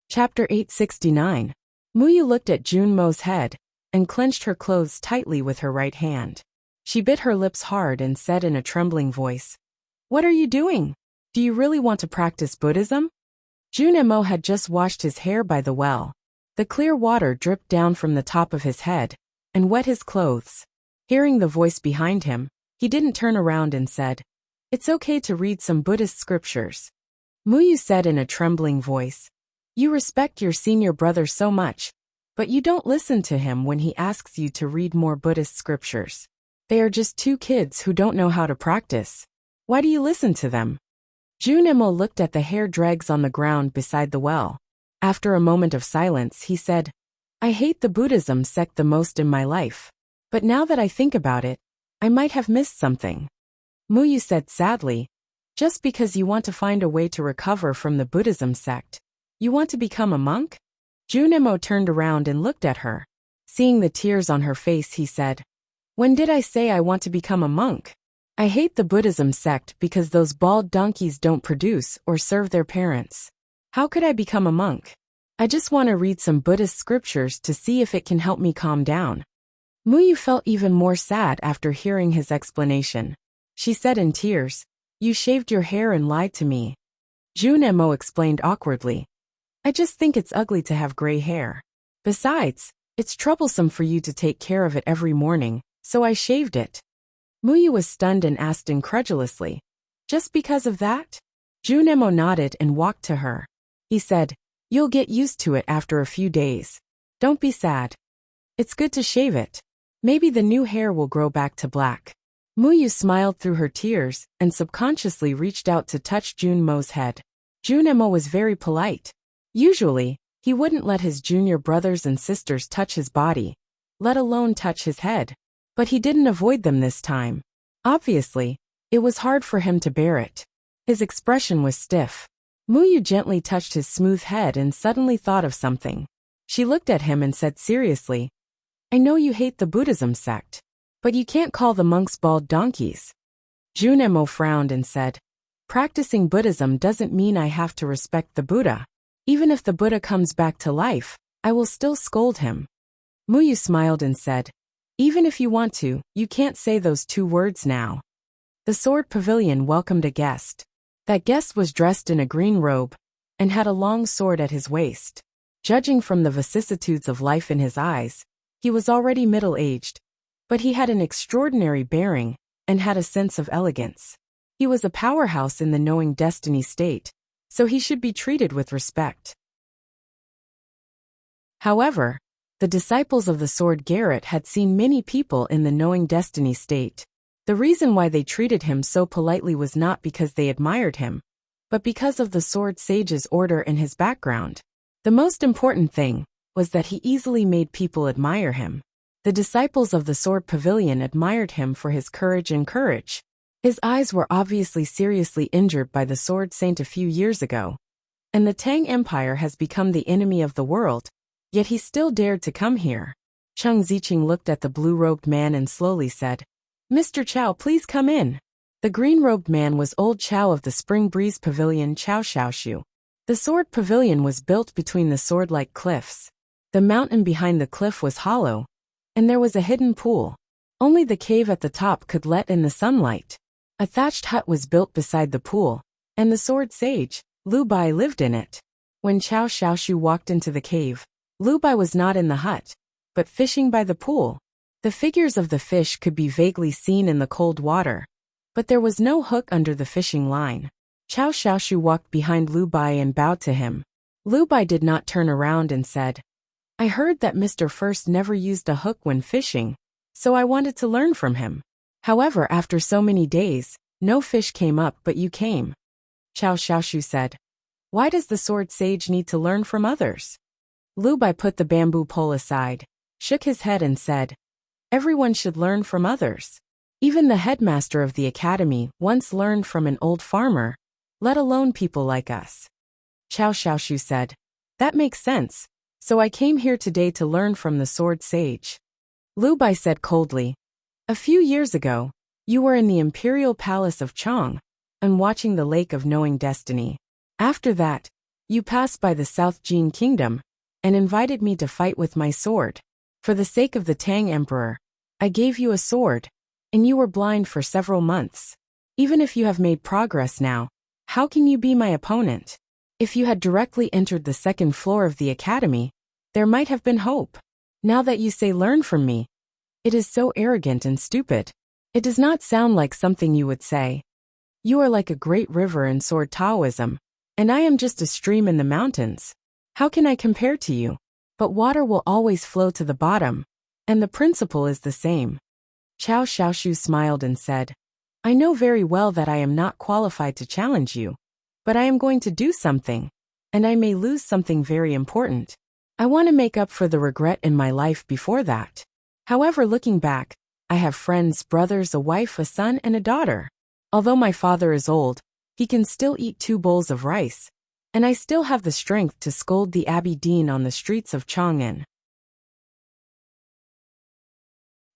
Chapter 869. Muyu looked at Junmo's head and clenched her clothes tightly with her right hand. She bit her lips hard and said in a trembling voice, "What are you doing? Do you really want to practice Buddhism?" Junmo had just washed his hair by the well. The clear water dripped down from the top of his head and wet his clothes. Hearing the voice behind him, he didn't turn around and said, "It's okay to read some Buddhist scriptures." Muyu said in a trembling voice, "You respect your senior brother so much, but you don't listen to him when he asks you to read more Buddhist scriptures. They are just two kids who don't know how to practice. Why do you listen to them?" Junmo looked at the hair dregs on the ground beside the well. After a moment of silence, he said, "I hate the Buddhism sect the most in my life. But now that I think about it, I might have missed something." Muyu said sadly, "Just because you want to find a way to recover from the Buddhism sect, you want to become a monk?" Junmo turned around and looked at her. Seeing the tears on her face, he said, "When did I say I want to become a monk? I hate the Buddhism sect because those bald donkeys don't produce or serve their parents. How could I become a monk? I just want to read some Buddhist scriptures to see if it can help me calm down." Muyu felt even more sad after hearing his explanation. She said in tears, "You shaved your hair and lied to me." Junmo explained awkwardly, "I just think it's ugly to have gray hair. Besides, it's troublesome for you to take care of it every morning, so I shaved it." Muyu was stunned and asked incredulously, "Just because of that?" Junmo nodded and walked to her. He said, "You'll get used to it after a few days. Don't be sad. It's good to shave it. Maybe the new hair will grow back to black." Muyu smiled through her tears and subconsciously reached out to touch Junmo's head. Junmo was very polite. Usually, he wouldn't let his junior brothers and sisters touch his body, let alone touch his head. But he didn't avoid them this time. Obviously, it was hard for him to bear it. His expression was stiff. Muyu gently touched his smooth head and suddenly thought of something. She looked at him and said seriously, "I know you hate the Buddhism sect, but you can't call the monks bald donkeys." Junmo frowned and said, "Practicing Buddhism doesn't mean I have to respect the Buddha. Even if the Buddha comes back to life, I will still scold him." Muyu smiled and said, "Even if you want to, you can't say those two words now." The sword pavilion welcomed a guest. That guest was dressed in a green robe and had a long sword at his waist. Judging from the vicissitudes of life in his eyes, he was already middle-aged, but he had an extraordinary bearing and had a sense of elegance. He was a powerhouse in the knowing destiny state, so he should be treated with respect. However, the disciples of the sword Garrett had seen many people in the knowing destiny state. The reason why they treated him so politely was not because they admired him, but because of the sword sage's order and his background. The most important thing was that he easily made people admire him. The disciples of the sword pavilion admired him for his courage and courage. His eyes were obviously seriously injured by the sword saint a few years ago, and the Tang Empire has become the enemy of the world, yet he still dared to come here. Cheng Ziqing looked at the blue-robed man and slowly said, "Mr. Chow, please come in." The green-robed man was old Chow of the Spring Breeze Pavilion, Chow Xiaoshu. The sword pavilion was built between the sword-like cliffs. The mountain behind the cliff was hollow, and there was a hidden pool. Only the cave at the top could let in the sunlight. A thatched hut was built beside the pool, and the sword sage, Lu Bai, lived in it. When Chow Xiaoshu walked into the cave, Lu Bai was not in the hut, but fishing by the pool. The figures of the fish could be vaguely seen in the cold water, but there was no hook under the fishing line. Chow Xiaoshu walked behind Lu Bai and bowed to him. Lu Bai did not turn around and said, "I heard that Mr. First never used a hook when fishing, so I wanted to learn from him. However, after so many days, no fish came up, but you came." Chow Xiaoshu said, "Why does the sword sage need to learn from others?" Lu Bai put the bamboo pole aside, shook his head and said, "Everyone should learn from others. Even the headmaster of the academy once learned from an old farmer, let alone people like us." Chow Xiaoshu said, "That makes sense, so I came here today to learn from the sword sage." Lu Bai said coldly, "A few years ago, you were in the imperial palace of Chang and watching the lake of knowing destiny. After that, You passed by the South Jin Kingdom and invited me to fight with my sword. For the sake of the Tang Emperor, I gave you a sword, and you were blind for several months. Even if you have made progress now, how can you be my opponent? If you had directly entered the second floor of the academy, there might have been hope. Now that you say learn from me, it is so arrogant and stupid. It does not sound like something you would say. You are like a great river in sword Taoism, and I am just a stream in the mountains. How can I compare to you? But water will always flow to the bottom, and the principle is the same. Qiao Xiaoshu smiled and said, I know very well that I am not qualified to challenge you, but I am going to do something, and I may lose something very important. I want to make up for the regret in my life before that. However, looking back, I have friends, brothers, a wife, a son, and a daughter. Although my father is old, he can still eat 2 bowls of rice, and I still have the strength to scold the Abbey Dean on the streets of Chang'an.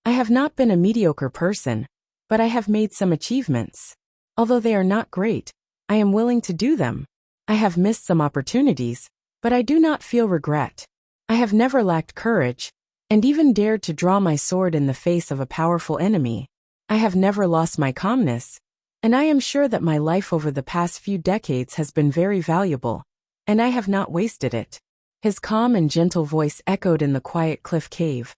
I have not been a mediocre person, but I have made some achievements. Although they are not great, I am willing to do them. I have missed some opportunities, but I do not feel regret. I have never lacked courage, and even dared to draw my sword in the face of a powerful enemy. I have never lost my calmness, and I am sure that my life over the past few decades has been very valuable, and I have not wasted it. His calm and gentle voice echoed in the quiet cliff cave,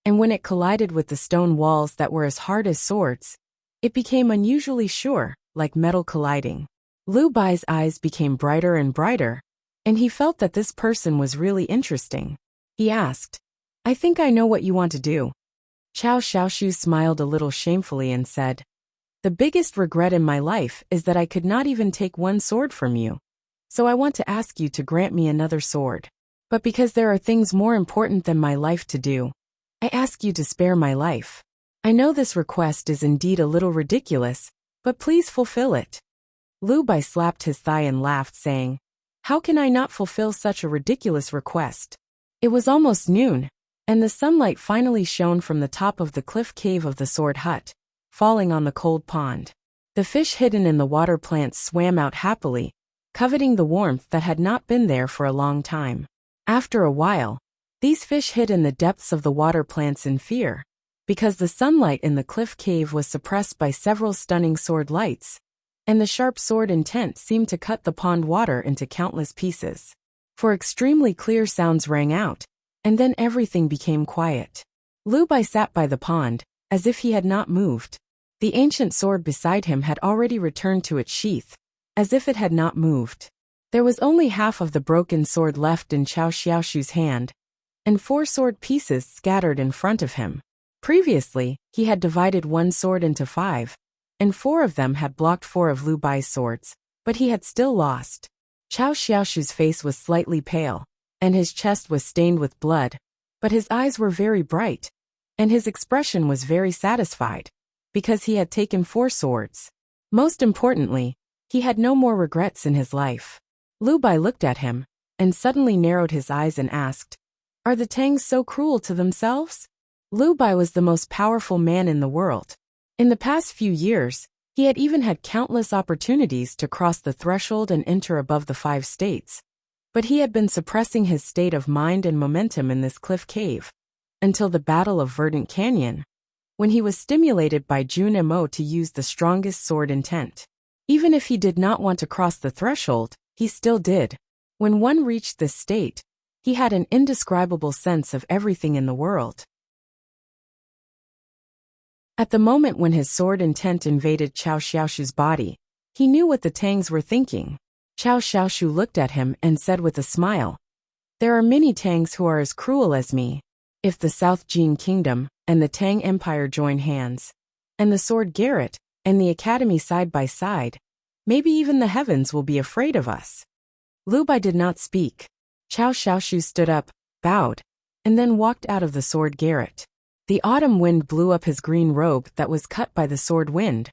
and when it collided with the stone walls that were as hard as swords, it became unusually sure, like metal colliding. Lu Bai's eyes became brighter and brighter, and he felt that this person was really interesting. He asked, I think I know what you want to do. Qiao Xiaoshu smiled a little shamefully and said, The biggest regret in my life is that I could not even take one sword from you. So I want to ask you to grant me another sword. But because there are things more important than my life to do, I ask you to spare my life. I know this request is indeed a little ridiculous, but please fulfill it. Lu Bai slapped his thigh and laughed, saying, How can I not fulfill such a ridiculous request? It was almost noon, and the sunlight finally shone from the top of the cliff cave of the sword hut, falling on the cold pond. The fish hidden in the water plants swam out happily, coveting the warmth that had not been there for a long time. After a while, these fish hid in the depths of the water plants in fear, because the sunlight in the cliff cave was suppressed by several stunning sword lights, and the sharp sword intent seemed to cut the pond water into countless pieces. For extremely clear sounds rang out, and then everything became quiet. Lu Bai sat by the pond, as if he had not moved. The ancient sword beside him had already returned to its sheath, as if it had not moved. There was only half of the broken sword left in Qiao Xiaoshu's hand, and 4 sword pieces scattered in front of him. Previously, he had divided one sword into 5, and 4 of them had blocked 4 of Lu Bai's swords, but he had still lost. Qiao Xiaoshu's face was slightly pale, and his chest was stained with blood, but his eyes were very bright, and his expression was very satisfied, because he had taken 4 swords. Most importantly, he had no more regrets in his life. Lu Bai looked at him, and suddenly narrowed his eyes and asked, Are the Tangs so cruel to themselves? Lu Bai was the most powerful man in the world. In the past few years, he had even had countless opportunities to cross the threshold and enter above the 5 states, but he had been suppressing his state of mind and momentum in this cliff cave, until the Battle of Verdant Canyon, when he was stimulated by Jun Mo to use the strongest sword intent. Even if he did not want to cross the threshold, he still did. When one reached this state, he had an indescribable sense of everything in the world. At the moment when his sword intent invaded Qiao Xiaoshu's body, he knew what the Tangs were thinking. Qiao Xiaoshu looked at him and said with a smile, There are many Tangs who are as cruel as me. If the South Jin Kingdom and the Tang Empire join hands, and the sword Garrett and the Academy side by side, maybe even the heavens will be afraid of us. Lu Bai did not speak. Qiao Xiaoshu stood up, bowed, and then walked out of the sword Garrett. The autumn wind blew up his green robe that was cut by the sword wind,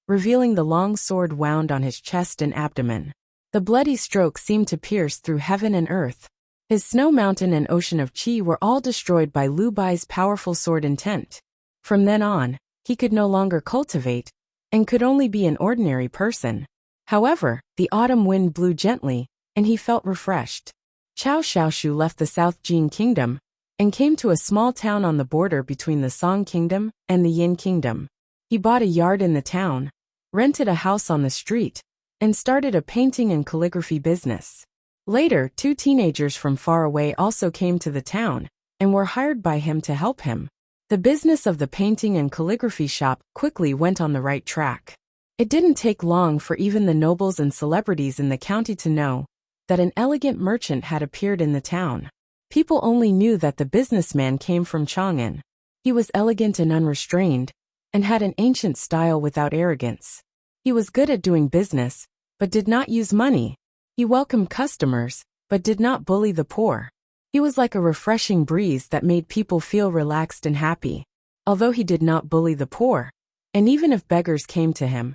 revealing the long sword wound on his chest and abdomen. The bloody stroke seemed to pierce through heaven and earth. His snow mountain and ocean of qi were all destroyed by Lu Bai's powerful sword intent. From then on, he could no longer cultivate, and could only be an ordinary person. However, the autumn wind blew gently, and he felt refreshed. Qiao Shaoshu left the South Jin Kingdom and came to a small town on the border between the Song Kingdom and the Yin Kingdom. He bought a yard in the town, rented a house on the street, and started a painting and calligraphy business. Later, 2 teenagers from far away also came to the town and were hired by him to help him. The business of the painting and calligraphy shop quickly went on the right track. It didn't take long for even the nobles and celebrities in the county to know that an elegant merchant had appeared in the town. People only knew that the businessman came from Chang'an. He was elegant and unrestrained, and had an ancient style without arrogance. He was good at doing business, but did not use money. He welcomed customers, but did not bully the poor. He was like a refreshing breeze that made people feel relaxed and happy. Although he did not bully the poor, and even if beggars came to him,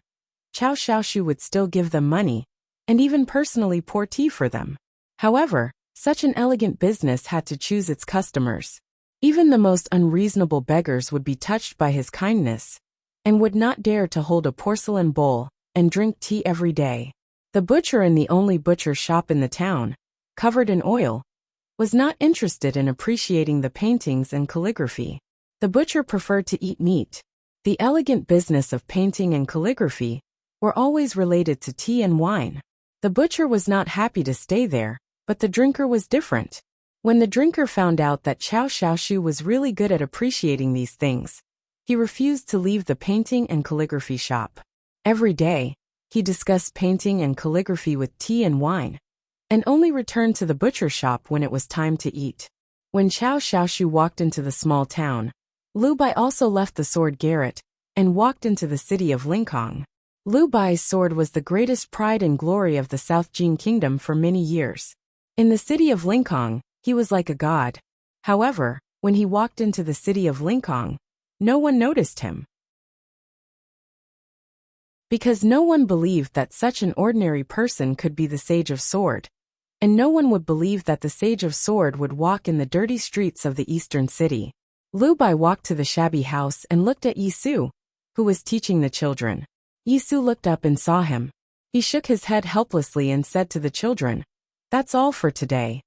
Qiao Shaoshu would still give them money, and even personally pour tea for them. However, such an elegant business had to choose its customers. Even the most unreasonable beggars would be touched by his kindness, and would not dare to hold a porcelain bowl and drink tea every day. The butcher in the only butcher shop in the town, covered in oil, was not interested in appreciating the paintings and calligraphy. The butcher preferred to eat meat. The elegant business of painting and calligraphy were always related to tea and wine. The butcher was not happy to stay there, but the drinker was different. When the drinker found out that Qiao Shaoshu was really good at appreciating these things, he refused to leave the painting and calligraphy shop. Every day, he discussed painting and calligraphy with tea and wine, and only returned to the butcher shop when it was time to eat. When Qiao Shaoshu walked into the small town, Lu Bai also left the sword garret and walked into the city of Linkhong. Lu Bai's sword was the greatest pride and glory of the South Jin Kingdom for many years. In the city of Linkhong, he was like a god. However, when he walked into the city of Linkhong, no one noticed him. Because no one believed that such an ordinary person could be the Sage of Sword, and no one would believe that the Sage of Sword would walk in the dirty streets of the eastern city. Lu Bai walked to the shabby house and looked at Yi Su, who was teaching the children. Yi Su looked up and saw him. He shook his head helplessly and said to the children, "That's all for today."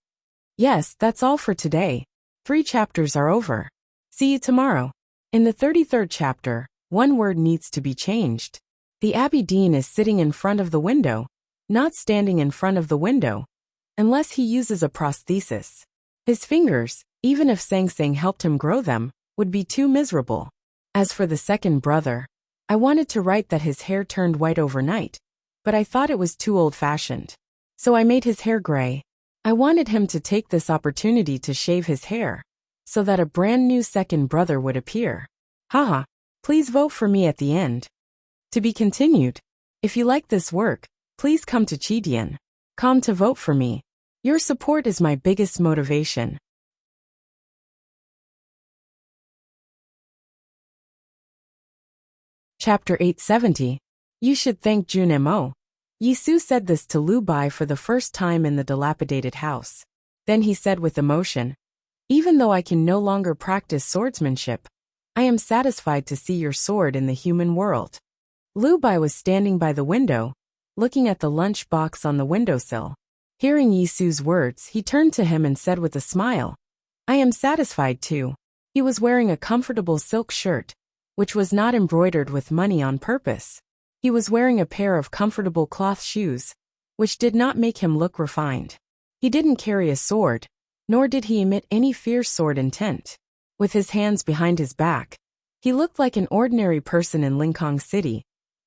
"Yes, that's all for today. 3 chapters are over. See you tomorrow." In the 33rd chapter, one word needs to be changed. The Abbey Dean is sitting in front of the window, not standing in front of the window, unless he uses a prosthesis. His fingers, even if Sang Sang helped him grow them, would be too miserable. As for the second brother, I wanted to write that his hair turned white overnight, but I thought it was too old-fashioned. So I made his hair gray. I wanted him to take this opportunity to shave his hair, so that a brand new second brother would appear. Haha, please vote for me at the end. To be continued. If you like this work, please come to Chidian.com to vote for me. Your support is my biggest motivation. Chapter 870. You should thank Jun Mo. Yi Su said this to Lu Bai for the first time in the dilapidated house. Then he said with emotion, "Even though I can no longer practice swordsmanship, I am satisfied to see your sword in the human world." Lu Bai was standing by the window, looking at the lunch box on the windowsill. Hearing Yi Su's words, he turned to him and said with a smile, "I am satisfied too." He was wearing a comfortable silk shirt, which was not embroidered with money on purpose. He was wearing a pair of comfortable cloth shoes, which did not make him look refined. He didn't carry a sword, nor did he emit any fierce sword intent. With his hands behind his back, he looked like an ordinary person in Linkhong City,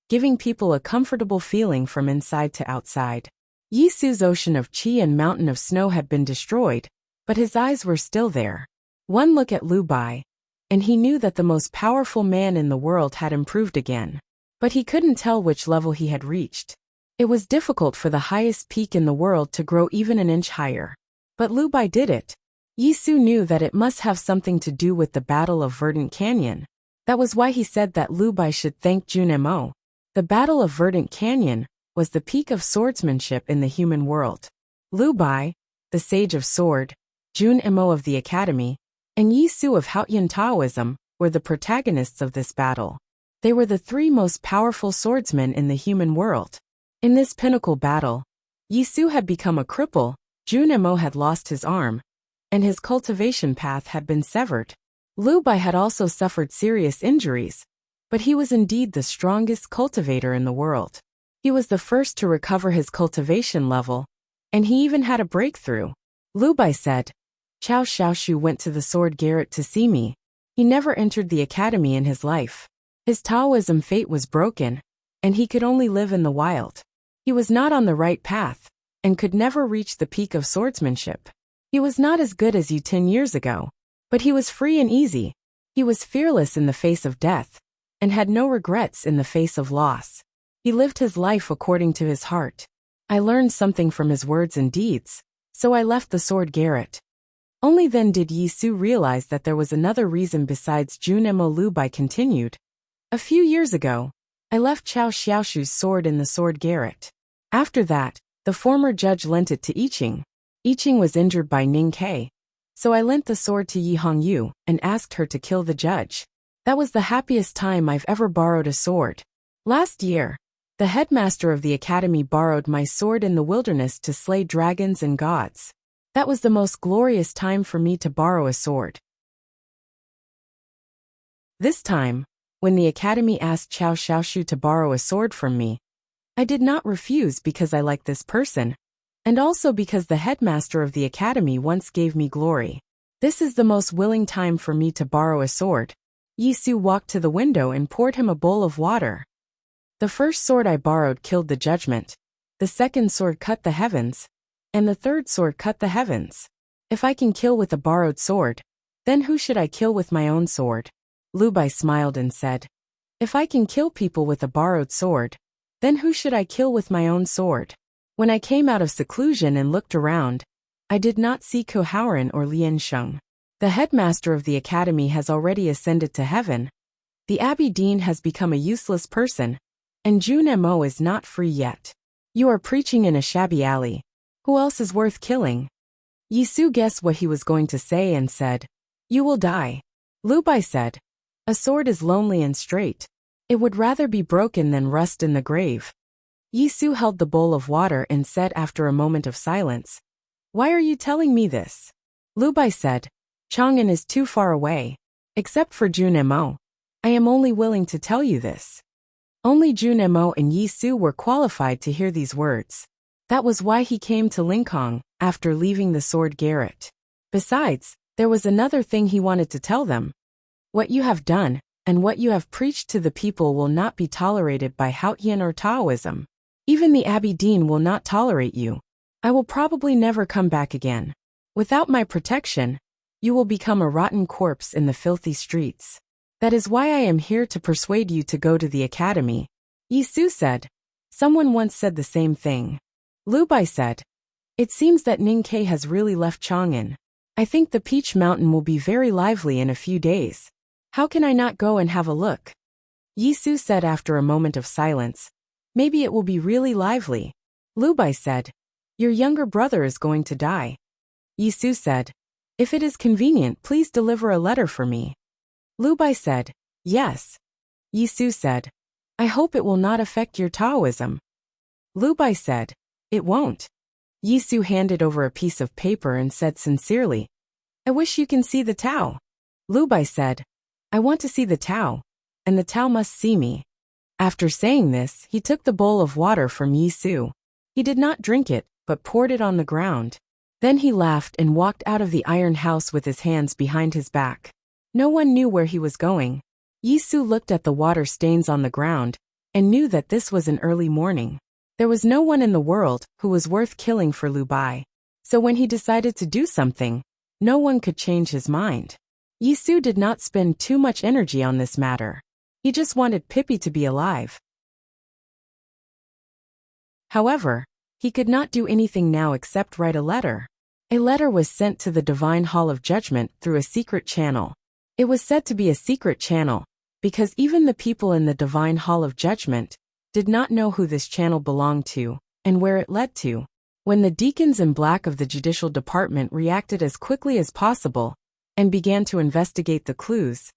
giving people a comfortable feeling from inside to outside. Yi Su's ocean of qi and mountain of snow had been destroyed, but his eyes were still there. One look at Lu Bai, and he knew that the most powerful man in the world had improved again. But he couldn't tell which level he had reached. It was difficult for the highest peak in the world to grow even an inch higher. But Lu Bai did it. Yi Su knew that it must have something to do with the Battle of Verdant Canyon. That was why he said that Lu Bai should thank Jun Mo. The Battle of Verdant Canyon was the peak of swordsmanship in the human world. Lu Bai, the Sage of Sword, Jun Mo of the Academy, and Yi Su of Haoyan Taoism were the protagonists of this battle. They were the 3 most powerful swordsmen in the human world. In this pinnacle battle, Yisu had become a cripple, Junemo had lost his arm, and his cultivation path had been severed. Lu Bai had also suffered serious injuries, but he was indeed the strongest cultivator in the world. He was the first to recover his cultivation level, and he even had a breakthrough. Lu Bai said, Chao Xiaoshu went to the sword garret to see me. He never entered the academy in his life. His Taoism fate was broken, and he could only live in the wild. He was not on the right path, and could never reach the peak of swordsmanship. He was not as good as you 10 years ago, but he was free and easy. He was fearless in the face of death, and had no regrets in the face of loss. He lived his life according to his heart. I learned something from his words and deeds, so I left the sword garret. Only then did Yisu realize that there was another reason besides Junemo. Lu Bai continued. A few years ago, I left Chao Xiaoshu's sword in the sword garret. After that, the former judge lent it to Yiqing. Yiqing was injured by Ning Ke, so I lent the sword to Yi Hongyu and asked her to kill the judge. That was the happiest time I've ever borrowed a sword. Last year, the headmaster of the academy borrowed my sword in the wilderness to slay dragons and gods. That was the most glorious time for me to borrow a sword. This time, when the academy asked Chao Xiaoshu to borrow a sword from me, I did not refuse because I like this person, and also because the headmaster of the academy once gave me glory. This is the most willing time for me to borrow a sword. Yisu walked to the window and poured him a bowl of water. The first sword I borrowed killed the judgment, the second sword cut the heavens, and the third sword cut the heavens. If I can kill with a borrowed sword, then who should I kill with my own sword? Lu Bai smiled and said, If I can kill people with a borrowed sword, then who should I kill with my own sword? When I came out of seclusion and looked around, I did not see Ko Haoran or Lian Sheng. The headmaster of the academy has already ascended to heaven. The abbey dean has become a useless person, and Junemo is not free yet. You are preaching in a shabby alley. Who else is worth killing? Yisu guessed what he was going to say and said, You will die. Lu Bai said, A sword is lonely and straight. It would rather be broken than rust in the grave. Yisu held the bowl of water and said after a moment of silence, Why are you telling me this? Lu Bai said, Chang'an is too far away. Except for Junemo, I am only willing to tell you this. Only Junemo and Yisu were qualified to hear these words. That was why he came to Lingkong, after leaving the sword garret. Besides, there was another thing he wanted to tell them. What you have done, and what you have preached to the people will not be tolerated by Haotian or Taoism. Even the abbey dean will not tolerate you. I will probably never come back again. Without my protection, you will become a rotten corpse in the filthy streets. That is why I am here to persuade you to go to the academy. Yisu said. Someone once said the same thing. Lu Bai said. It seems that Ning Ke has really left Chang'an. I think the Peach Mountain will be very lively in a few days. How can I not go and have a look? Yisu said after a moment of silence. Maybe it will be really lively. Lu Bai said. Your younger brother is going to die. Yisu said. If it is convenient, please deliver a letter for me. Lu Bai said, Yes. Yisu said, I hope it will not affect your Taoism. Lu Bai said, It won't. Yisu handed over a piece of paper and said sincerely, I wish you can see the Tao. Lu Bai said, I want to see the Tao, and the Tao must see me. After saying this, he took the bowl of water from Yisu. He did not drink it, but poured it on the ground. Then he laughed and walked out of the iron house with his hands behind his back. No one knew where he was going. Yisu looked at the water stains on the ground, and knew that this was an early morning. There was no one in the world who was worth killing for Lu Bai. So when he decided to do something, no one could change his mind. Yisu did not spend too much energy on this matter. He just wanted Pippi to be alive. However, he could not do anything now except write a letter. A letter was sent to the Divine Hall of Judgment through a secret channel. It was said to be a secret channel, because even the people in the Divine Hall of Judgment did not know who this channel belonged to, and where it led to. When the deacons in black of the Judicial Department reacted as quickly as possible, and began to investigate the clues,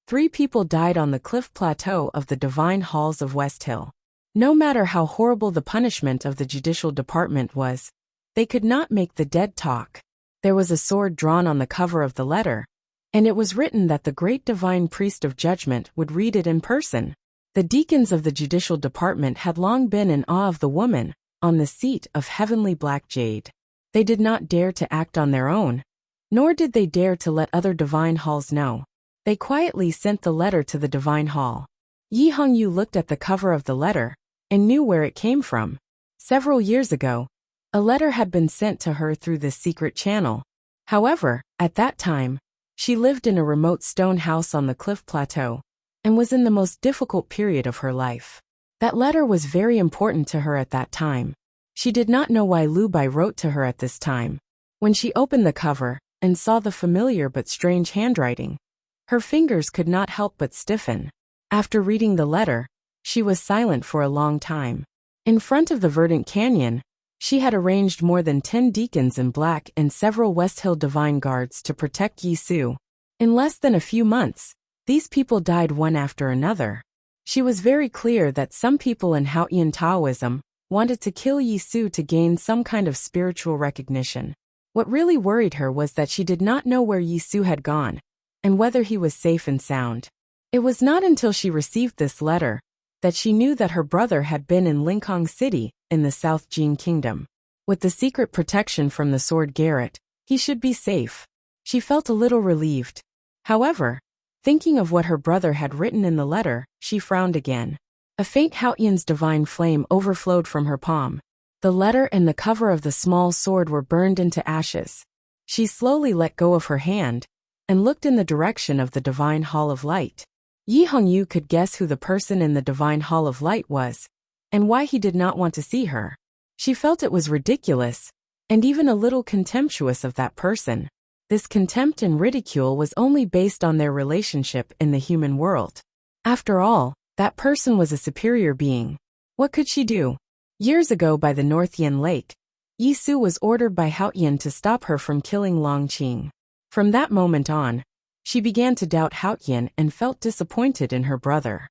3 people died on the cliff plateau of the Divine Halls of West Hill. No matter how horrible the punishment of the judicial department was, they could not make the dead talk. There was a sword drawn on the cover of the letter, and it was written that the great divine priest of judgment would read it in person. The deacons of the judicial department had long been in awe of the woman on the seat of heavenly black jade. They did not dare to act on their own, nor did they dare to let other divine halls know. They quietly sent the letter to the divine hall. Yi Hongyu looked at the cover of the letter and knew where it came from. Several years ago, a letter had been sent to her through this secret channel. However, at that time, she lived in a remote stone house on the cliff plateau and was in the most difficult period of her life. That letter was very important to her at that time. She did not know why Lu Bai wrote to her at this time. When she opened the cover and saw the familiar but strange handwriting, her fingers could not help but stiffen. After reading the letter, she was silent for a long time. In front of the verdant canyon, she had arranged more than 10 deacons in black and several West Hill divine guards to protect Yi Su. In less than a few months, these people died one after another. She was very clear that some people in Haotian Taoism wanted to kill Yi Su to gain some kind of spiritual recognition. What really worried her was that she did not know where Yi Su had gone, and whether he was safe and sound. It was not until she received this letter that she knew that her brother had been in Lincoln City, in the South Jin Kingdom. With the secret protection from the sword Garrett, he should be safe. She felt a little relieved. However, thinking of what her brother had written in the letter, she frowned again. A faint Haotian's divine flame overflowed from her palm. The letter and the cover of the small sword were burned into ashes. She slowly let go of her hand and looked in the direction of the divine hall of light. Yi Hongyu could guess who the person in the divine hall of light was, and why he did not want to see her. She felt it was ridiculous, and even a little contemptuous of that person. This contempt and ridicule was only based on their relationship in the human world. After all, that person was a superior being. What could she do? Years ago by the North Yen Lake, Yi Su was ordered by Haotian to stop her from killing Long Qing. From that moment on, she began to doubt Haotian and felt disappointed in her brother.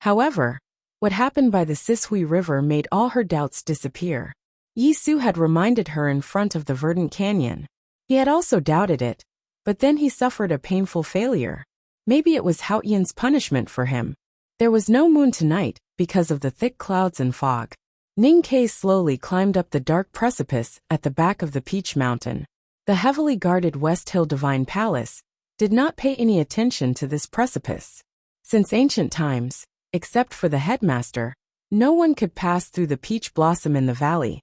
However, what happened by the Sishui River made all her doubts disappear. Yi Su had reminded her in front of the verdant canyon. He had also doubted it, but then he suffered a painful failure. Maybe it was Haotian's punishment for him. There was no moon tonight because of the thick clouds and fog. Ning Kei slowly climbed up the dark precipice at the back of the Peach Mountain. The heavily guarded West Hill Divine Palace did not pay any attention to this precipice. Since ancient times, except for the headmaster, no one could pass through the peach blossom in the valley,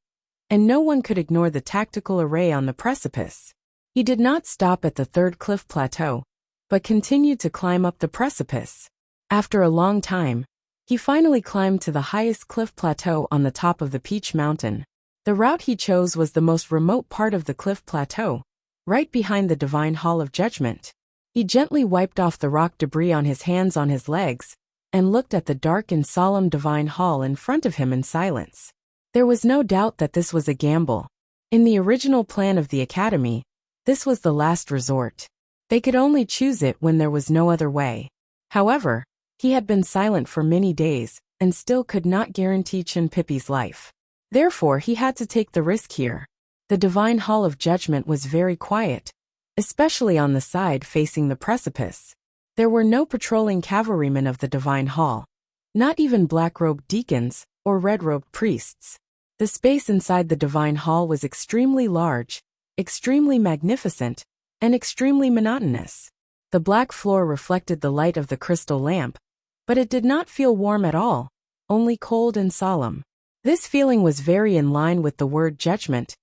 and no one could ignore the tactical array on the precipice. He did not stop at the third cliff plateau, but continued to climb up the precipice. After a long time, he finally climbed to the highest cliff plateau on the top of the Peach Mountain. The route he chose was the most remote part of the cliff plateau, right behind the Divine Hall of Judgment. He gently wiped off the rock debris on his hands on his legs, and looked at the dark and solemn Divine Hall in front of him in silence. There was no doubt that this was a gamble. In the original plan of the academy, this was the last resort. They could only choose it when there was no other way. However, he had been silent for many days, and still could not guarantee Chen Pippi's life. Therefore he had to take the risk here. The Divine Hall of Judgment was very quiet, especially on the side facing the precipice. There were no patrolling cavalrymen of the Divine Hall, not even black-robed deacons or red-robed priests. The space inside the Divine Hall was extremely large, extremely magnificent, and extremely monotonous. The black floor reflected the light of the crystal lamp, but it did not feel warm at all, only cold and solemn. This feeling was very in line with the word judgment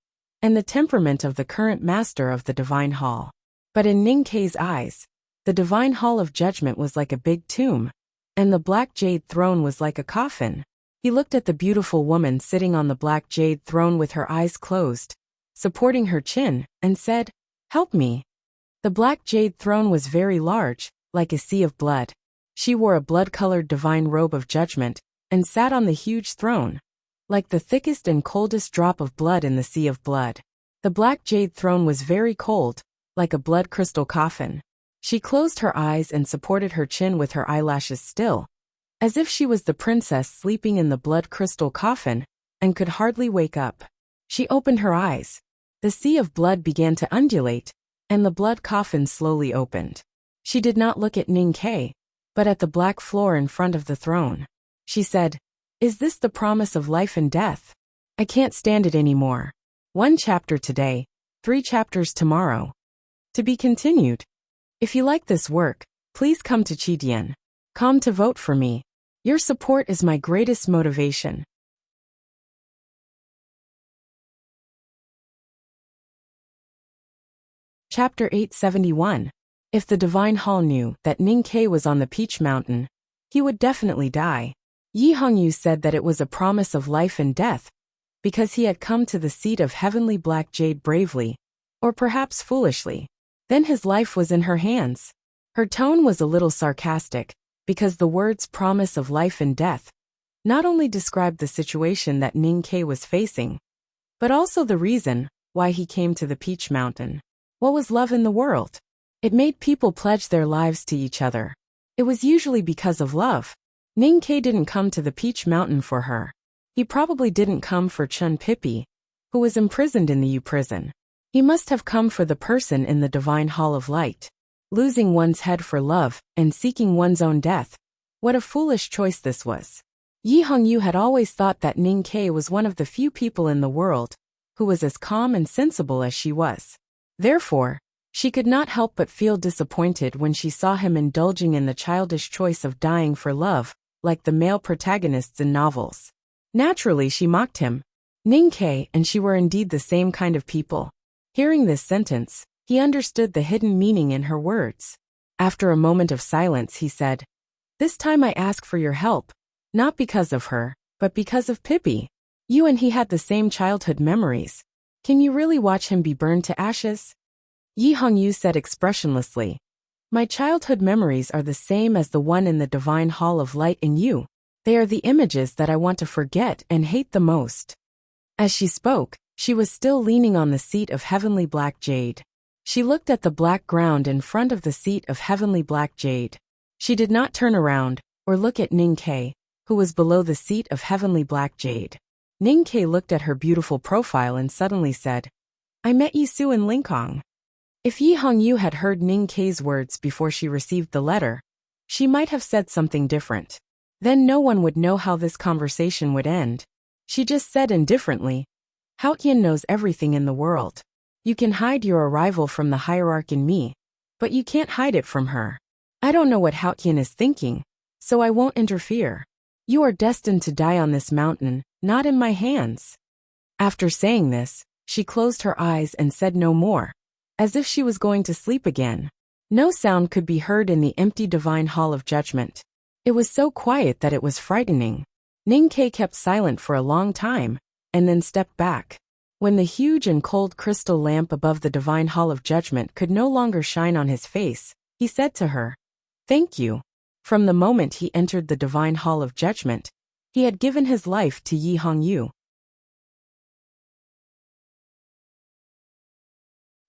and the temperament of the current master of the Divine Hall. But in Ning Kei's eyes, the Divine Hall of Judgment was like a big tomb, and the black jade throne was like a coffin. He looked at the beautiful woman sitting on the black jade throne with her eyes closed, supporting her chin, and said, "Help me." The black jade throne was very large, like a sea of blood. She wore a blood-colored divine robe of judgment, and sat on the huge throne, like the thickest and coldest drop of blood in the sea of blood. The black jade throne was very cold, like a blood crystal coffin. She closed her eyes and supported her chin with her eyelashes still, as if she was the princess sleeping in the blood crystal coffin, and could hardly wake up. She opened her eyes. The sea of blood began to undulate, and the blood coffin slowly opened. She did not look at Ning Ke, but at the black floor in front of the throne. She said, "Is this the promise of life and death? I can't stand it anymore. 1 chapter today, 3 chapters tomorrow." To be continued. If you like this work, please come to Chidian.com to vote for me. Your support is my greatest motivation. Chapter 871. If the Divine Hall knew that Ning Ke was on the Peach Mountain, he would definitely die. Yi Hongyu said that it was a promise of life and death, because he had come to the seat of heavenly black jade bravely, or perhaps foolishly. Then his life was in her hands. Her tone was a little sarcastic, because the words promise of life and death not only described the situation that Ning Ke was facing, but also the reason why he came to the Peach Mountain. What was love in the world? It made people pledge their lives to each other. It was usually because of love. Ning Ke didn't come to the Peach Mountain for her. He probably didn't come for Chun Pippi, who was imprisoned in the U prison. He must have come for the person in the Divine Hall of Light. Losing one's head for love and seeking one's own death. What a foolish choice this was. Yi Hongyu had always thought that Ning Ke was one of the few people in the world who was as calm and sensible as she was. Therefore, she could not help but feel disappointed when she saw him indulging in the childish choice of dying for love, like the male protagonists in novels. Naturally, she mocked him. Ning Ke and she were indeed the same kind of people. Hearing this sentence, he understood the hidden meaning in her words. After a moment of silence, he said, "This time I ask for your help, not because of her, but because of Pippi. You and he had the same childhood memories. Can you really watch him be burned to ashes?" Yi Hongyu said expressionlessly, "My childhood memories are the same as the one in the Divine Hall of Light in you. They are the images that I want to forget and hate the most." As she spoke, she was still leaning on the seat of heavenly black jade. She looked at the black ground in front of the seat of heavenly black jade. She did not turn around or look at Ning Ke, who was below the seat of heavenly black jade. Ning Ke looked at her beautiful profile and suddenly said, "I met Yisu in Lingkong." If Yi Hongyu had heard Ning Ke's words before she received the letter, she might have said something different. Then no one would know how this conversation would end. She just said indifferently, "Haotian knows everything in the world. You can hide your arrival from the hierarch in me, but you can't hide it from her. I don't know what Haotian is thinking, so I won't interfere. You are destined to die on this mountain, not in my hands." After saying this, she closed her eyes and said no more, as if she was going to sleep again. No sound could be heard in the empty Divine Hall of Judgment. It was so quiet that it was frightening. Ning Ke kept silent for a long time, and then stepped back. When the huge and cold crystal lamp above the Divine Hall of Judgment could no longer shine on his face, he said to her, "Thank you." From the moment he entered the Divine Hall of Judgment, he had given his life to Yi Hongyu.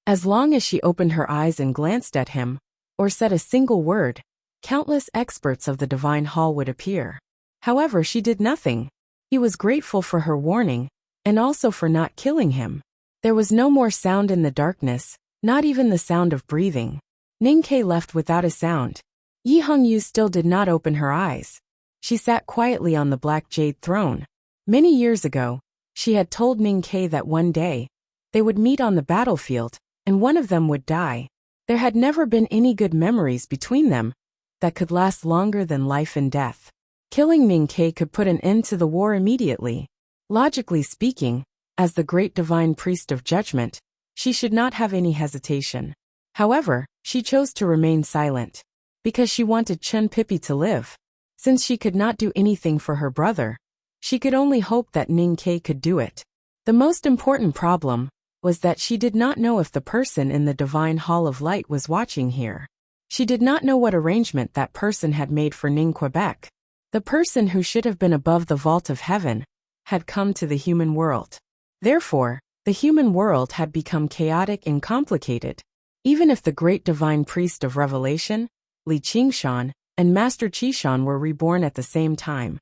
As long as she opened her eyes and glanced at him, or said a single word, countless experts of the Divine Hall would appear. However, she did nothing. He was grateful for her warning, and also for not killing him. There was no more sound in the darkness, not even the sound of breathing. Ning Ke left without a sound. Yi Hongyu still did not open her eyes. She sat quietly on the black jade throne. Many years ago, she had told Ning Ke that one day, they would meet on the battlefield, and one of them would die. There had never been any good memories between them that could last longer than life and death. Killing Ning Ke could put an end to the war immediately. Logically speaking, as the great divine priest of judgment, she should not have any hesitation. However, she chose to remain silent, because she wanted Chun Pippi to live. Since she could not do anything for her brother, she could only hope that Ning Ke could do it. The most important problem was that she did not know if the person in the Divine Hall of Light was watching here. She did not know what arrangement that person had made for Ning Quebec. The person who should have been above the vault of heaven had come to the human world. Therefore, the human world had become chaotic and complicated. Even if the great divine priest of revelation, Li Qingshan, and Master Chishan were reborn at the same time.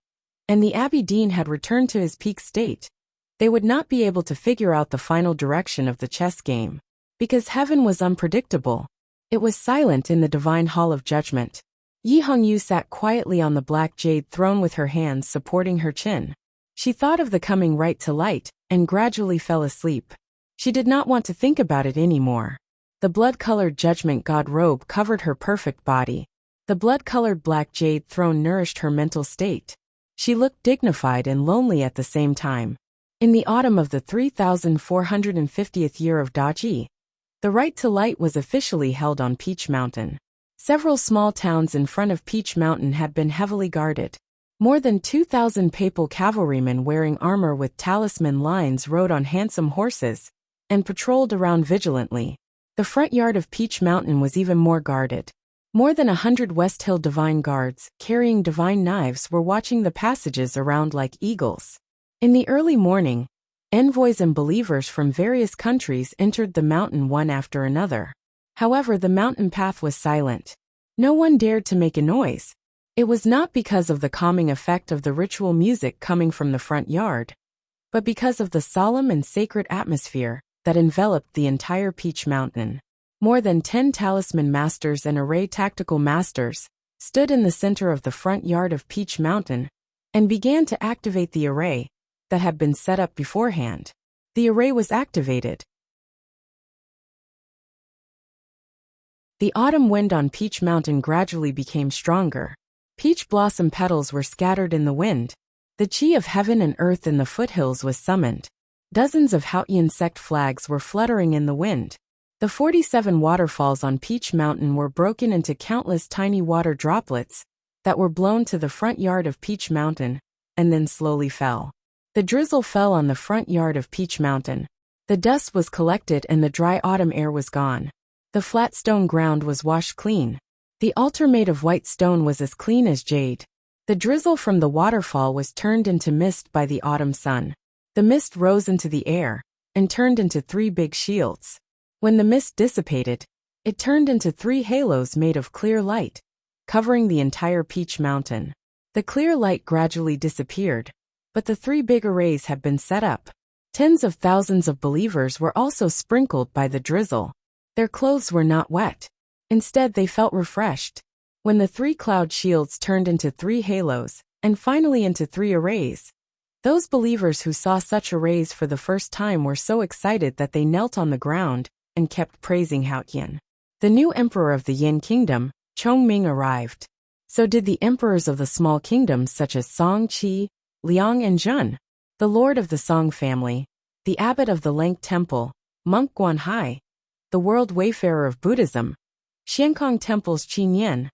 And the Abbey Dean had returned to his peak state. They would not be able to figure out the final direction of the chess game. Because heaven was unpredictable. It was silent in the divine hall of judgment. Yi Hongyu sat quietly on the black jade throne with her hands supporting her chin. She thought of the coming right to light, and gradually fell asleep. She did not want to think about it anymore. The blood-colored judgment god robe covered her perfect body. The blood-colored black jade throne nourished her mental state. She looked dignified and lonely at the same time. In the autumn of the 3450th year of Daji, the right to light was officially held on Peach Mountain. Several small towns in front of Peach Mountain had been heavily guarded. More than 2,000 papal cavalrymen wearing armor with talisman lines rode on handsome horses and patrolled around vigilantly. The front yard of Peach Mountain was even more guarded. More than 100 West Hill divine guards, carrying divine knives, were watching the passages around like eagles. In the early morning, envoys and believers from various countries entered the mountain one after another. However, the mountain path was silent. No one dared to make a noise. It was not because of the calming effect of the ritual music coming from the front yard, but because of the solemn and sacred atmosphere that enveloped the entire Peach Mountain. More than 10 talisman masters and array tactical masters stood in the center of the front yard of Peach Mountain and began to activate the array that had been set up beforehand. The array was activated. The autumn wind on Peach Mountain gradually became stronger. Peach blossom petals were scattered in the wind. The chi of heaven and earth in the foothills was summoned. Dozens of Haotian sect flags were fluttering in the wind. The 47 waterfalls on Peach Mountain were broken into countless tiny water droplets that were blown to the front yard of Peach Mountain and then slowly fell. The drizzle fell on the front yard of Peach Mountain. The dust was collected and the dry autumn air was gone. The flat stone ground was washed clean. The altar made of white stone was as clean as jade. The drizzle from the waterfall was turned into mist by the autumn sun. The mist rose into the air and turned into 3 big shields. When the mist dissipated, it turned into 3 halos made of clear light, covering the entire Peach Mountain. The clear light gradually disappeared, but the 3 big arrays had been set up. Tens of thousands of believers were also sprinkled by the drizzle. Their clothes were not wet. Instead, they felt refreshed. When the 3 cloud shields turned into 3 halos, and finally into 3 arrays, those believers who saw such arrays for the first time were so excited that they knelt on the ground and kept praising Haotian. The new emperor of the Yin Kingdom, Chongming, arrived. So did the emperors of the small kingdoms such as Song, Qi, Liang and Zhun. The lord of the Song family, the abbot of the Leng Temple, monk Guanhai, the world wayfarer of Buddhism, Xiankong Temple's Qin Yan,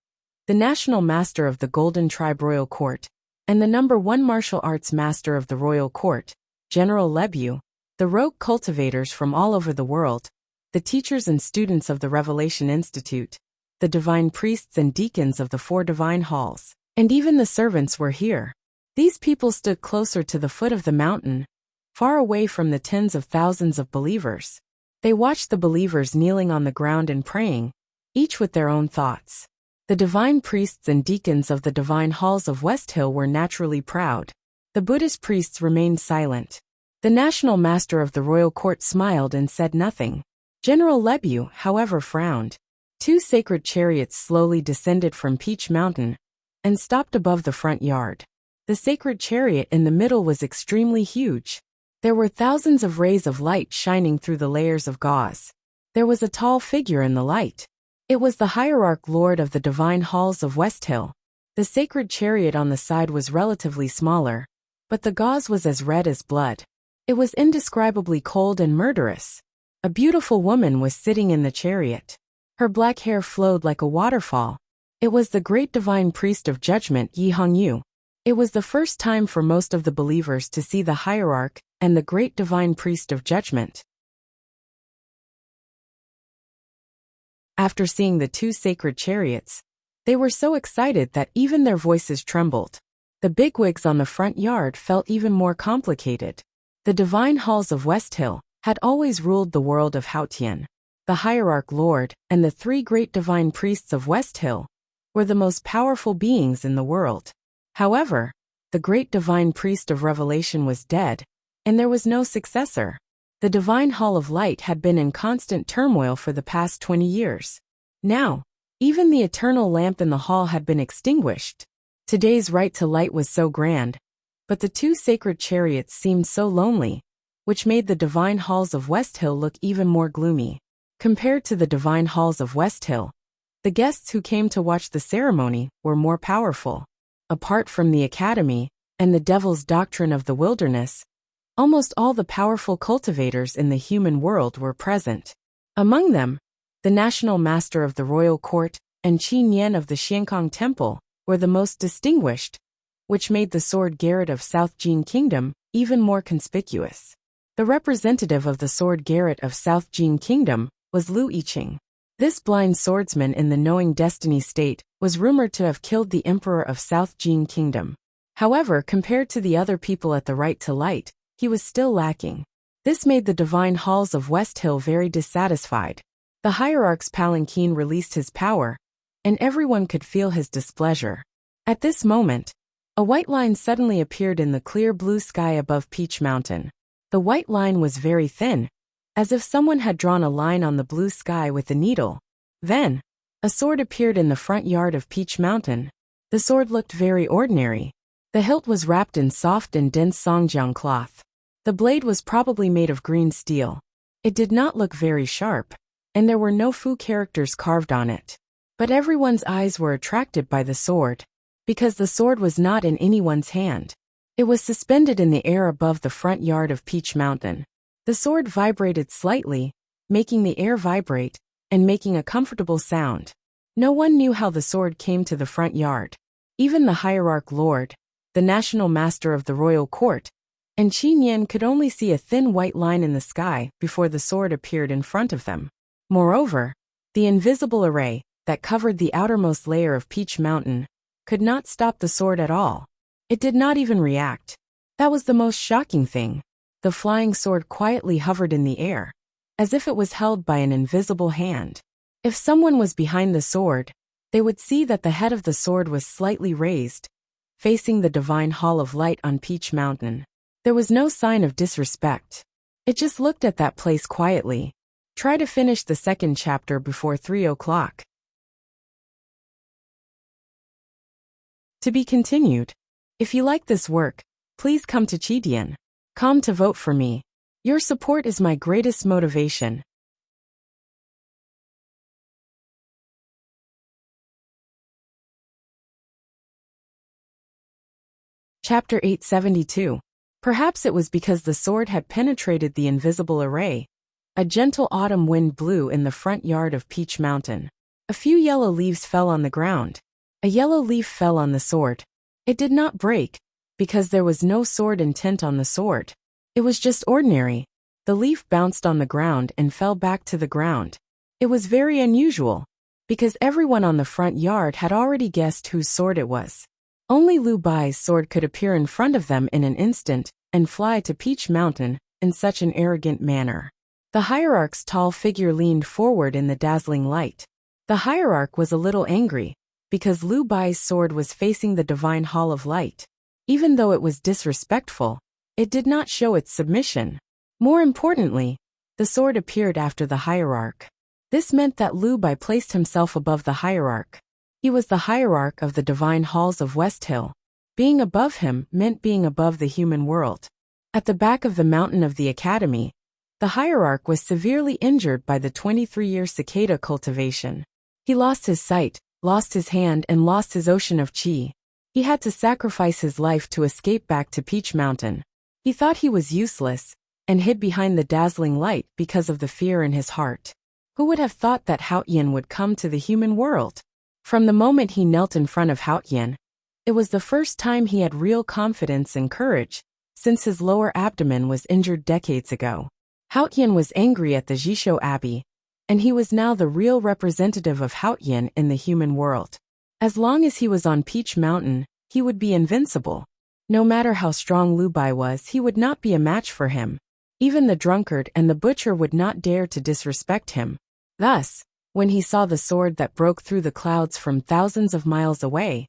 the national master of the Golden Tribe Royal Court, and the #1 martial arts master of the Royal Court, General Lebu, the rogue cultivators from all over the world, the teachers and students of the Revelation Institute, the divine priests and deacons of the 4 divine halls, and even the servants were here. These people stood closer to the foot of the mountain, far away from the tens of thousands of believers. They watched the believers kneeling on the ground and praying, each with their own thoughts. The divine priests and deacons of the divine halls of West Hill were naturally proud. The Buddhist priests remained silent. The national master of the royal court smiled and said nothing. General Lebu, however, frowned. 2 sacred chariots slowly descended from Peach Mountain and stopped above the front yard. The sacred chariot in the middle was extremely huge. There were thousands of rays of light shining through the layers of gauze. There was a tall figure in the light. It was the hierarch lord of the divine halls of West Hill. The sacred chariot on the side was relatively smaller, but the gauze was as red as blood. It was indescribably cold and murderous. A beautiful woman was sitting in the chariot. Her black hair flowed like a waterfall. It was the great divine priest of judgment, Yi Hongyu. It was the first time for most of the believers to see the hierarch and the great divine priest of judgment. After seeing the 2 sacred chariots, they were so excited that even their voices trembled. The bigwigs on the front yard felt even more complicated. The divine halls of West Hill had always ruled the world of Haotian. The hierarch lord and the 3 great divine priests of West Hill were the most powerful beings in the world. However, the great divine priest of revelation was dead, and there was no successor. The divine hall of light had been in constant turmoil for the past 20 years. Now, even the eternal lamp in the hall had been extinguished. Today's right to light was so grand, but the two sacred chariots seemed so lonely, which made the divine halls of West Hill look even more gloomy. Compared to the divine halls of West Hill, the guests who came to watch the ceremony were more powerful. Apart from the academy and the devil's doctrine of the wilderness, almost all the powerful cultivators in the human world were present. Among them, the national master of the royal court and Qi Nian of the Xiankong Temple were the most distinguished, which made the sword Garret of South Jin Kingdom even more conspicuous. The representative of the sword Garret of South Jin Kingdom was Lu Yiqing. This blind swordsman in the knowing destiny state was rumored to have killed the emperor of South Jin Kingdom. However, compared to the other people at the right to light, he was still lacking. This made the divine halls of West Hill very dissatisfied. The hierarch's palanquin released his power, and everyone could feel his displeasure. At this moment, a white line suddenly appeared in the clear blue sky above Peach Mountain. The white line was very thin, as if someone had drawn a line on the blue sky with a needle. Then, a sword appeared in the front yard of Peach Mountain. The sword looked very ordinary. The hilt was wrapped in soft and dense songjiang cloth. The blade was probably made of green steel. It did not look very sharp, and there were no Fu characters carved on it. But everyone's eyes were attracted by the sword, because the sword was not in anyone's hand. It was suspended in the air above the front yard of Peach Mountain. The sword vibrated slightly, making the air vibrate, and making a comfortable sound. No one knew how the sword came to the front yard. Even the hierarch lord, the national master of the royal court, and Qi Nian could only see a thin white line in the sky before the sword appeared in front of them. Moreover, the invisible array that covered the outermost layer of Peach Mountain could not stop the sword at all. It did not even react. That was the most shocking thing. The flying sword quietly hovered in the air, as if it was held by an invisible hand. If someone was behind the sword, they would see that the head of the sword was slightly raised, facing the divine hall of light on Peach Mountain. There was no sign of disrespect. It just looked at that place quietly. Try to finish the second chapter before 3 o'clock. To be continued. If you like this work, please come to Chidian.com to vote for me. Your support is my greatest motivation. Chapter 872. Perhaps it was because the sword had penetrated the invisible array. A gentle autumn wind blew in the front yard of Peach Mountain. A few yellow leaves fell on the ground. A yellow leaf fell on the sword. It did not break, because there was no sword intent on the sword. It was just ordinary. The leaf bounced on the ground and fell back to the ground. It was very unusual, because everyone on the front yard had already guessed whose sword it was. Only Lu Bai's sword could appear in front of them in an instant and fly to Peach Mountain in such an arrogant manner. The hierarch's tall figure leaned forward in the dazzling light. The hierarch was a little angry, because Lu Bai's sword was facing the divine hall of light. Even though it was disrespectful, it did not show its submission. More importantly, the sword appeared after the hierarch. This meant that Lu Bai placed himself above the hierarch. He was the hierarch of the divine halls of West Hill. Being above him meant being above the human world. At the back of the mountain of the academy, the hierarch was severely injured by the 23-year cicada cultivation. He lost his sight, lost his hand, and lost his ocean of qi. He had to sacrifice his life to escape back to Peach Mountain. He thought he was useless, and hid behind the dazzling light because of the fear in his heart. Who would have thought that Haotian would come to the human world? From the moment he knelt in front of Haotian, it was the first time he had real confidence and courage, since his lower abdomen was injured decades ago. Haotian was angry at the Jisho Abbey, and he was now the real representative of Haotian in the human world. As long as he was on Peach Mountain, he would be invincible. No matter how strong Lu Bai was, he would not be a match for him. Even the drunkard and the butcher would not dare to disrespect him. Thus, When he saw the sword that broke through the clouds from thousands of miles away,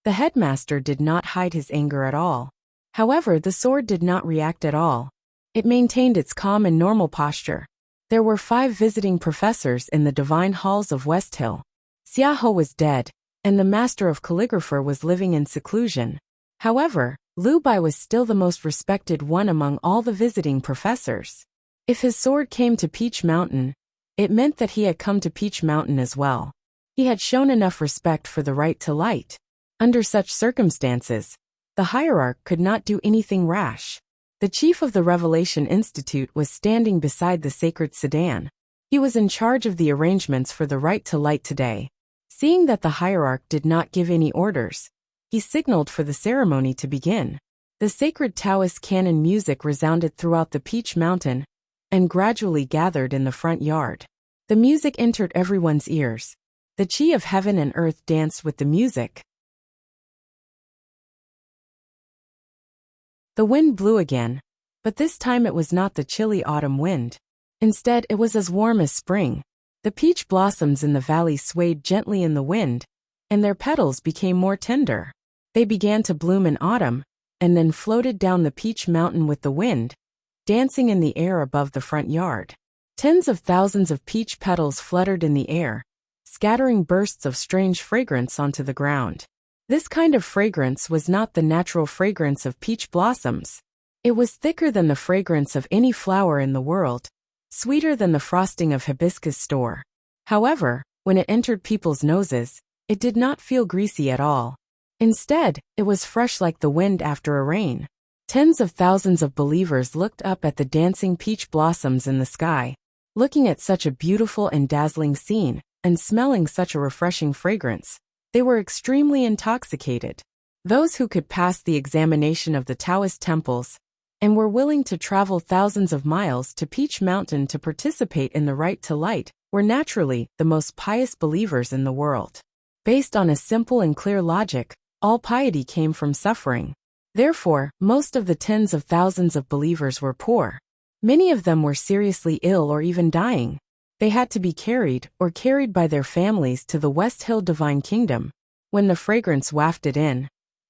the headmaster did not hide his anger at all. However, the sword did not react at all. It maintained its calm and normal posture. There were 5 visiting professors in the divine halls of West Hill. Xiaohe was dead, and the master of calligrapher was living in seclusion. However, Liu Bai was still the most respected one among all the visiting professors. If his sword came to Peach Mountain, it meant that he had come to Peach Mountain as well. He had shown enough respect for the right to light. Under such circumstances, the hierarch could not do anything rash. The chief of the Revelation Institute was standing beside the sacred sedan. He was in charge of the arrangements for the right to light today. Seeing that the hierarch did not give any orders, he signaled for the ceremony to begin. The sacred Taoist canon music resounded throughout the Peach Mountain and gradually gathered in the front yard. The music entered everyone's ears. The chi of heaven and earth danced with the music. The wind blew again, but this time it was not the chilly autumn wind. Instead, it was as warm as spring. The peach blossoms in the valley swayed gently in the wind, and their petals became more tender. They began to bloom in autumn, and then floated down the Peach Mountain with the wind, dancing in the air above the front yard. Tens of thousands of peach petals fluttered in the air, scattering bursts of strange fragrance onto the ground. This kind of fragrance was not the natural fragrance of peach blossoms. It was thicker than the fragrance of any flower in the world, sweeter than the frosting of hibiscus store. However, when it entered people's noses, it did not feel greasy at all. Instead, it was fresh like the wind after a rain. Tens of thousands of believers looked up at the dancing peach blossoms in the sky. Looking at such a beautiful and dazzling scene, and smelling such a refreshing fragrance, they were extremely intoxicated. Those who could pass the examination of the Taoist temples, and were willing to travel thousands of miles to Peach Mountain to participate in the right to light, were naturally the most pious believers in the world. Based on a simple and clear logic, all piety came from suffering. Therefore, most of the tens of thousands of believers were poor. Many of them were seriously ill or even dying. They had to be carried or carried by their families to the West Hill Divine Kingdom. When the fragrance wafted in,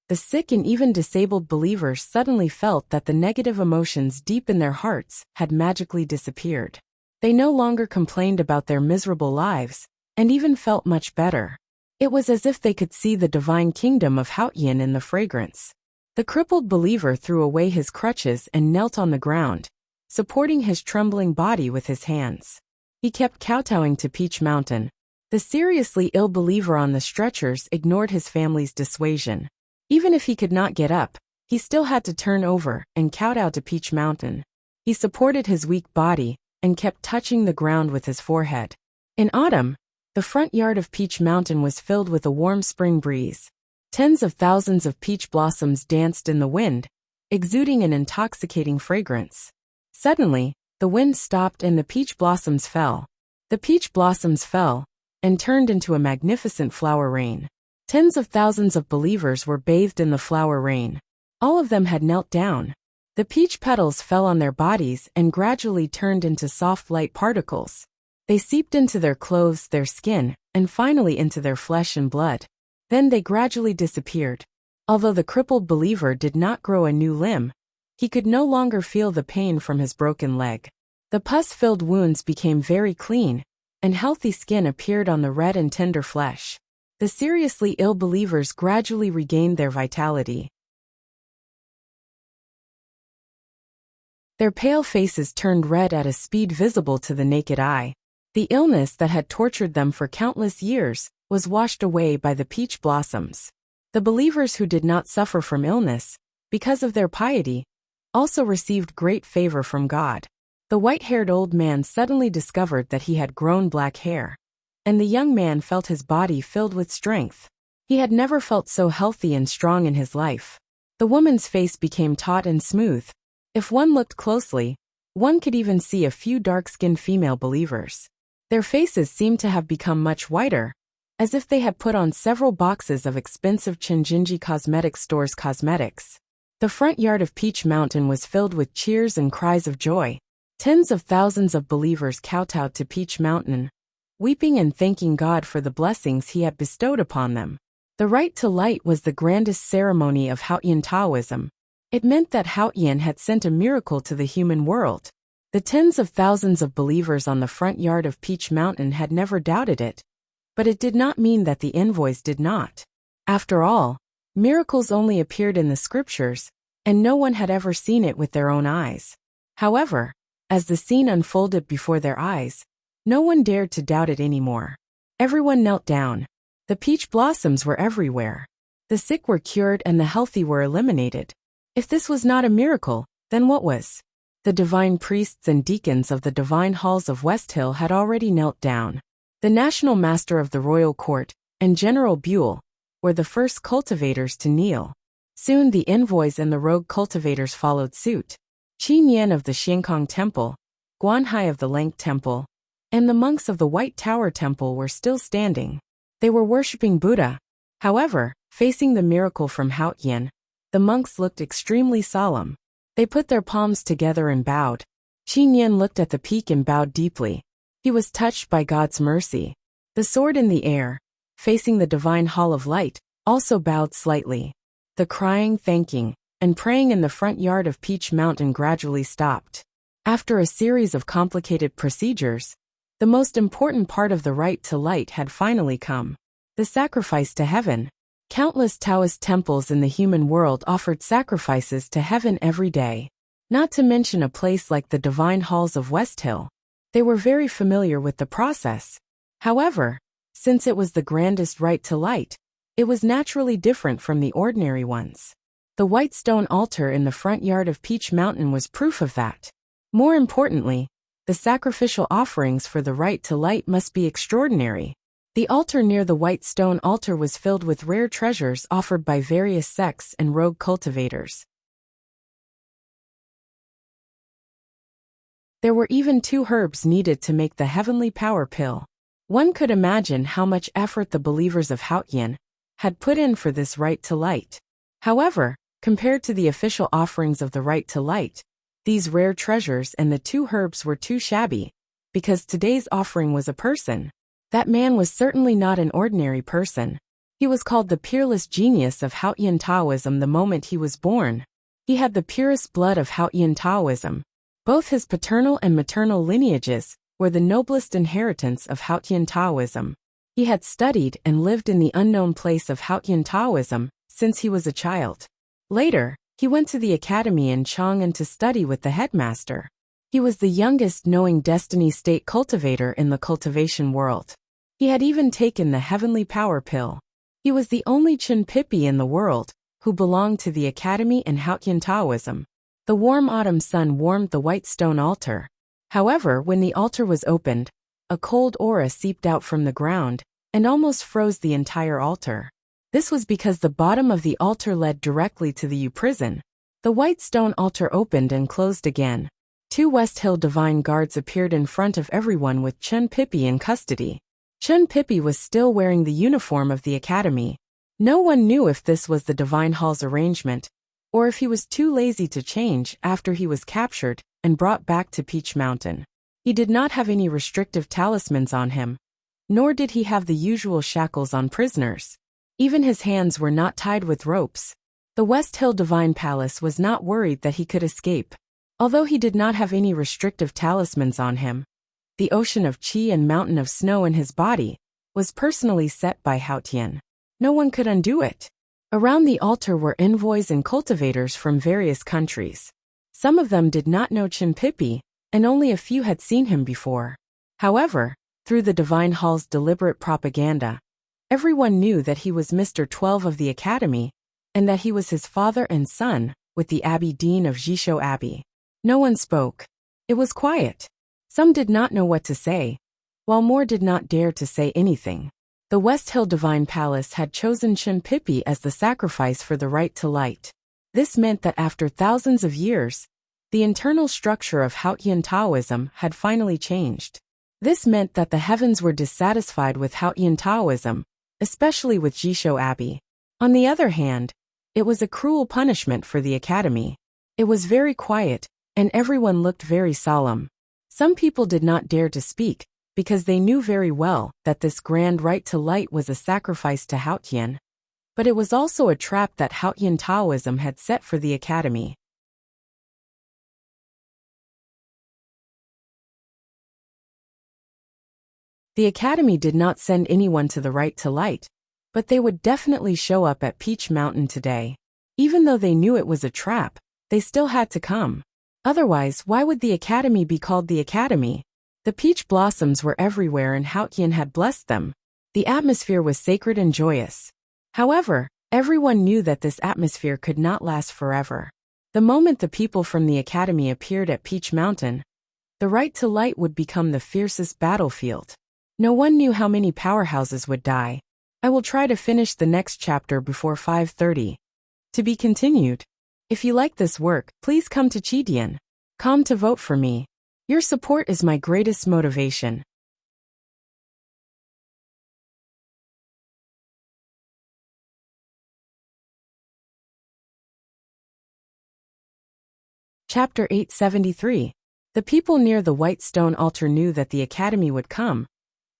the sick and even disabled believers suddenly felt that the negative emotions deep in their hearts had magically disappeared. They no longer complained about their miserable lives, and even felt much better. It was as if they could see the divine kingdom of Haoyin in the fragrance. The crippled believer threw away his crutches and knelt on the ground, supporting his trembling body with his hands. He kept kowtowing to Peach Mountain. The seriously ill believer on the stretchers ignored his family's dissuasion. Even if he could not get up, he still had to turn over and kowtow to Peach Mountain. He supported his weak body and kept touching the ground with his forehead. In autumn, the front yard of Peach Mountain was filled with a warm spring breeze. Tens of thousands of peach blossoms danced in the wind, exuding an intoxicating fragrance. Suddenly, the wind stopped and the peach blossoms fell. The peach blossoms fell and turned into a magnificent flower rain. Tens of thousands of believers were bathed in the flower rain. All of them had knelt down. The peach petals fell on their bodies and gradually turned into soft light particles. They seeped into their clothes, their skin, and finally into their flesh and blood. Then they gradually disappeared. Although the crippled believer did not grow a new limb, he could no longer feel the pain from his broken leg. The pus-filled wounds became very clean, and healthy skin appeared on the red and tender flesh. The seriously ill believers gradually regained their vitality. Their pale faces turned red at a speed visible to the naked eye. The illness that had tortured them for countless years was washed away by the peach blossoms. The believers who did not suffer from illness, because of their piety, also received great favor from God. The white-haired old man suddenly discovered that he had grown black hair, and the young man felt his body filled with strength. He had never felt so healthy and strong in his life. The woman's face became taut and smooth. If one looked closely, one could even see a few dark-skinned female believers. Their faces seemed to have become much whiter, as if they had put on several boxes of expensive Chenjinji Cosmetics Store's cosmetics. The front yard of Peach Mountain was filled with cheers and cries of joy. Tens of thousands of believers kowtowed to Peach Mountain, weeping and thanking God for the blessings he had bestowed upon them. The rite to light was the grandest ceremony of Hautian Taoism. It meant that Hautian had sent a miracle to the human world. The tens of thousands of believers on the front yard of Peach Mountain had never doubted it, but it did not mean that the envoys did not. After all, miracles only appeared in the scriptures, and no one had ever seen it with their own eyes. However, as the scene unfolded before their eyes, no one dared to doubt it anymore. Everyone knelt down. The peach blossoms were everywhere. The sick were cured and the healthy were eliminated. If this was not a miracle, then what was? The divine priests and deacons of the divine halls of West Hill had already knelt down. The national master of the royal court, and General Buell, were the first cultivators to kneel. Soon the envoys and the rogue cultivators followed suit. Qin Yan of the Xiankong Temple, Guan Hai of the Lank Temple, and the monks of the White Tower Temple were still standing. They were worshipping Buddha. However, facing the miracle from Hautian, the monks looked extremely solemn. They put their palms together and bowed. Qin Yan looked at the peak and bowed deeply. He was touched by God's mercy. The sword in the air, facing the divine hall of light, also bowed slightly. The crying, thanking, and praying in the front yard of Peach Mountain gradually stopped. After a series of complicated procedures, the most important part of the rite to light had finally come. The sacrifice to heaven. Countless Taoist temples in the human world offered sacrifices to heaven every day. Not to mention a place like the divine halls of West Hill. They were very familiar with the process. However, since it was the grandest rite to light, it was naturally different from the ordinary ones. The white stone altar in the front yard of Peach Mountain was proof of that. More importantly, the sacrificial offerings for the rite to light must be extraordinary. The altar near the white stone altar was filled with rare treasures offered by various sects and rogue cultivators. There were even 2 herbs needed to make the heavenly power pill. One could imagine how much effort the believers of Hautian had put in for this rite to light. However, compared to the official offerings of the rite to light, these rare treasures and the 2 herbs were too shabby, because today's offering was a person. That man was certainly not an ordinary person. He was called the peerless genius of Hautian Taoism the moment he was born. He had the purest blood of Hautian Taoism. Both his paternal and maternal lineages were the noblest inheritance of Hautian Taoism. He had studied and lived in the unknown place of Hautian Taoism since he was a child. Later, he went to the academy in Chang'an to study with the headmaster. He was the youngest knowing destiny state cultivator in the cultivation world. He had even taken the heavenly power pill. He was the only Chinpipi in the world who belonged to the academy in Hautian Taoism. The warm autumn sun warmed the white stone altar. However, when the altar was opened, a cold aura seeped out from the ground and almost froze the entire altar. This was because the bottom of the altar led directly to the prison. The white stone altar opened and closed again. 2 West Hill divine guards appeared in front of everyone with Chun Pippi in custody. Chun Pippi was still wearing the uniform of the academy. No one knew if this was the divine hall's arrangement, or if he was too lazy to change after he was captured and brought back to Peach Mountain. He did not have any restrictive talismans on him, nor did he have the usual shackles on prisoners. Even his hands were not tied with ropes. The West Hill Divine Palace was not worried that he could escape. Although he did not have any restrictive talismans on him, the ocean of qi and mountain of snow in his body was personally set by Hautian. No one could undo it. Around the altar were envoys and cultivators from various countries. Some of them did not know Chinpipi, and only a few had seen him before. However, through the Divine Hall's deliberate propaganda, everyone knew that he was Mr. 12 of the Academy, and that he was his father and son, with the Abbey Dean of Jishou Abbey. No one spoke. It was quiet. Some did not know what to say, while more did not dare to say anything. The West Hill Divine Palace had chosen Chinpipi as the sacrifice for the right to light. This meant that after thousands of years, the internal structure of Hautian Taoism had finally changed. This meant that the heavens were dissatisfied with Hautian Taoism, especially with Jishou Abbey. On the other hand, it was a cruel punishment for the Academy. It was very quiet, and everyone looked very solemn. Some people did not dare to speak, because they knew very well that this grand right to light was a sacrifice to Haotian. But it was also a trap that Haotian Taoism had set for the academy. The academy did not send anyone to the right to light, but they would definitely show up at Peach Mountain today. Even though they knew it was a trap, they still had to come. Otherwise, why would the academy be called the academy? The peach blossoms were everywhere and Haotian had blessed them. The atmosphere was sacred and joyous. However, everyone knew that this atmosphere could not last forever. The moment the people from the academy appeared at Peach Mountain, the right to light would become the fiercest battlefield. No one knew how many powerhouses would die. I will try to finish the next chapter before 5:30. To be continued. If you like this work, please come to Chidian.com to vote for me. Your support is my greatest motivation. Chapter 873. The people near the white stone altar knew that the academy would come,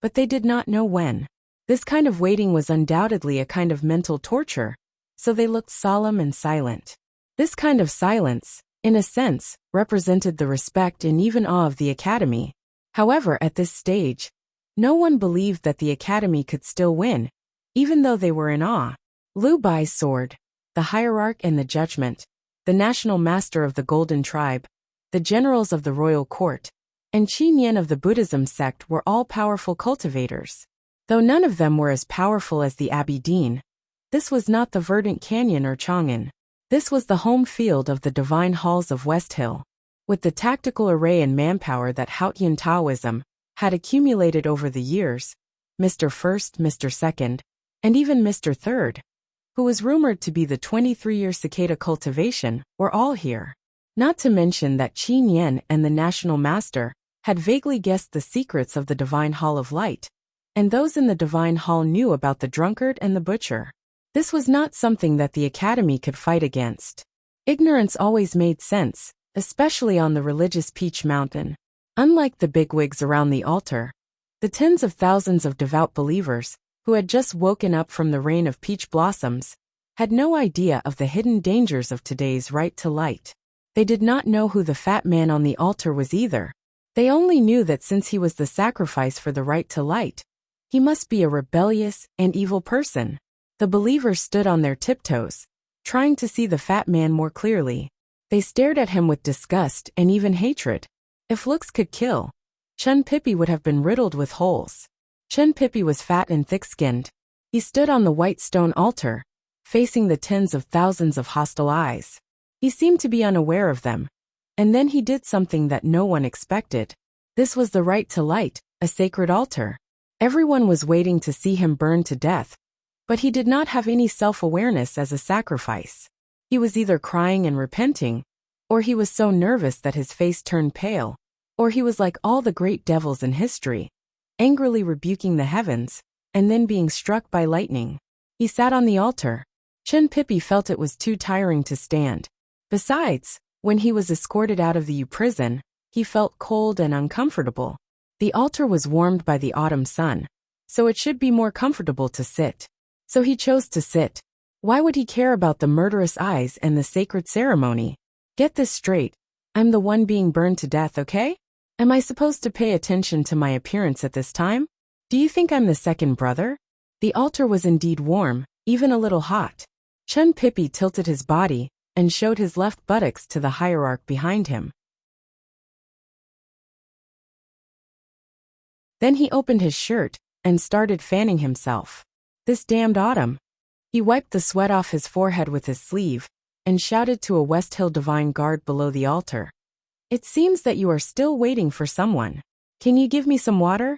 but they did not know when. This kind of waiting was undoubtedly a kind of mental torture, so they looked solemn and silent. This kind of silence, in a sense, represented the respect and even awe of the academy. However, at this stage, no one believed that the academy could still win, even though they were in awe. Liu Bai's sword, the hierarch and the judgment, the national master of the Golden Tribe, the generals of the royal court, and Qi Nian of the Buddhism sect were all powerful cultivators. Though none of them were as powerful as the Abbey Dean, this was not the verdant canyon or Chang'an. This was the home field of the divine halls of West Hill. With the tactical array and manpower that Haotian Taoism had accumulated over the years, Mr. First, Mr. Second, and even Mr. Third, who was rumored to be the 23-year cicada cultivation, were all here. Not to mention that Qi Nian and the national master had vaguely guessed the secrets of the divine hall of light, and those in the divine hall knew about the drunkard and the butcher. This was not something that the academy could fight against. Ignorance always made sense, especially on the religious Peach Mountain. Unlike the bigwigs around the altar, the tens of thousands of devout believers, who had just woken up from the rain of peach blossoms, had no idea of the hidden dangers of today's right to light. They did not know who the fat man on the altar was either. They only knew that since he was the sacrifice for the right to light, he must be a rebellious and evil person. The believers stood on their tiptoes, trying to see the fat man more clearly. They stared at him with disgust and even hatred. If looks could kill, Chun Pippi would have been riddled with holes. Chun Pippi was fat and thick-skinned. He stood on the white stone altar, facing the tens of thousands of hostile eyes. He seemed to be unaware of them. And then he did something that no one expected. This was the right to light, a sacred altar. Everyone was waiting to see him burn to death, but he did not have any self-awareness as a sacrifice. He was either crying and repenting, or he was so nervous that his face turned pale, or he was like all the great devils in history, angrily rebuking the heavens, and then being struck by lightning. He sat on the altar. Chun Pippi felt it was too tiring to stand. Besides, when he was escorted out of the prison, he felt cold and uncomfortable. The altar was warmed by the autumn sun, so it should be more comfortable to sit. So he chose to sit. Why would he care about the murderous eyes and the sacred ceremony? Get this straight. I'm the one being burned to death, okay? Am I supposed to pay attention to my appearance at this time? Do you think I'm the second brother? The altar was indeed warm, even a little hot. Chun Pippi tilted his body and showed his left buttocks to the hierarch behind him. Then he opened his shirt and started fanning himself. This damned autumn. He wiped the sweat off his forehead with his sleeve and shouted to a West Hill divine guard below the altar. It seems that you are still waiting for someone. Can you give me some water?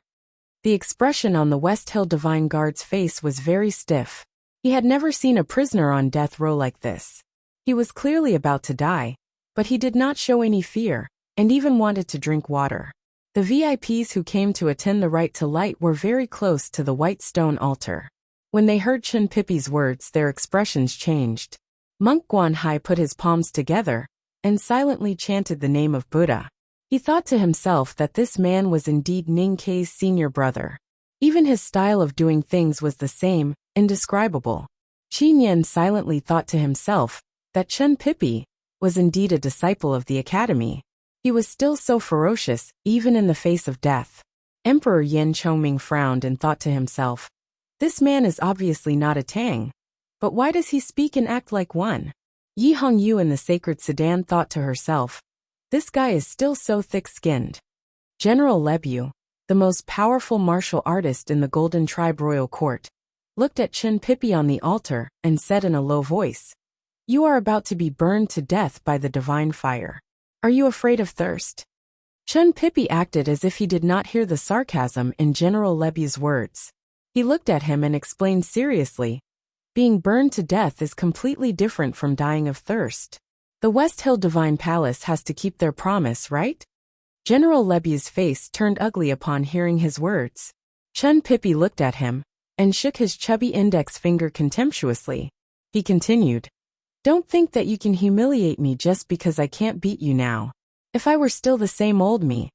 The expression on the West Hill divine guard's face was very stiff. He had never seen a prisoner on death row like this. He was clearly about to die, but he did not show any fear, and even wanted to drink water. The VIPs who came to attend the right to light were very close to the white stone altar. When they heard Chun Pippi's words, their expressions changed. Monk Guanhai put his palms together and silently chanted the name of Buddha. He thought to himself that this man was indeed Ning Kei's senior brother. Even his style of doing things was the same, indescribable. Qi Nian silently thought to himself that Chen Pipi was indeed a disciple of the academy. He was still so ferocious, even in the face of death. Emperor Yin Chongming frowned and thought to himself, this man is obviously not a Tang. But why does he speak and act like one? Yi Hongyu in the sacred sedan thought to herself, this guy is still so thick-skinned. General Lebu, the most powerful martial artist in the Golden Tribe royal court, looked at Chen Pipi on the altar and said in a low voice, you are about to be burned to death by the divine fire. Are you afraid of thirst? Chen Pipi acted as if he did not hear the sarcasm in General Lebu's words. He looked at him and explained seriously, being burned to death is completely different from dying of thirst. The West Hill Divine Palace has to keep their promise, right? General Lebu's face turned ugly upon hearing his words. Chen Pipi looked at him and shook his chubby index finger contemptuously. He continued, don't think that you can humiliate me just because I can't beat you now. If I were still the same old me.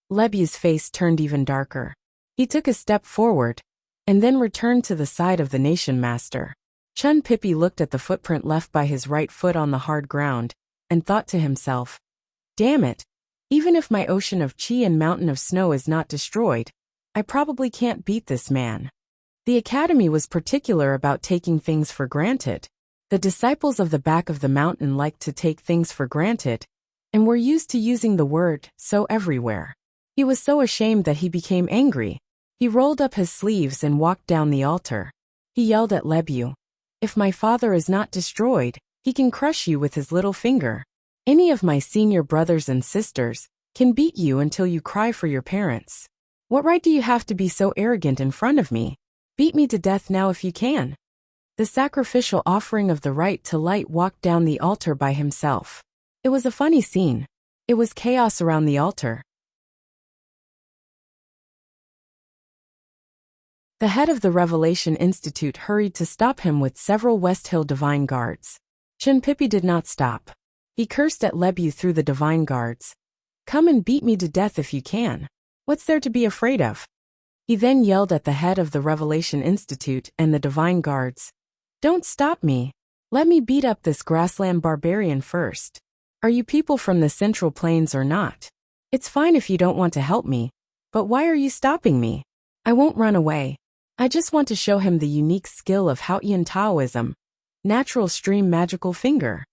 Lebu's face turned even darker. He took a step forward and then returned to the side of the nation master. Chen Pipi looked at the footprint left by his right foot on the hard ground and thought to himself, damn it, even if my ocean of qi and mountain of snow is not destroyed, I probably can't beat this man. The academy was particular about taking things for granted. The disciples of the back of the mountain liked to take things for granted and were used to using the word so everywhere. He was so ashamed that he became angry. He rolled up his sleeves and walked down the altar. He yelled at Lebu, if my father is not destroyed, he can crush you with his little finger. Any of my senior brothers and sisters can beat you until you cry for your parents. What right do you have to be so arrogant in front of me? Beat me to death now if you can. The sacrificial offering of the right to light walked down the altar by himself. It was a funny scene. It was chaos around the altar. The head of the Revelation Institute hurried to stop him with several West Hill Divine Guards. Chen Pipi did not stop. He cursed at Lebu through the Divine Guards. Come and beat me to death if you can. What's there to be afraid of? He then yelled at the head of the Revelation Institute and the Divine Guards. Don't stop me. Let me beat up this grassland barbarian first. Are you people from the Central Plains or not? It's fine if you don't want to help me, but why are you stopping me? I won't run away. I just want to show him the unique skill of Haotian Taoism, natural stream magical finger.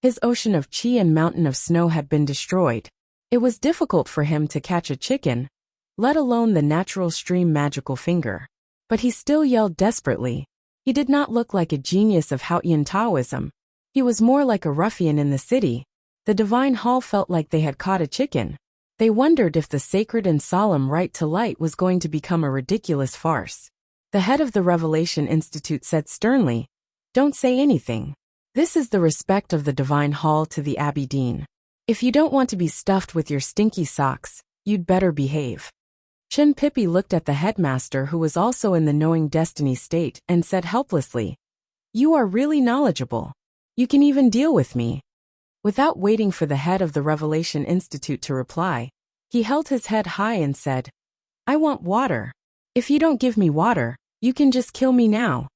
His ocean of qi and mountain of snow had been destroyed. It was difficult for him to catch a chicken, let alone the natural stream magical finger. But he still yelled desperately. He did not look like a genius of Haotian Taoism. He was more like a ruffian in the city. The divine hall felt like they had caught a chicken. They wondered if the sacred and solemn right to light was going to become a ridiculous farce. The head of the Revelation Institute said sternly, don't say anything. This is the respect of the divine hall to the Abbey Dean. If you don't want to be stuffed with your stinky socks, you'd better behave. Chen Pipi looked at the headmaster who was also in the knowing destiny state and said helplessly, you are really knowledgeable. You can even deal with me. Without waiting for the head of the Revelation Institute to reply, he held his head high and said, I want water. If you don't give me water, you can just kill me now.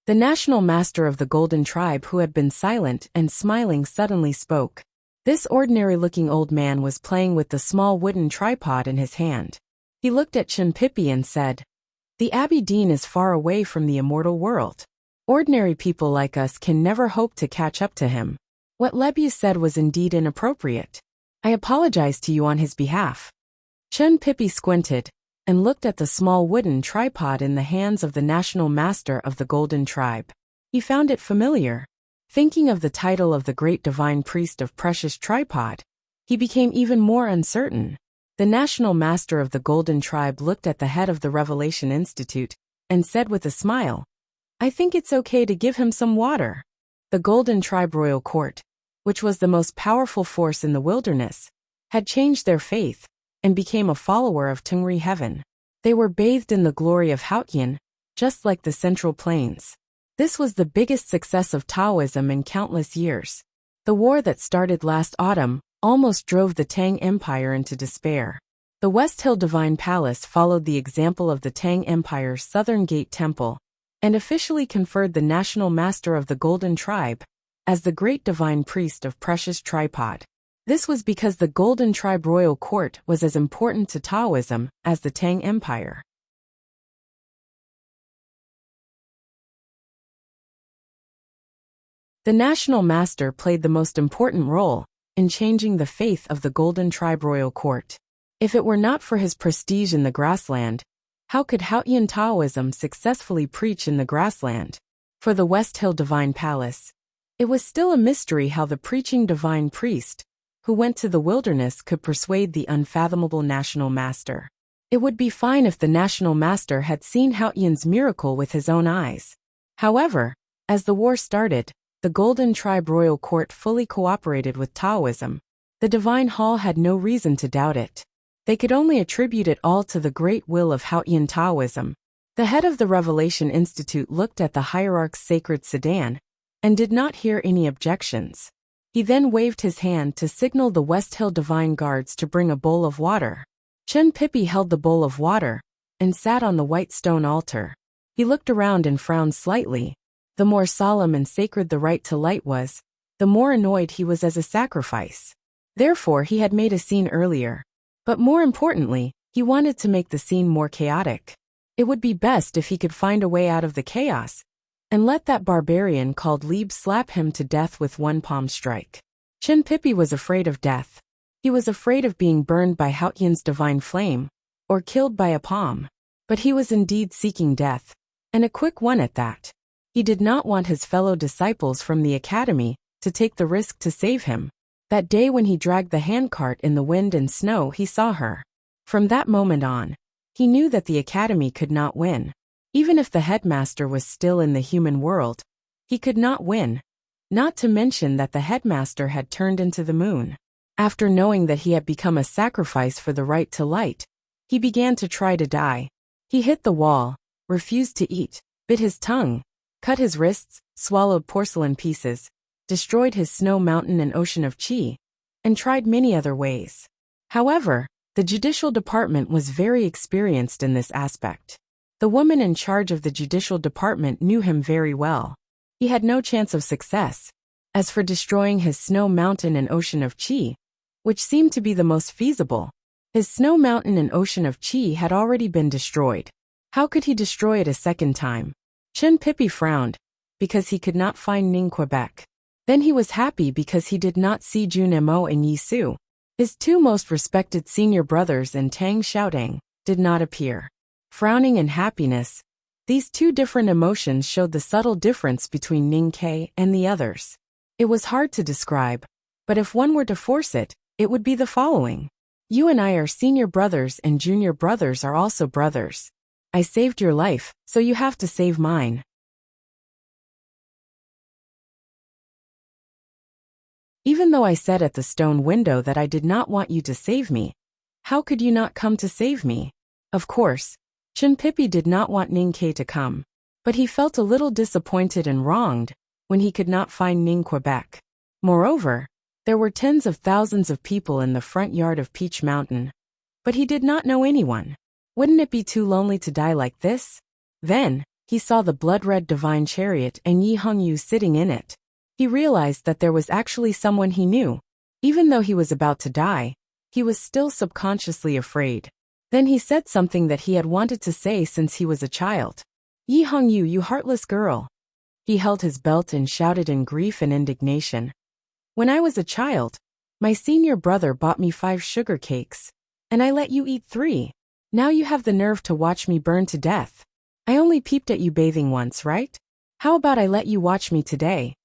The national master of the Golden Tribe, who had been silent and smiling, suddenly spoke. This ordinary-looking old man was playing with the small wooden tripod in his hand. He looked at Chen Pipi and said, the Abbey Dean is far away from the immortal world. Ordinary people like us can never hope to catch up to him. What Lebu said was indeed inappropriate. I apologize to you on his behalf. Chen Pipi squinted and looked at the small wooden tripod in the hands of the national master of the Golden Tribe. He found it familiar. Thinking of the title of the great divine priest of precious tripod, he became even more uncertain. The national master of the Golden Tribe looked at the head of the Revelation Institute and said with a smile, I think it's okay to give him some water. The Golden Tribe Royal Court, which was the most powerful force in the wilderness, had changed their faith and became a follower of Tungri heaven. They were bathed in the glory of Haotian, just like the Central Plains. This was the biggest success of Taoism in countless years. The war that started last autumn almost drove the Tang Empire into despair. The West Hill Divine Palace followed the example of the Tang Empire's Southern Gate Temple and officially conferred the National Master of the Golden Tribe as the Great Divine Priest of Precious Tripod. This was because the Golden Tribe Royal Court was as important to Taoism as the Tang Empire. The National Master played the most important role in changing the faith of the Golden Tribe Royal Court. If it were not for his prestige in the grassland, how could Haotian Taoism successfully preach in the grassland? For the West Hill Divine Palace, it was still a mystery how the preaching divine priest, who went to the wilderness, could persuade the unfathomable National Master. It would be fine if the National Master had seen Haotian's miracle with his own eyes. However, as the war started, the Golden Tribe Royal Court fully cooperated with Taoism. The Divine Hall had no reason to doubt it. They could only attribute it all to the great will of Haotian Taoism. The head of the Revelation Institute looked at the hierarch's sacred sedan and did not hear any objections. He then waved his hand to signal the West Hill Divine Guards to bring a bowl of water. Chen Pippi held the bowl of water and sat on the white stone altar. He looked around and frowned slightly. The more solemn and sacred the right to light was, the more annoyed he was as a sacrifice. Therefore, he had made a scene earlier. But more importantly, he wanted to make the scene more chaotic. It would be best if he could find a way out of the chaos and let that barbarian called Lieb slap him to death with one palm strike. Chen Pippi was afraid of death. He was afraid of being burned by Haotian's divine flame or killed by a palm. But he was indeed seeking death, and a quick one at that. He did not want his fellow disciples from the academy to take the risk to save him. That day when he dragged the handcart in the wind and snow, he saw her. From that moment on, he knew that the academy could not win. Even if the headmaster was still in the human world, he could not win. Not to mention that the headmaster had turned into the moon. After knowing that he had become a sacrifice for the right to light, he began to try to die. He hit the wall, refused to eat, bit his tongue, cut his wrists, swallowed porcelain pieces, destroyed his snow mountain and ocean of qi, and tried many other ways. However, the judicial department was very experienced in this aspect. The woman in charge of the judicial department knew him very well. He had no chance of success. As for destroying his snow mountain and ocean of qi, which seemed to be the most feasible, his snow mountain and ocean of qi had already been destroyed. How could he destroy it a second time? Chen Pippi frowned, because he could not find Ning Quebec. Then he was happy because he did not see Jun Mo and Yi Su. His two most respected senior brothers and Tang Xiaodang did not appear. Frowning and happiness, these two different emotions showed the subtle difference between Ning Ke and the others. It was hard to describe, but if one were to force it, it would be the following. You and I are senior brothers and junior brothers are also brothers. I saved your life, so you have to save mine. Even though I said at the stone window that I did not want you to save me, how could you not come to save me? Of course, Chen Pippi did not want Ning Ke to come, but he felt a little disappointed and wronged when he could not find Ning Quebec. Moreover, there were tens of thousands of people in the front yard of Peach Mountain, but he did not know anyone. Wouldn't it be too lonely to die like this? Then, he saw the blood-red divine chariot and Yi Hongyu sitting in it. He realized that there was actually someone he knew. Even though he was about to die, he was still subconsciously afraid. Then he said something that he had wanted to say since he was a child. Yi Hongyu, you heartless girl. He held his belt and shouted in grief and indignation. When I was a child, my senior brother bought me 5 sugar cakes, and I let you eat 3. Now you have the nerve to watch me burn to death. I only peeped at you bathing once, right? How about I let you watch me today?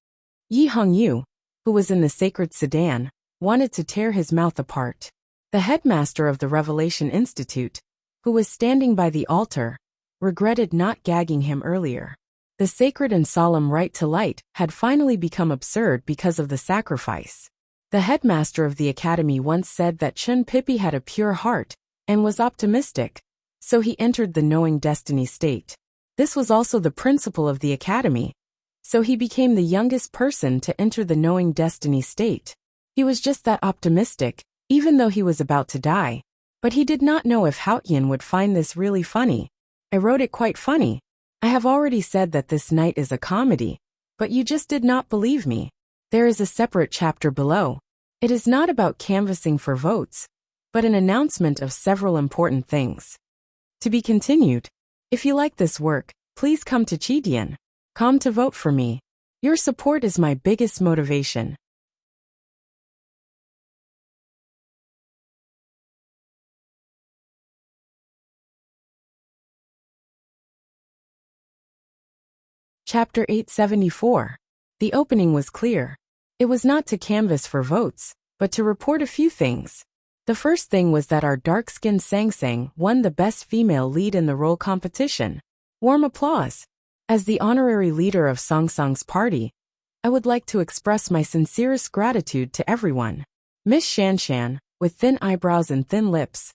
Yi Hongyu, who was in the sacred sedan, wanted to tear his mouth apart. The headmaster of the Revelation Institute, who was standing by the altar, regretted not gagging him earlier. The sacred and solemn right to light had finally become absurd because of the sacrifice. The headmaster of the academy once said that Chen Pippi had a pure heart and was optimistic, so he entered the knowing destiny state. This was also the principle of the academy, so he became the youngest person to enter the knowing destiny state. He was just that optimistic, even though he was about to die. But he did not know if Haotian would find this really funny. I wrote it quite funny. I have already said that this night is a comedy, but you just did not believe me. There is a separate chapter below. It is not about canvassing for votes, but an announcement of several important things. To be continued. If you like this work, please come to Chidian.com to vote for me. Your support is my biggest motivation. Chapter 874. The opening was clear. It was not to canvass for votes, but to report a few things. The first thing was that our dark-skinned Sang Sang won the Best Female Lead in the Role competition. Warm applause. As the honorary leader of Sang Sang's party, I would like to express my sincerest gratitude to everyone. Miss Shan Shan, with thin eyebrows and thin lips,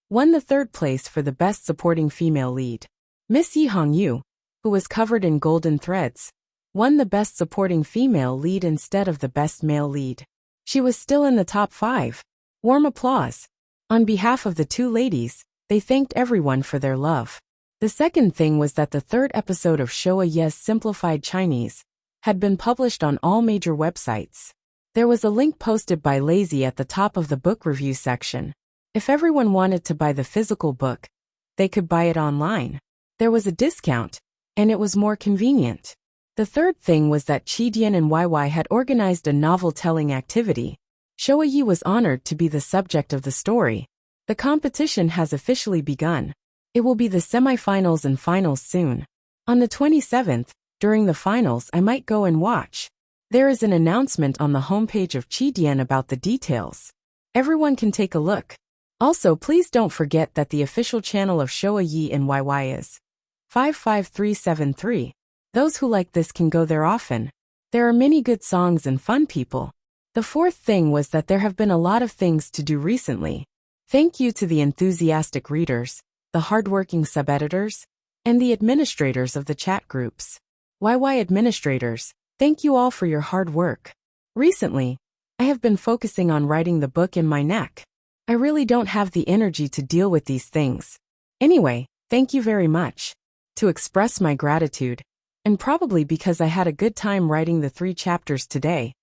won the third place for the Best Supporting Female Lead. Miss Yi Hongyu, who was covered in golden threads, won the Best Supporting Female Lead instead of the Best Male Lead. She was still in the top 5. Warm applause. On behalf of the two ladies, they thanked everyone for their love. The second thing was that the third episode of Showa Ye's Simplified Chinese had been published on all major websites. There was a link posted by Lazy at the top of the book review section. If everyone wanted to buy the physical book, they could buy it online. There was a discount, and it was more convenient. The third thing was that Chidian and YY had organized a novel-telling activity. Showa Yi was honored to be the subject of the story. The competition has officially begun. It will be the semifinals and finals soon. On the 27th, during the finals, I might go and watch. There is an announcement on the homepage of Chidian about the details. Everyone can take a look. Also, please don't forget that the official channel of Showa Yi and YY is 55373. Those who like this can go there often. There are many good songs and fun people. The fourth thing was that there have been a lot of things to do recently. Thank you to the enthusiastic readers, the hardworking sub-editors, and the administrators of the chat groups. YY administrators, thank you all for your hard work. Recently, I have been focusing on writing the book in my neck. I really don't have the energy to deal with these things. Anyway, thank you very much. To express my gratitude, and probably because I had a good time writing the 3 chapters today,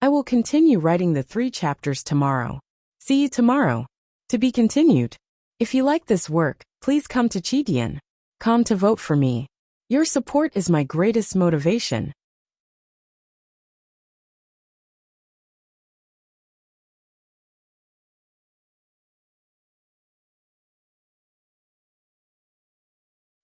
I will continue writing the 3 chapters tomorrow. See you tomorrow. To be continued. If you like this work, please come to Chidian.com to vote for me. Your support is my greatest motivation.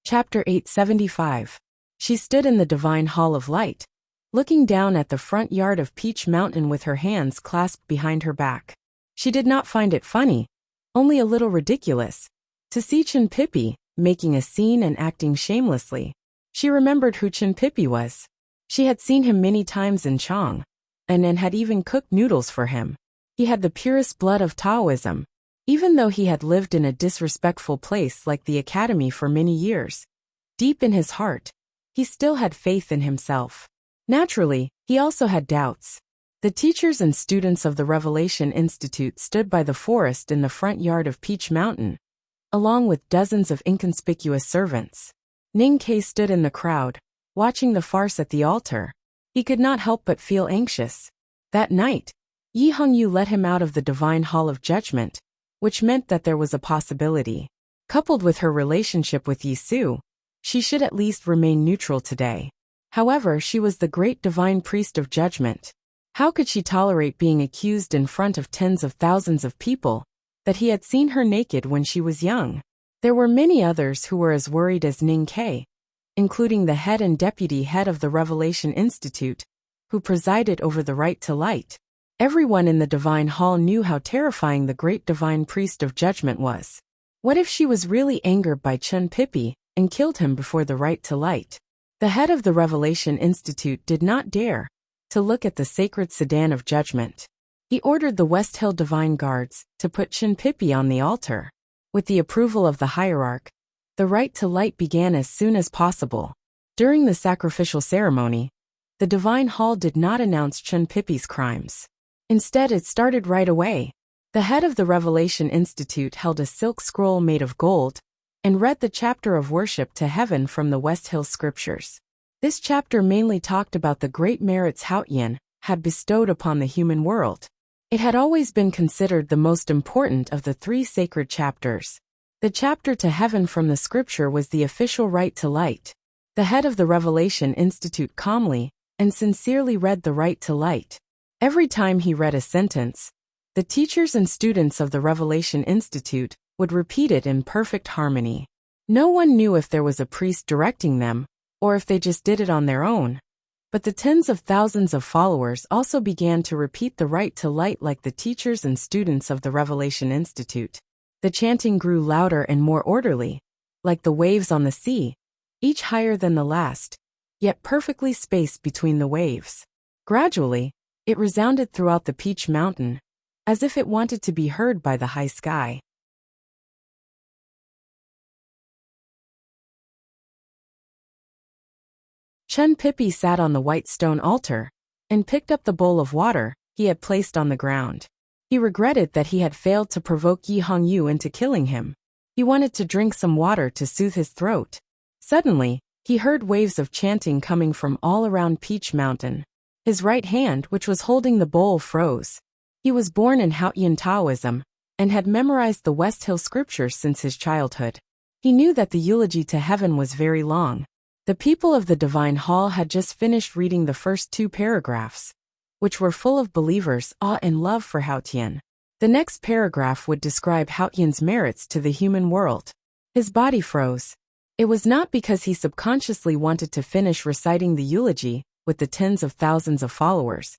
Chapter 875. She stood in the divine hall of light, looking down at the front yard of Peach Mountain with her hands clasped behind her back. She did not find it funny, only a little ridiculous, to see Chin Pippi making a scene and acting shamelessly. She remembered who Chin Pippi was. She had seen him many times in Chong, and had even cooked noodles for him. He had the purest blood of Taoism. Even though he had lived in a disrespectful place like the academy for many years, deep in his heart, he still had faith in himself. Naturally, he also had doubts. The teachers and students of the Revelation Institute stood by the forest in the front yard of Peach Mountain, along with dozens of inconspicuous servants. Ning Kei stood in the crowd, watching the farce at the altar. He could not help but feel anxious. That night, Yi Hongyu let him out of the divine hall of judgment, which meant that there was a possibility. Coupled with her relationship with Yi Su, she should at least remain neutral today. However, she was the great divine priest of judgment. How could she tolerate being accused in front of tens of thousands of people that he had seen her naked when she was young? There were many others who were as worried as Ning Kei, including the head and deputy head of the Revelation Institute, who presided over the right to light. Everyone in the divine hall knew how terrifying the great divine priest of judgment was. What if she was really angered by Chin Pippi and killed him before the right to light? The head of the Revelation Institute did not dare to look at the sacred sedan of judgment. He ordered the West Hill Divine Guards to put Chin Pippi on the altar. With the approval of the hierarch, the right to light began as soon as possible. During the sacrificial ceremony, the divine hall did not announce Chin Pippi's crimes. Instead, it started right away. The head of the Revelation Institute held a silk scroll made of gold and read the chapter of worship to heaven from the West Hill scriptures. This chapter mainly talked about the great merits Haotian had bestowed upon the human world. It had always been considered the most important of the 3 sacred chapters. The chapter to heaven from the scripture was the official right to light. The head of the Revelation Institute calmly and sincerely read the right to light. Every time he read a sentence, the teachers and students of the Revelation Institute would repeat it in perfect harmony. No one knew if there was a priest directing them, or if they just did it on their own. But the tens of thousands of followers also began to repeat the right to light like the teachers and students of the Revelation Institute. The chanting grew louder and more orderly, like the waves on the sea, each higher than the last, yet perfectly spaced between the waves. Gradually, it resounded throughout the Peach Mountain, as if it wanted to be heard by the high sky. Chun Pippi sat on the white stone altar and picked up the bowl of water he had placed on the ground. He regretted that he had failed to provoke Yi Hongyu into killing him. He wanted to drink some water to soothe his throat. Suddenly, he heard waves of chanting coming from all around Peach Mountain. His right hand, which was holding the bowl, froze. He was born in Haotian Taoism and had memorized the West Hill scriptures since his childhood. He knew that the eulogy to heaven was very long. The people of the Divine Hall had just finished reading the first 2 paragraphs, which were full of believers' awe and love for Haotian. The next paragraph would describe Haotian's merits to the human world. His body froze. It was not because he subconsciously wanted to finish reciting the eulogy with the tens of thousands of followers,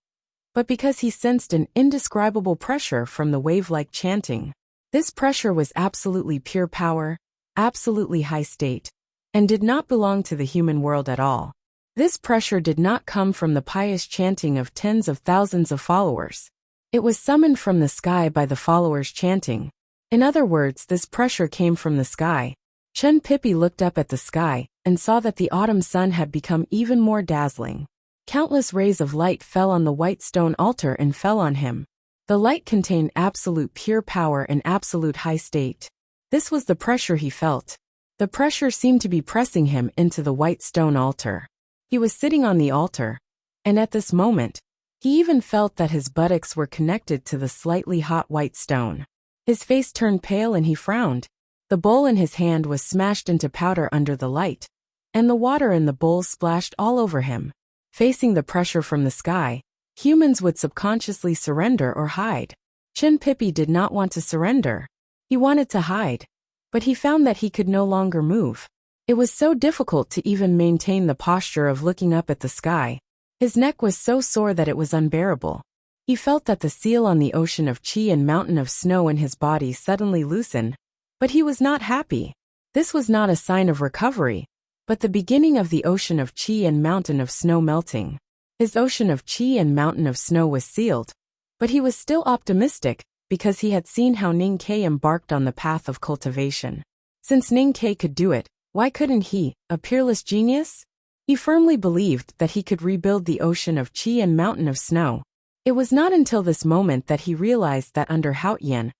but because he sensed an indescribable pressure from the wave-like chanting. This pressure was absolutely pure power, absolutely high state, and did not belong to the human world at all. This pressure did not come from the pious chanting of tens of thousands of followers. It was summoned from the sky by the followers chanting. In other words, this pressure came from the sky. Chun Pippi looked up at the sky and saw that the autumn sun had become even more dazzling. Countless rays of light fell on the white stone altar and fell on him. The light contained absolute pure power and absolute high state. This was the pressure he felt. The pressure seemed to be pressing him into the white stone altar. He was sitting on the altar, and at this moment, he even felt that his buttocks were connected to the slightly hot white stone. His face turned pale and he frowned. The bowl in his hand was smashed into powder under the light, and the water in the bowl splashed all over him. Facing the pressure from the sky, humans would subconsciously surrender or hide. Chun Pippi did not want to surrender. He wanted to hide, but he found that he could no longer move. It was so difficult to even maintain the posture of looking up at the sky. His neck was so sore that it was unbearable. He felt that the seal on the ocean of chi and mountain of snow in his body suddenly loosened, but he was not happy. This was not a sign of recovery, but the beginning of the ocean of chi and mountain of snow melting. His ocean of chi and mountain of snow was sealed, but he was still optimistic because he had seen how Ning Ke embarked on the path of cultivation. Since Ning Ke could do it, why couldn't he, a peerless genius? He firmly believed that he could rebuild the ocean of chi and mountain of snow. It was not until this moment that he realized that under Haotian,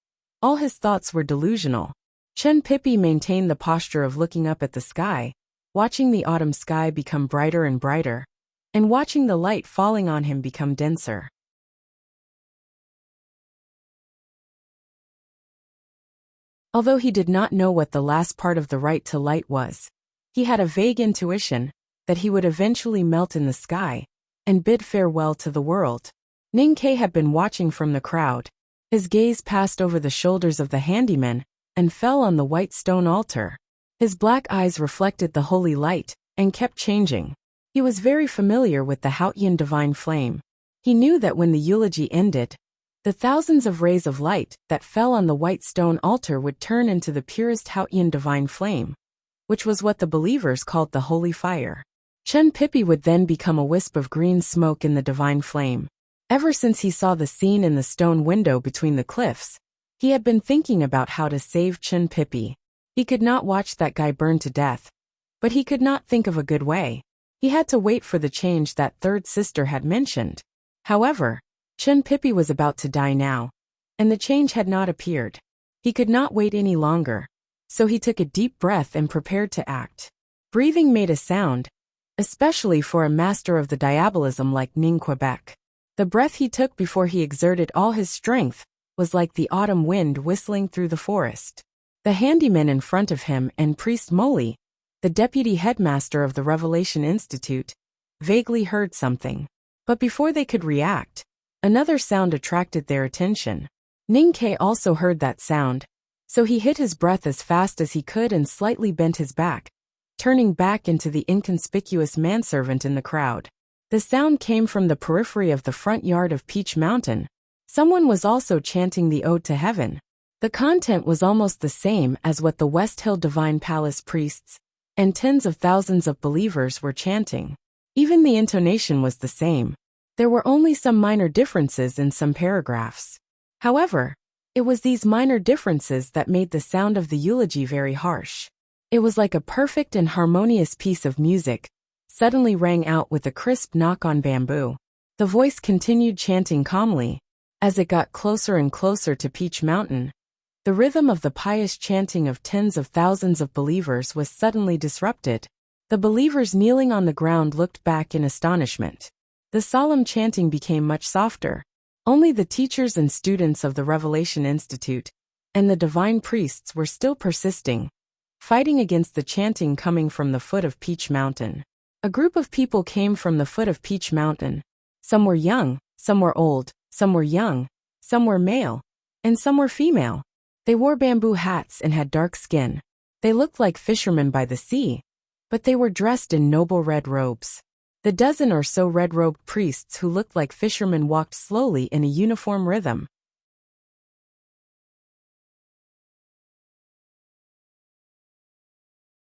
all his thoughts were delusional. Chun Pippi maintained the posture of looking up at the sky, watching the autumn sky become brighter and brighter, and watching the light falling on him become denser. Although he did not know what the last part of the right to light was, he had a vague intuition that he would eventually melt in the sky and bid farewell to the world. Ning Ke had been watching from the crowd. His gaze passed over the shoulders of the handyman and fell on the white stone altar. His black eyes reflected the holy light and kept changing. He was very familiar with the Haotian divine flame. He knew that when the eulogy ended, the thousands of rays of light that fell on the white stone altar would turn into the purest Haotian divine flame, which was what the believers called the holy fire. Chun Pippi would then become a wisp of green smoke in the divine flame. Ever since he saw the scene in the stone window between the cliffs, he had been thinking about how to save Chun Pippi. He could not watch that guy burn to death, but he could not think of a good way. He had to wait for the change that third sister had mentioned. However, Chun Pippi was about to die now, and the change had not appeared. He could not wait any longer, so he took a deep breath and prepared to act. Breathing made a sound, especially for a master of the diabolism like Ning Quebec. The breath he took before he exerted all his strength was like the autumn wind whistling through the forest. The handyman in front of him and Priest Molly, the deputy headmaster of the Revelation Institute, vaguely heard something. But before they could react, another sound attracted their attention. Ning Ke also heard that sound, so he hit his breath as fast as he could and slightly bent his back, turning back into the inconspicuous manservant in the crowd. The sound came from the periphery of the front yard of Peach Mountain. Someone was also chanting the Ode to Heaven. The content was almost the same as what the West Hill Divine Palace priests and tens of thousands of believers were chanting. Even the intonation was the same. There were only some minor differences in some paragraphs. However, it was these minor differences that made the sound of the eulogy very harsh. It was like a perfect and harmonious piece of music, suddenly rang out with a crisp knock on bamboo. The voice continued chanting calmly. As it got closer and closer to Peach Mountain, the rhythm of the pious chanting of tens of thousands of believers was suddenly disrupted. The believers kneeling on the ground looked back in astonishment. The solemn chanting became much softer. Only the teachers and students of the Revelation Institute and the divine priests were still persisting, fighting against the chanting coming from the foot of Peach Mountain. A group of people came from the foot of Peach Mountain. Some were young, some were old, some were young, some were male, and some were female. They wore bamboo hats and had dark skin. They looked like fishermen by the sea, but they were dressed in noble red robes. The dozen or so red-robed priests who looked like fishermen walked slowly in a uniform rhythm.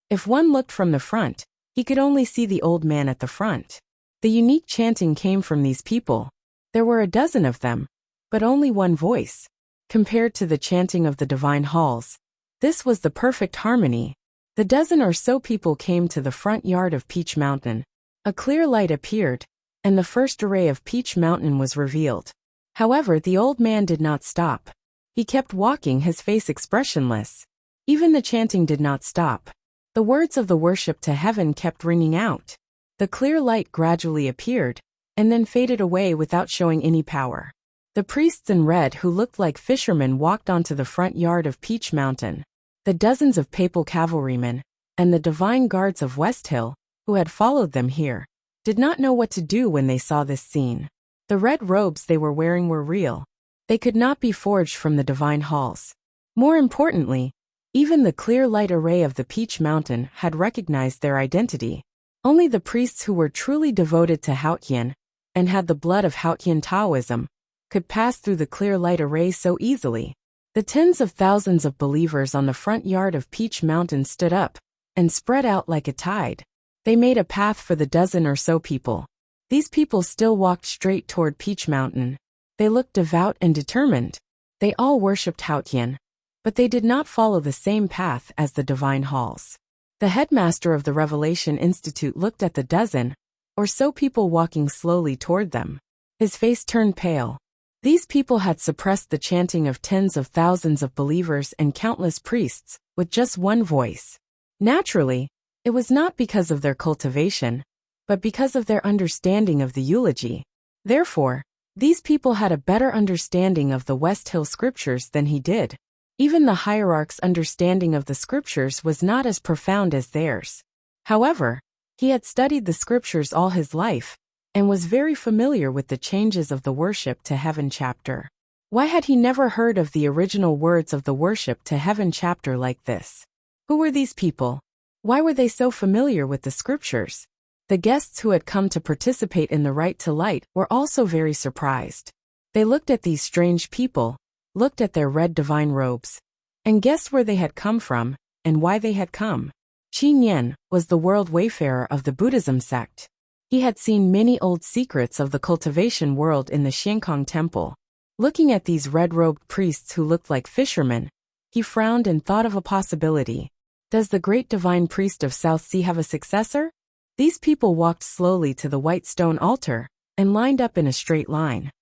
If one looked from the front, he could only see the old man at the front. The unique chanting came from these people. There were a dozen of them, but only one voice. Compared to the chanting of the divine halls, this was the perfect harmony. The dozen or so people came to the front yard of Peach Mountain. A clear light appeared, and the first array of Peach Mountain was revealed. However, the old man did not stop. He kept walking, his face expressionless. Even the chanting did not stop. The words of the worship to heaven kept ringing out. The clear light gradually appeared, and then faded away without showing any power. The priests in red who looked like fishermen walked onto the front yard of Peach Mountain. The dozens of papal cavalrymen, and the divine guards of West Hill, who had followed them here, did not know what to do when they saw this scene. The red robes they were wearing were real. They could not be forged from the divine halls. More importantly, even the clear light array of the Peach Mountain had recognized their identity. Only the priests who were truly devoted to Hautian and had the blood of Hautian Taoism could pass through the clear light array so easily. The tens of thousands of believers on the front yard of Peach Mountain stood up and spread out like a tide. They made a path for the dozen or so people. These people still walked straight toward Peach Mountain. They looked devout and determined. They all worshipped Hautian, but they did not follow the same path as the divine halls. The headmaster of the Revelation Institute looked at the dozen or so people walking slowly toward them. His face turned pale. These people had suppressed the chanting of tens of thousands of believers and countless priests with just one voice. Naturally, it was not because of their cultivation, but because of their understanding of the eulogy. Therefore, these people had a better understanding of the West Hill scriptures than he did. Even the hierarch's understanding of the scriptures was not as profound as theirs. However, he had studied the scriptures all his life, and was very familiar with the changes of the Worship to Heaven chapter. Why had he never heard of the original words of the Worship to Heaven chapter like this? Who were these people? Why were they so familiar with the scriptures? The guests who had come to participate in the Right to Light were also very surprised. They looked at these strange people, looked at their red divine robes, and guessed where they had come from and why they had come. Qi Nian was the world wayfarer of the Buddhism sect. He had seen many old secrets of the cultivation world in the Xiankong temple. Looking at these red-robed priests who looked like fishermen, he frowned and thought of a possibility. Does the great divine priest of South Sea have a successor? These people walked slowly to the white stone altar and lined up in a straight line.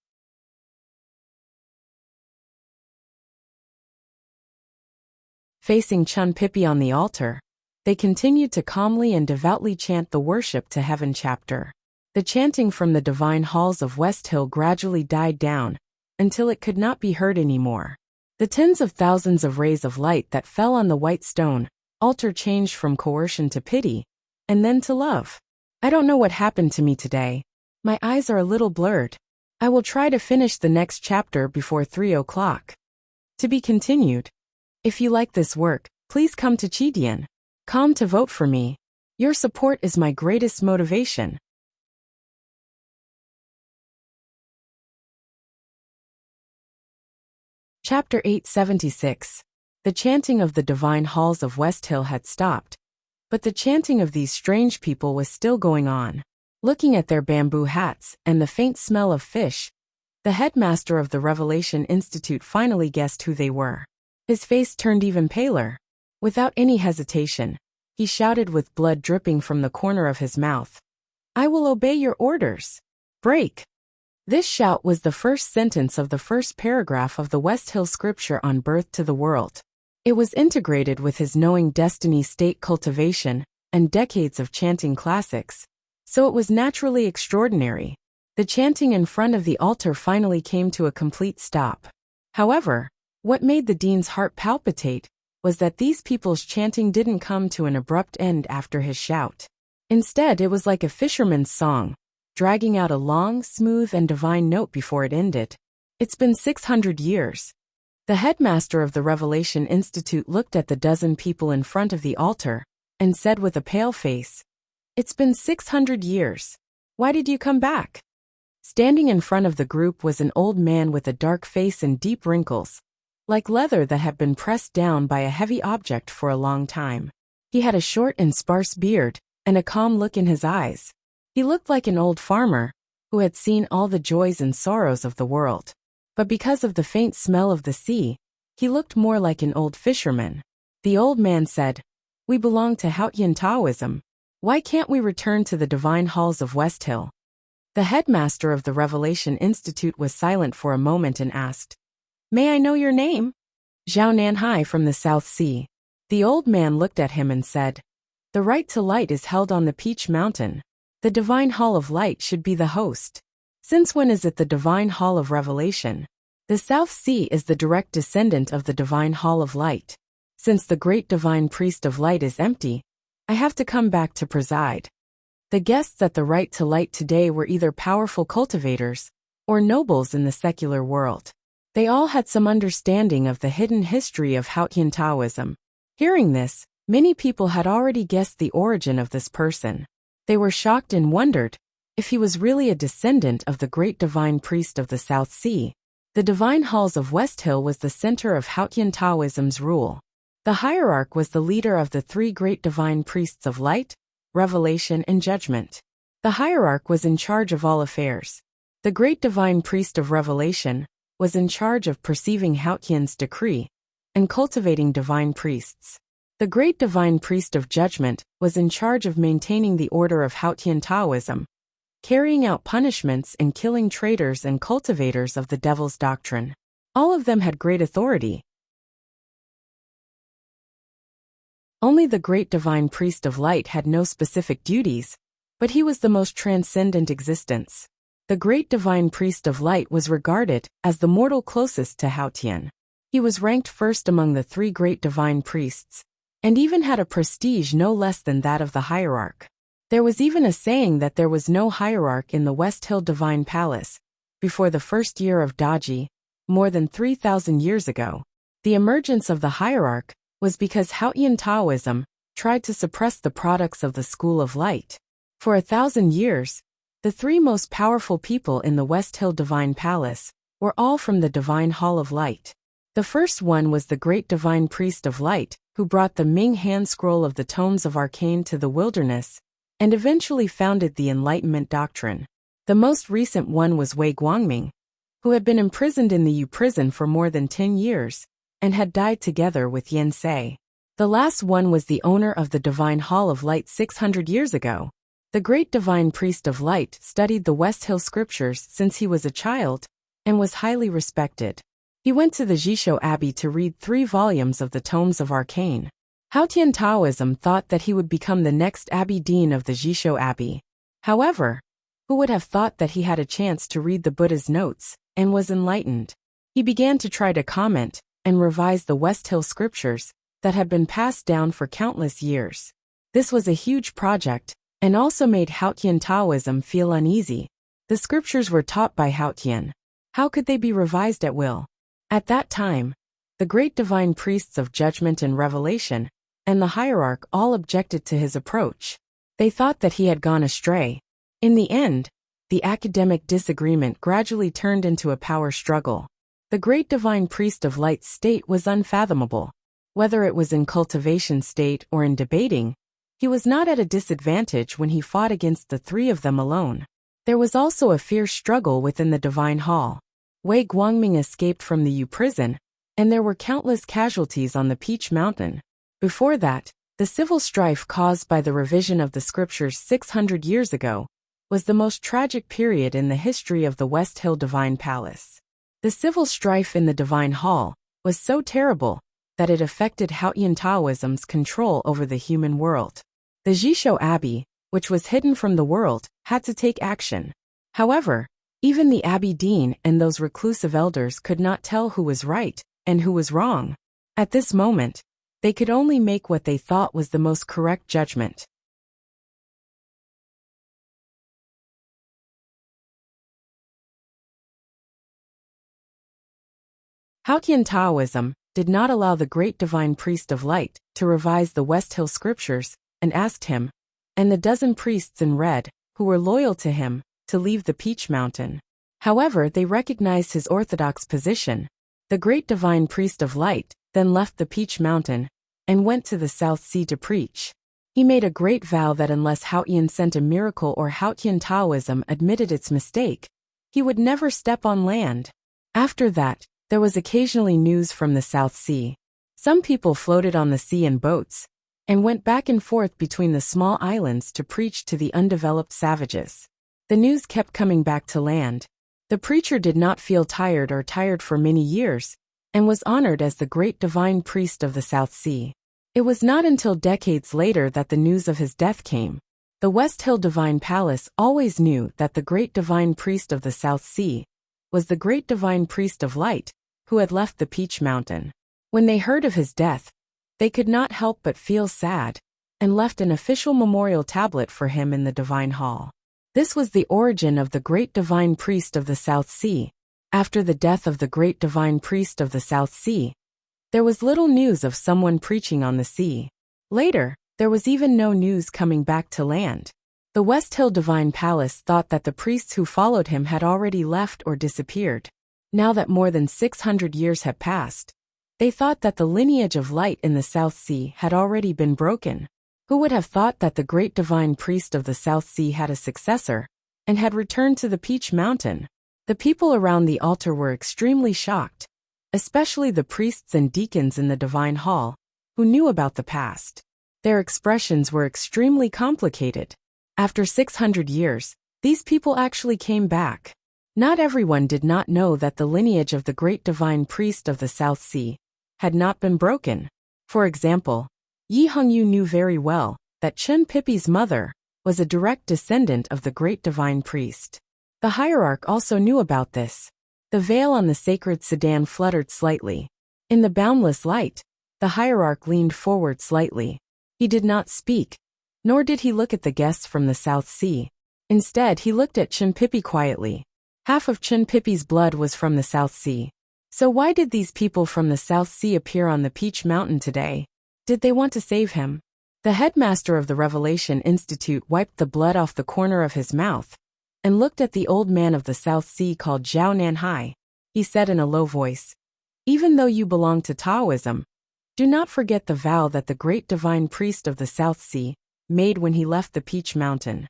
Facing Chun Pippi on the altar, they continued to calmly and devoutly chant the Worship to Heaven chapter. The chanting from the divine halls of West Hill gradually died down, until it could not be heard anymore. The tens of thousands of rays of light that fell on the white stone altar changed from coercion to pity, and then to love. I don't know what happened to me today. My eyes are a little blurred. I will try to finish the next chapter before 3 o'clock. To be continued. If you like this work, please come to Chidian.com to vote for me. Your support is my greatest motivation. Chapter 876. The chanting of the divine halls of West Hill had stopped, but the chanting of these strange people was still going on. Looking at their bamboo hats and the faint smell of fish, the headmaster of the Revelation Institute finally guessed who they were. His face turned even paler. Without any hesitation, he shouted with blood dripping from the corner of his mouth, "I will obey your orders. Break." This shout was the first sentence of the first paragraph of the West Hill scripture on birth to the world. It was integrated with his knowing destiny state cultivation and decades of chanting classics, so it was naturally extraordinary. The chanting in front of the altar finally came to a complete stop. However, what made the dean's heart palpitate was that these people's chanting didn't come to an abrupt end after his shout. Instead, it was like a fisherman's song, dragging out a long, smooth, and divine note before it ended. It's been 600 years. The headmaster of the Revelation Institute looked at the dozen people in front of the altar and said with a pale face, "It's been 600 years. Why did you come back?" Standing in front of the group was an old man with a dark face and deep wrinkles, like leather that had been pressed down by a heavy object for a long time. He had a short and sparse beard and a calm look in his eyes. He looked like an old farmer who had seen all the joys and sorrows of the world. But because of the faint smell of the sea, he looked more like an old fisherman. The old man said, "We belong to Hautian Taoism. Why can't we return to the divine halls of West Hill?" The headmaster of the Revelation Institute was silent for a moment and asked, "May I know your name?" "Zhao Nanhai from the South Sea." The old man looked at him and said, "The right to light is held on the Peach Mountain. The divine hall of light should be the host. Since when is it the divine hall of revelation? The South Sea is the direct descendant of the divine hall of light. Since the great divine priest of light is empty, I have to come back to preside." The guests at the right to light today were either powerful cultivators or nobles in the secular world. They all had some understanding of the hidden history of Hautian Taoism. Hearing this, many people had already guessed the origin of this person. They were shocked and wondered if he was really a descendant of the great divine priest of the South Sea. The divine halls of West Hill was the center of Hautian Taoism's rule. The hierarch was the leader of the three great divine priests of light, revelation, and judgment. The hierarch was in charge of all affairs. The great divine priest of revelation was in charge of perceiving Hautian's decree and cultivating divine priests. The great divine priest of judgment was in charge of maintaining the order of Hautian Taoism, carrying out punishments and killing traitors and cultivators of the devil's doctrine. All of them had great authority. Only the great divine priest of light had no specific duties, but he was the most transcendent existence. The great divine priest of light was regarded as the mortal closest to Hautian. He was ranked first among the three great divine priests, and even had a prestige no less than that of the hierarch. There was even a saying that there was no hierarch in the West Hill Divine Palace before the first year of Daji, more than 3,000 years ago. The emergence of the hierarch was because Hautian Taoism tried to suppress the products of the School of Light. For 1,000 years, the three most powerful people in the West Hill Divine Palace were all from the Divine Hall of Light. The first one was the great divine priest of light, who brought the Ming hand scroll of the tomes of arcane to the wilderness, and eventually founded the Enlightenment doctrine. The most recent one was Wei Guangming, who had been imprisoned in the Yu prison for more than 10 years, and had died together with Yen Sei. The last one was the owner of the Divine Hall of Light 600 years ago. The great divine priest of light studied the West Hill scriptures since he was a child, and was highly respected. He went to the Jisho Abbey to read 3 volumes of the Tomes of Arcane. Haotian Taoism thought that he would become the next Abbey Dean of the Jisho Abbey. However, who would have thought that he had a chance to read the Buddha's notes and was enlightened? He began to try to comment and revise the West Hill scriptures that had been passed down for countless years. This was a huge project and also made Haotian Taoism feel uneasy. The scriptures were taught by Haotian. How could they be revised at will? At that time, the great divine priests of judgment and revelation and the hierarch all objected to his approach. They thought that he had gone astray. In the end, the academic disagreement gradually turned into a power struggle. The great divine priest of light's state was unfathomable. Whether it was in cultivation state or in debating, he was not at a disadvantage when he fought against the 3 of them alone. There was also a fierce struggle within the divine hall. Wei Guangming escaped from the Yu prison, and there were countless casualties on the Peach Mountain. Before that, the civil strife caused by the revision of the scriptures 600 years ago was the most tragic period in the history of the West Hill Divine Palace. The civil strife in the Divine Hall was so terrible that it affected Haotian Taoism's control over the human world. The Jisho Abbey, which was hidden from the world, had to take action. However, even the Abbey Dean and those reclusive elders could not tell who was right and who was wrong. At this moment, they could only make what they thought was the most correct judgment. Haotian Taoism did not allow the great divine priest of light to revise the West Hill scriptures and asked him, and the dozen priests in red, who were loyal to him, to leave the Peach Mountain. However, they recognized his orthodox position. The great divine priest of light then left the Peach Mountain and went to the South Sea to preach. He made a great vow that unless Haotian sent a miracle or Haotian Taoism admitted its mistake, he would never step on land. After that, there was occasionally news from the South Sea. Some people floated on the sea in boats and went back and forth between the small islands to preach to the undeveloped savages. The news kept coming back to land. The preacher did not feel tired for many years and was honored as the great divine priest of the South Sea. It was not until decades later that the news of his death came. The West Hill Divine Palace always knew that the great divine priest of the South Sea was the great divine priest of light who had left the Peach Mountain. When they heard of his death, they could not help but feel sad and left an official memorial tablet for him in the Divine Hall. This was the origin of the great divine priest of the South Sea. After the death of the great divine priest of the South Sea, there was little news of someone preaching on the sea. Later, there was even no news coming back to land. The West Hill Divine Palace thought that the priests who followed him had already left or disappeared. Now that more than 600 years had passed, they thought that the lineage of light in the South Sea had already been broken. Who would have thought that the great divine priest of the South Sea had a successor and had returned to the Peach Mountain? The people around the altar were extremely shocked, especially the priests and deacons in the Divine Hall, who knew about the past. Their expressions were extremely complicated. After 600 years, these people actually came back. Not everyone did not know that the lineage of the great divine priest of the South Sea had not been broken. For example, Yi Hongyu knew very well that Chen Pipi's mother was a direct descendant of the great divine priest. The hierarch also knew about this. The veil on the sacred sedan fluttered slightly. In the boundless light, the hierarch leaned forward slightly. He did not speak, nor did he look at the guests from the South Sea. Instead, he looked at Chen Pipi quietly. Half of Chen Pipi's blood was from the South Sea. So why did these people from the South Sea appear on the Peach Mountain today? Did they want to save him? The headmaster of the Revelation Institute wiped the blood off the corner of his mouth and looked at the old man of the South Sea called Zhao Nanhai. He said in a low voice, "Even though you belong to Taoism, do not forget the vow that the great divine priest of the South Sea made when he left the Peach Mountain."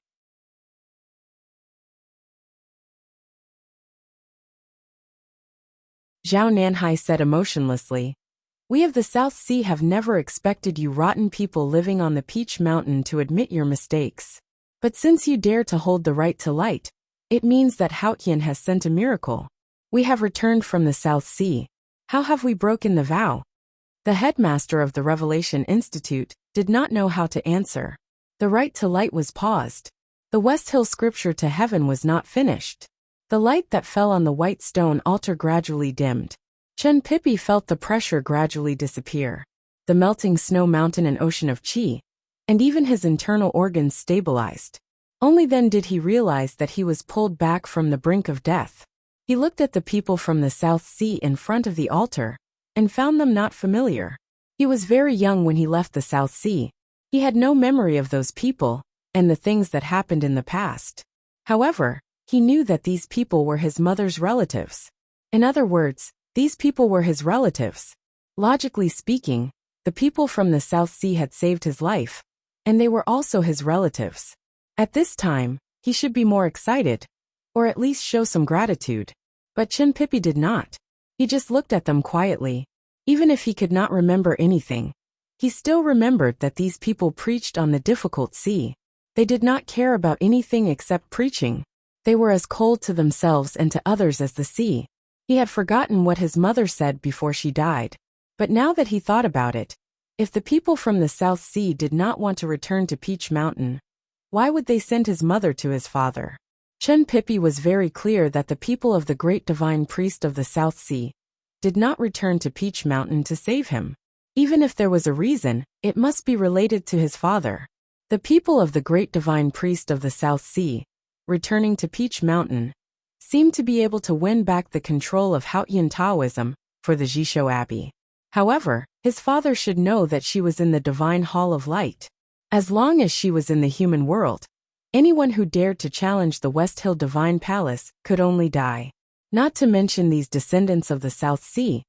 Zhao Nanhai said emotionlessly, "We of the South Sea have never expected you rotten people living on the Peach Mountain to admit your mistakes. But since you dare to hold the right to light, it means that Haotian has sent a miracle. We have returned from the South Sea, How have we broken the vow? The headmaster of the Revelation Institute did not know how to answer. The right to light was paused. The West Hill scripture to heaven was not finished. The light that fell on the white stone altar gradually dimmed. Chen Pippi felt the pressure gradually disappear. The melting snow mountain and ocean of qi, and even his internal organs stabilized. Only then did he realize that he was pulled back from the brink of death. He looked at the people from the South Sea in front of the altar, and found them not familiar. He was very young when he left the South Sea. He had no memory of those people, and the things that happened in the past. However, he knew that these people were his mother's relatives. In other words, these people were his relatives. Logically speaking, the people from the South Sea had saved his life, and they were also his relatives. At this time, he should be more excited, or at least show some gratitude. But Chen Pippi did not. He just looked at them quietly. Even if he could not remember anything, he still remembered that these people preached on the difficult sea. They did not care about anything except preaching. They were as cold to themselves and to others as the sea. He had forgotten what his mother said before she died. But now that he thought about it, if the people from the South Sea did not want to return to Peach Mountain, why would they send his mother to his father? Chen Pippi was very clear that the people of the great divine priest of the South Sea did not return to Peach Mountain to save him. Even if there was a reason, it must be related to his father. The people of the great divine priest of the South Sea, returning to Peach Mountain, seemed to be able to win back the control of Haotian Taoism for the Jisho Abbey. However, his father should know that she was in the divine hall of light. As long as she was in the human world, anyone who dared to challenge the West Hill Divine Palace could only die. Not to mention these descendants of the South Sea.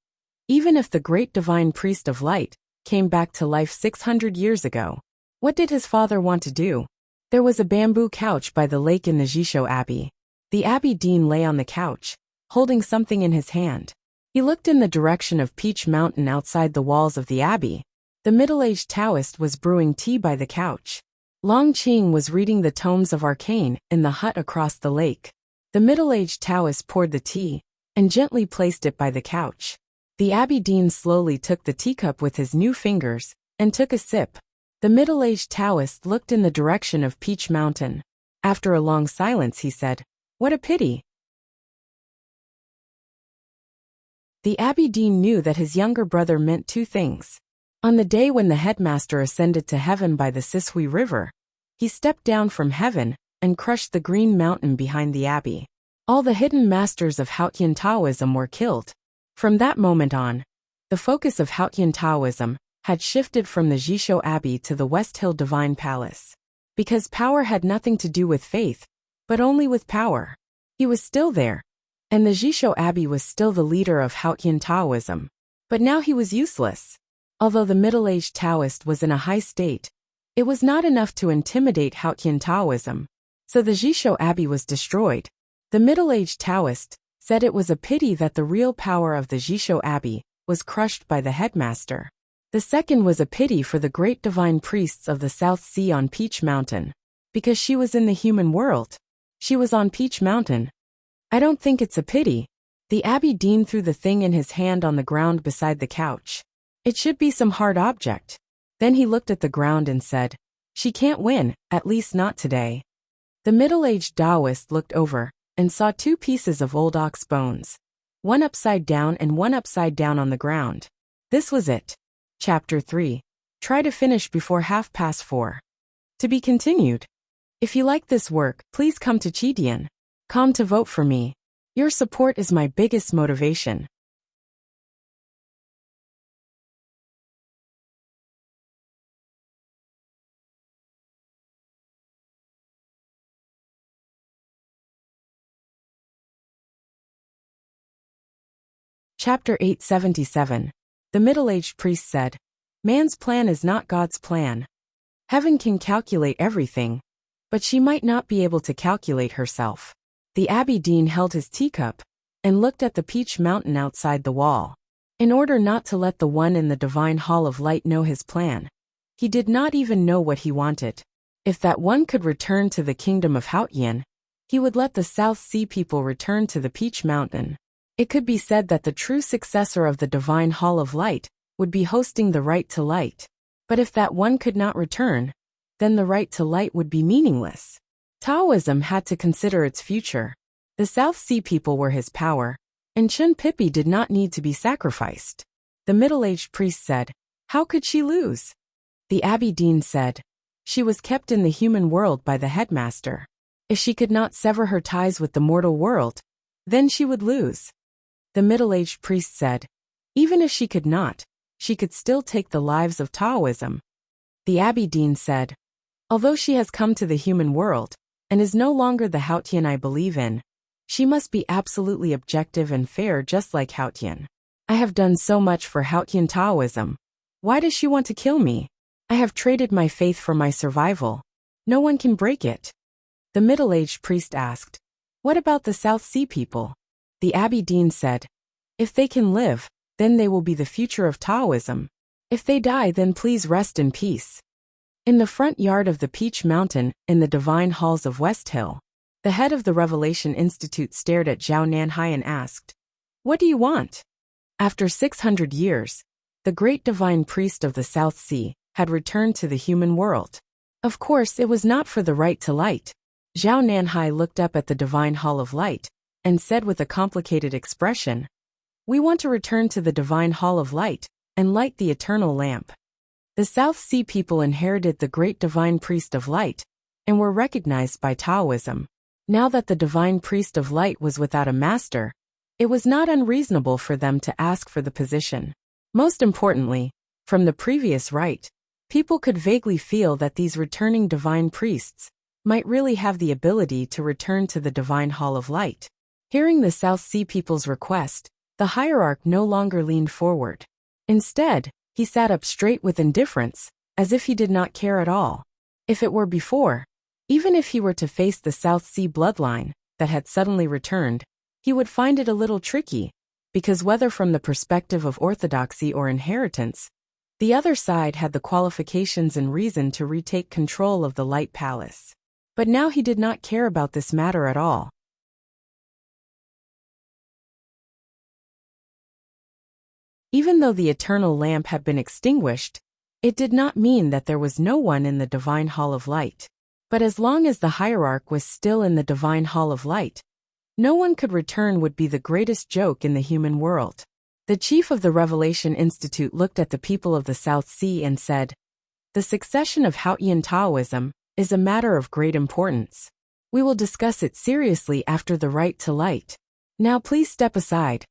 Even if the great divine priest of light came back to life 600 years ago, what did his father want to do? There was a bamboo couch by the lake in the Jisho Abbey. The Abbey Dean lay on the couch, holding something in his hand. He looked in the direction of Peach Mountain outside the walls of the Abbey. The middle-aged Taoist was brewing tea by the couch. Long Qing was reading the tomes of arcane in the hut across the lake. The middle-aged Taoist poured the tea, and gently placed it by the couch. The Abbey Dean slowly took the teacup with his new fingers, and took a sip. The middle-aged Taoist looked in the direction of Peach Mountain. After a long silence he said, "What a pity." The Abbey Dean knew that his younger brother meant two things. On the day when the headmaster ascended to heaven by the Sishui River, he stepped down from heaven and crushed the green mountain behind the abbey. All the hidden masters of Haotian Taoism were killed. From that moment on, the focus of Haotian Taoism had shifted from the Jisho Abbey to the West Hill Divine Palace. Because power had nothing to do with faith, but only with power. He was still there, and the Jisho Abbey was still the leader of Haotian Taoism. But now he was useless. Although the middle-aged Taoist was in a high state, it was not enough to intimidate Haotian Taoism, so the Jisho Abbey was destroyed. The middle-aged Taoist said it was a pity that the real power of the Jisho Abbey was crushed by the headmaster. The second was a pity for the great divine priests of the South Sea on Peach Mountain, because she was in the human world. She was on Peach Mountain. I don't think it's a pity. The Abbey Dean threw the thing in his hand on the ground beside the couch. It should be some hard object. Then he looked at the ground and said, "She can't win, at least not today." The middle-aged Taoist looked over and saw two pieces of old ox bones, one upside down and one upside down on the ground. This was it. Chapter 3. Try to finish before 4:30. To be continued. If you like this work, please come to Chidian.com to vote for me. Your support is my biggest motivation. Chapter 877. The middle-aged priest said, "Man's plan is not God's plan. Heaven can calculate everything, but she might not be able to calculate herself." The Abbey Dean held his teacup and looked at the Peach Mountain outside the wall. In order not to let the one in the divine hall of light know his plan, he did not even know what he wanted. If that one could return to the kingdom of Haotian, he would let the South Sea people return to the Peach Mountain. It could be said that the true successor of the divine hall of light would be hosting the right to light. But if that one could not return, then the right to light would be meaningless. Taoism had to consider its future. The South Sea people were his power, and Chun Pippi did not need to be sacrificed. The middle-aged priest said, "How could she lose?" The abbey dean said, "She was kept in the human world by the headmaster. If she could not sever her ties with the mortal world, then she would lose." The middle-aged priest said, "Even if she could not, she could still take the lives of Taoism." The abbey dean said, "Although she has come to the human world, and is no longer the Haotian I believe in, she must be absolutely objective and fair just like Haotian. I have done so much for Haotian Taoism. Why does she want to kill me? I have traded my faith for my survival. No one can break it." The middle-aged priest asked, "What about the South Sea people?" The abbey dean said, "If they can live, then they will be the future of Taoism. If they die, then please rest in peace." In the front yard of the Peach Mountain, in the divine halls of West Hill, the head of the Revelation Institute stared at Zhao Nanhai and asked, "What do you want?" After 600 years, the great divine priest of the South Sea had returned to the human world. Of course, it was not for the right to light. Zhao Nanhai looked up at the divine hall of light and said with a complicated expression, "We want to return to the divine hall of light and light the eternal lamp." The South Sea people inherited the great divine priest of light and were recognized by Taoism. Now that the divine priest of light was without a master, it was not unreasonable for them to ask for the position. Most importantly, from the previous rite, people could vaguely feel that these returning divine priests might really have the ability to return to the divine hall of light. Hearing the South Sea people's request, the hierarch no longer leaned forward. Instead, he sat up straight with indifference, as if he did not care at all. If it were before, even if he were to face the South Sea bloodline that had suddenly returned, he would find it a little tricky, because whether from the perspective of orthodoxy or inheritance, the other side had the qualifications and reason to retake control of the Light Palace. But now he did not care about this matter at all. Even though the eternal lamp had been extinguished, it did not mean that there was no one in the divine hall of light. But as long as the hierarch was still in the divine hall of light, no one could return would be the greatest joke in the human world. The chief of the Revelation Institute looked at the people of the South Sea and said, "The succession of Haotian Taoism is a matter of great importance. We will discuss it seriously after the rite to light. Now please step aside."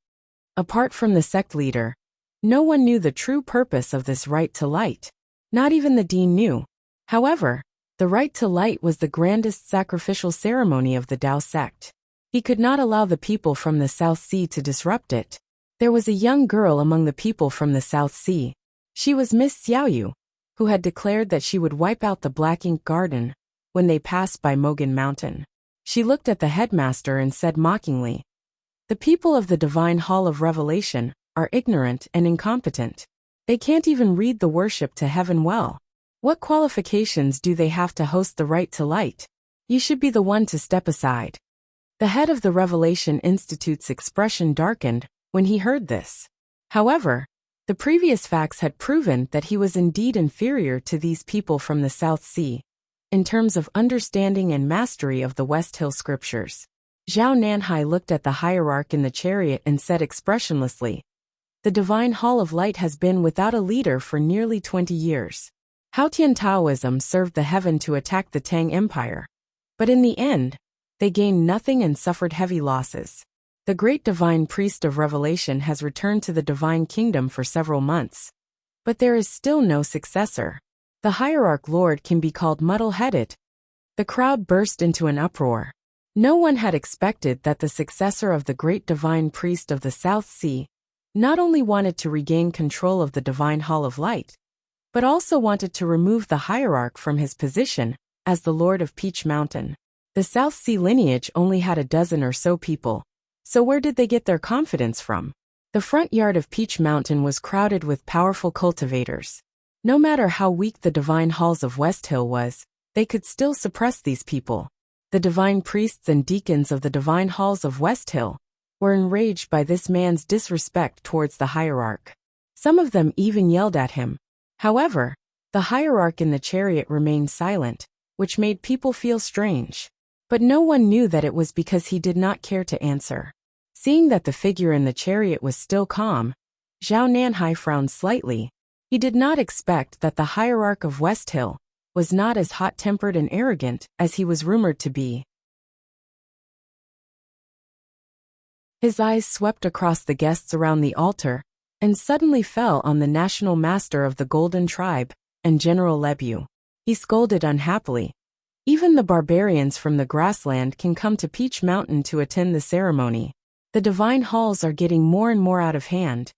Apart from the sect leader, no one knew the true purpose of this rite to light. Not even the dean knew. However, the rite to light was the grandest sacrificial ceremony of the Tao sect. He could not allow the people from the South Sea to disrupt it. There was a young girl among the people from the South Sea. She was Miss Xiaoyu, who had declared that she would wipe out the Black Ink Garden when they passed by Mogan Mountain. She looked at the headmaster and said mockingly, "The people of the Divine Hall of Revelation are ignorant and incompetent. They can't even read the worship to heaven well. What qualifications do they have to host the rite to light? You should be the one to step aside." The head of the Revelation Institute's expression darkened when he heard this. However, the previous facts had proven that he was indeed inferior to these people from the South Sea, in terms of understanding and mastery of the West Hill scriptures. Zhao Nanhai looked at the hierarch in the chariot and said expressionlessly, "The Divine Hall of Light has been without a leader for nearly 20 years. Haotian Taoism served the heaven to attack the Tang Empire. But in the end, they gained nothing and suffered heavy losses. The great divine priest of Revelation has returned to the divine kingdom for several months. But there is still no successor. The hierarch lord can be called muddle-headed." The crowd burst into an uproar. No one had expected that the successor of the great divine priest of the South Sea not only wanted to regain control of the divine hall of light, but also wanted to remove the hierarch from his position as the lord of Peach Mountain. The South Sea lineage only had a dozen or so people, so where did they get their confidence from? The front yard of Peach Mountain was crowded with powerful cultivators. No matter how weak the divine halls of West Hill was, they could still suppress these people. The divine priests and deacons of the divine halls of West Hill were enraged by this man's disrespect towards the hierarch. Some of them even yelled at him. However, the hierarch in the chariot remained silent, which made people feel strange. But no one knew that it was because he did not care to answer. Seeing that the figure in the chariot was still calm, Zhao Nanhai frowned slightly. He did not expect that the hierarch of West Hill was not as hot-tempered and arrogant as he was rumored to be. His eyes swept across the guests around the altar and suddenly fell on the national master of the Golden Tribe and General Lebu. He scolded unhappily. Even the barbarians from the grassland can come to Peach Mountain to attend the ceremony. The divine halls are getting more and more out of hand.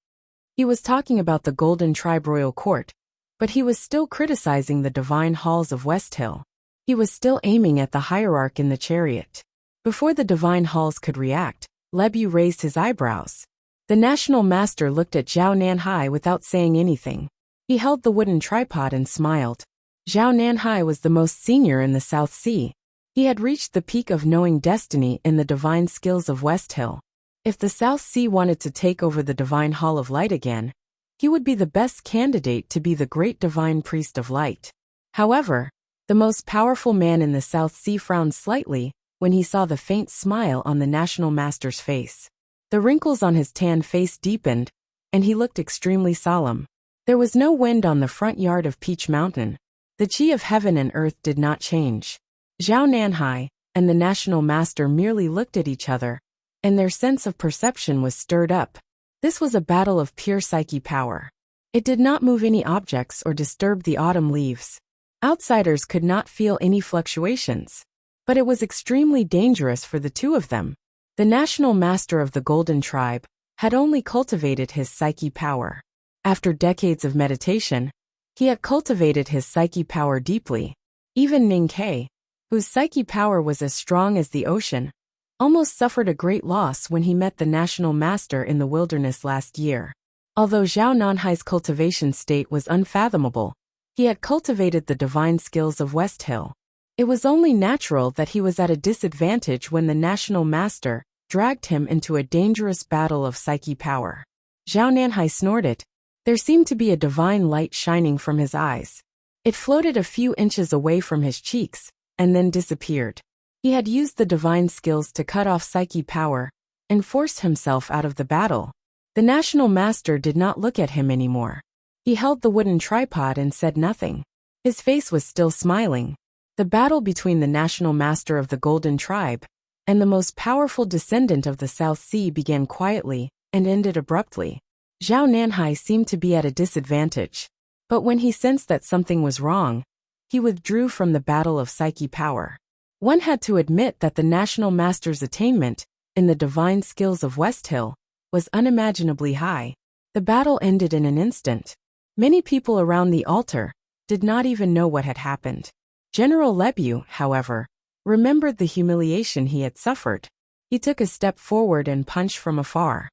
He was talking about the Golden Tribe royal court, but he was still criticizing the divine halls of West Hill. He was still aiming at the hierarch in the chariot. Before the divine halls could react, Lebu raised his eyebrows. The national master looked at Zhao Nanhai without saying anything. He held the wooden tripod and smiled. Zhao Nanhai was the most senior in the South Sea. He had reached the peak of knowing destiny in the divine skills of West Hill. If the South Sea wanted to take over the Divine Hall of Light again, he would be the best candidate to be the great divine priest of light. However, the most powerful man in the South Sea frowned slightly when he saw the faint smile on the national master's face. The wrinkles on his tan face deepened, and he looked extremely solemn. There was no wind on the front yard of Peach Mountain. The chi of heaven and earth did not change. Zhao Nanhai and the national master merely looked at each other, and their sense of perception was stirred up. This was a battle of pure psyche power. It did not move any objects or disturb the autumn leaves. Outsiders could not feel any fluctuations. But it was extremely dangerous for the two of them. The national master of the Golden Tribe had only cultivated his psyche power. After decades of meditation, he had cultivated his psyche power deeply. Even Ning Ke, whose psyche power was as strong as the ocean, almost suffered a great loss when he met the national master in the wilderness last year. Although Zhao Nanhai's cultivation state was unfathomable, he had cultivated the divine skills of West Hill. It was only natural that he was at a disadvantage when the national master dragged him into a dangerous battle of psyche power. Zhao Nanhai snorted. There seemed to be a divine light shining from his eyes. It floated a few inches away from his cheeks, and then disappeared. He had used the divine skills to cut off psyche power and forced himself out of the battle. The national master did not look at him anymore. He held the wooden tripod and said nothing. His face was still smiling. The battle between the national master of the Golden Tribe and the most powerful descendant of the South Sea began quietly and ended abruptly. Zhao Nanhai seemed to be at a disadvantage, but when he sensed that something was wrong, he withdrew from the battle of psyche power. One had to admit that the national master's attainment in the divine skills of West Hill was unimaginably high. The battle ended in an instant. Many people around the altar did not even know what had happened. General Lebu, however, remembered the humiliation he had suffered. He took a step forward and punched from afar.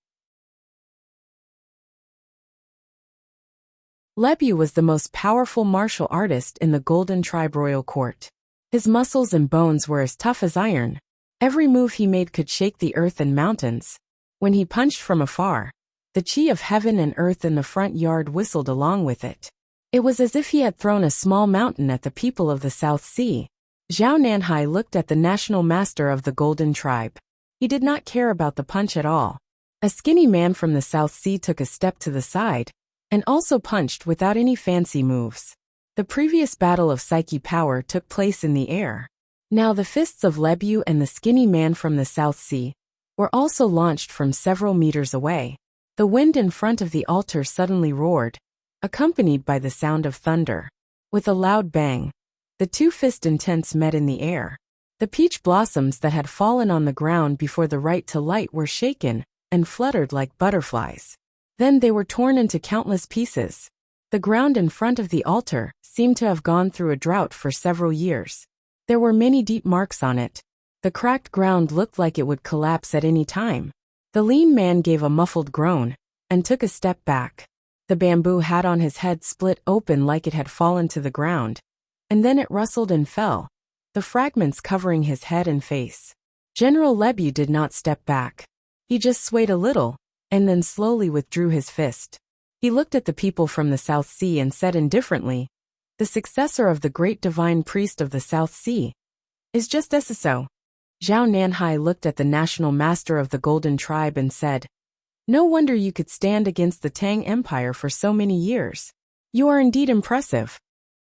Lebu was the most powerful martial artist in the Golden Tribe royal court. His muscles and bones were as tough as iron. Every move he made could shake the earth and mountains. When he punched from afar, the chi of heaven and earth in the front yard whistled along with it. It was as if he had thrown a small mountain at the people of the South Sea. Zhao Nanhai looked at the national master of the Golden Tribe. He did not care about the punch at all. A skinny man from the South Sea took a step to the side and also punched without any fancy moves. The previous battle of psyche power took place in the air. Now the fists of Lebu and the skinny man from the South Sea were also launched from several meters away. The wind in front of the altar suddenly roared, accompanied by the sound of thunder. With a loud bang, the two fist intents met in the air. The peach blossoms that had fallen on the ground before the right to light were shaken and fluttered like butterflies. Then they were torn into countless pieces. The ground in front of the altar seemed to have gone through a drought for several years. There were many deep marks on it. The cracked ground looked like it would collapse at any time. The lean man gave a muffled groan and took a step back. The bamboo hat on his head split open like it had fallen to the ground, and then it rustled and fell, the fragments covering his head and face. General Lebu did not step back. He just swayed a little, and then slowly withdrew his fist. He looked at the people from the South Sea and said indifferently, "The successor of the great divine priest of the South Sea is just so." Zhao Nanhai looked at the national master of the Golden Tribe and said, "No wonder you could stand against the Tang Empire for so many years. You are indeed impressive."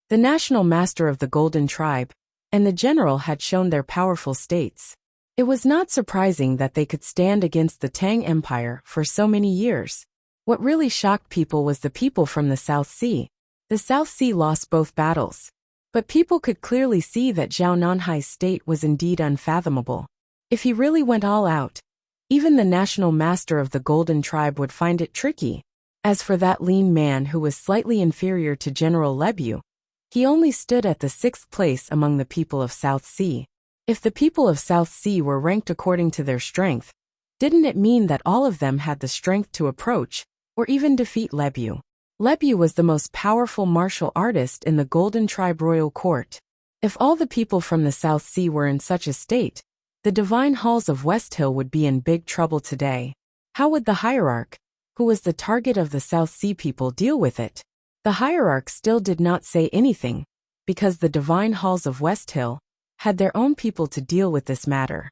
The national master of the Golden Tribe and the general had shown their powerful states. It was not surprising that they could stand against the Tang Empire for so many years. What really shocked people was the people from the South Sea. The South Sea lost both battles. But people could clearly see that Zhao Nanhai's state was indeed unfathomable. If he really went all out, even the national master of the Golden Tribe would find it tricky. As for that lean man who was slightly inferior to General Lebu, he only stood at the 6th place among the people of South Sea. If the people of South Sea were ranked according to their strength, didn't it mean that all of them had the strength to approach, or even defeat Lebu? Lebu was the most powerful martial artist in the Golden Tribe royal court. If all the people from the South Sea were in such a state, the divine halls of West Hill would be in big trouble today. How would the hierarch, who was the target of the South Sea people, deal with it? The hierarch still did not say anything, because the divine halls of West Hill had their own people to deal with this matter.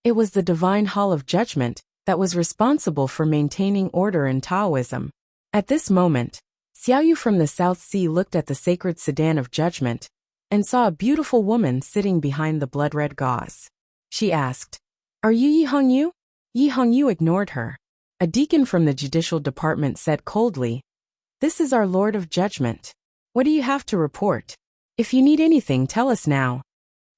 It was the divine hall of judgment that was responsible for maintaining order in Taoism. At this moment, Xiaoyu from the South Sea looked at the sacred sedan of judgment and saw a beautiful woman sitting behind the blood-red gauze. She asked, "Are you Yi Hongyu?" Yi Hongyu ignored her. A deacon from the judicial department said coldly, "This is our Lord of Judgment. What do you have to report? If you need anything, tell us now."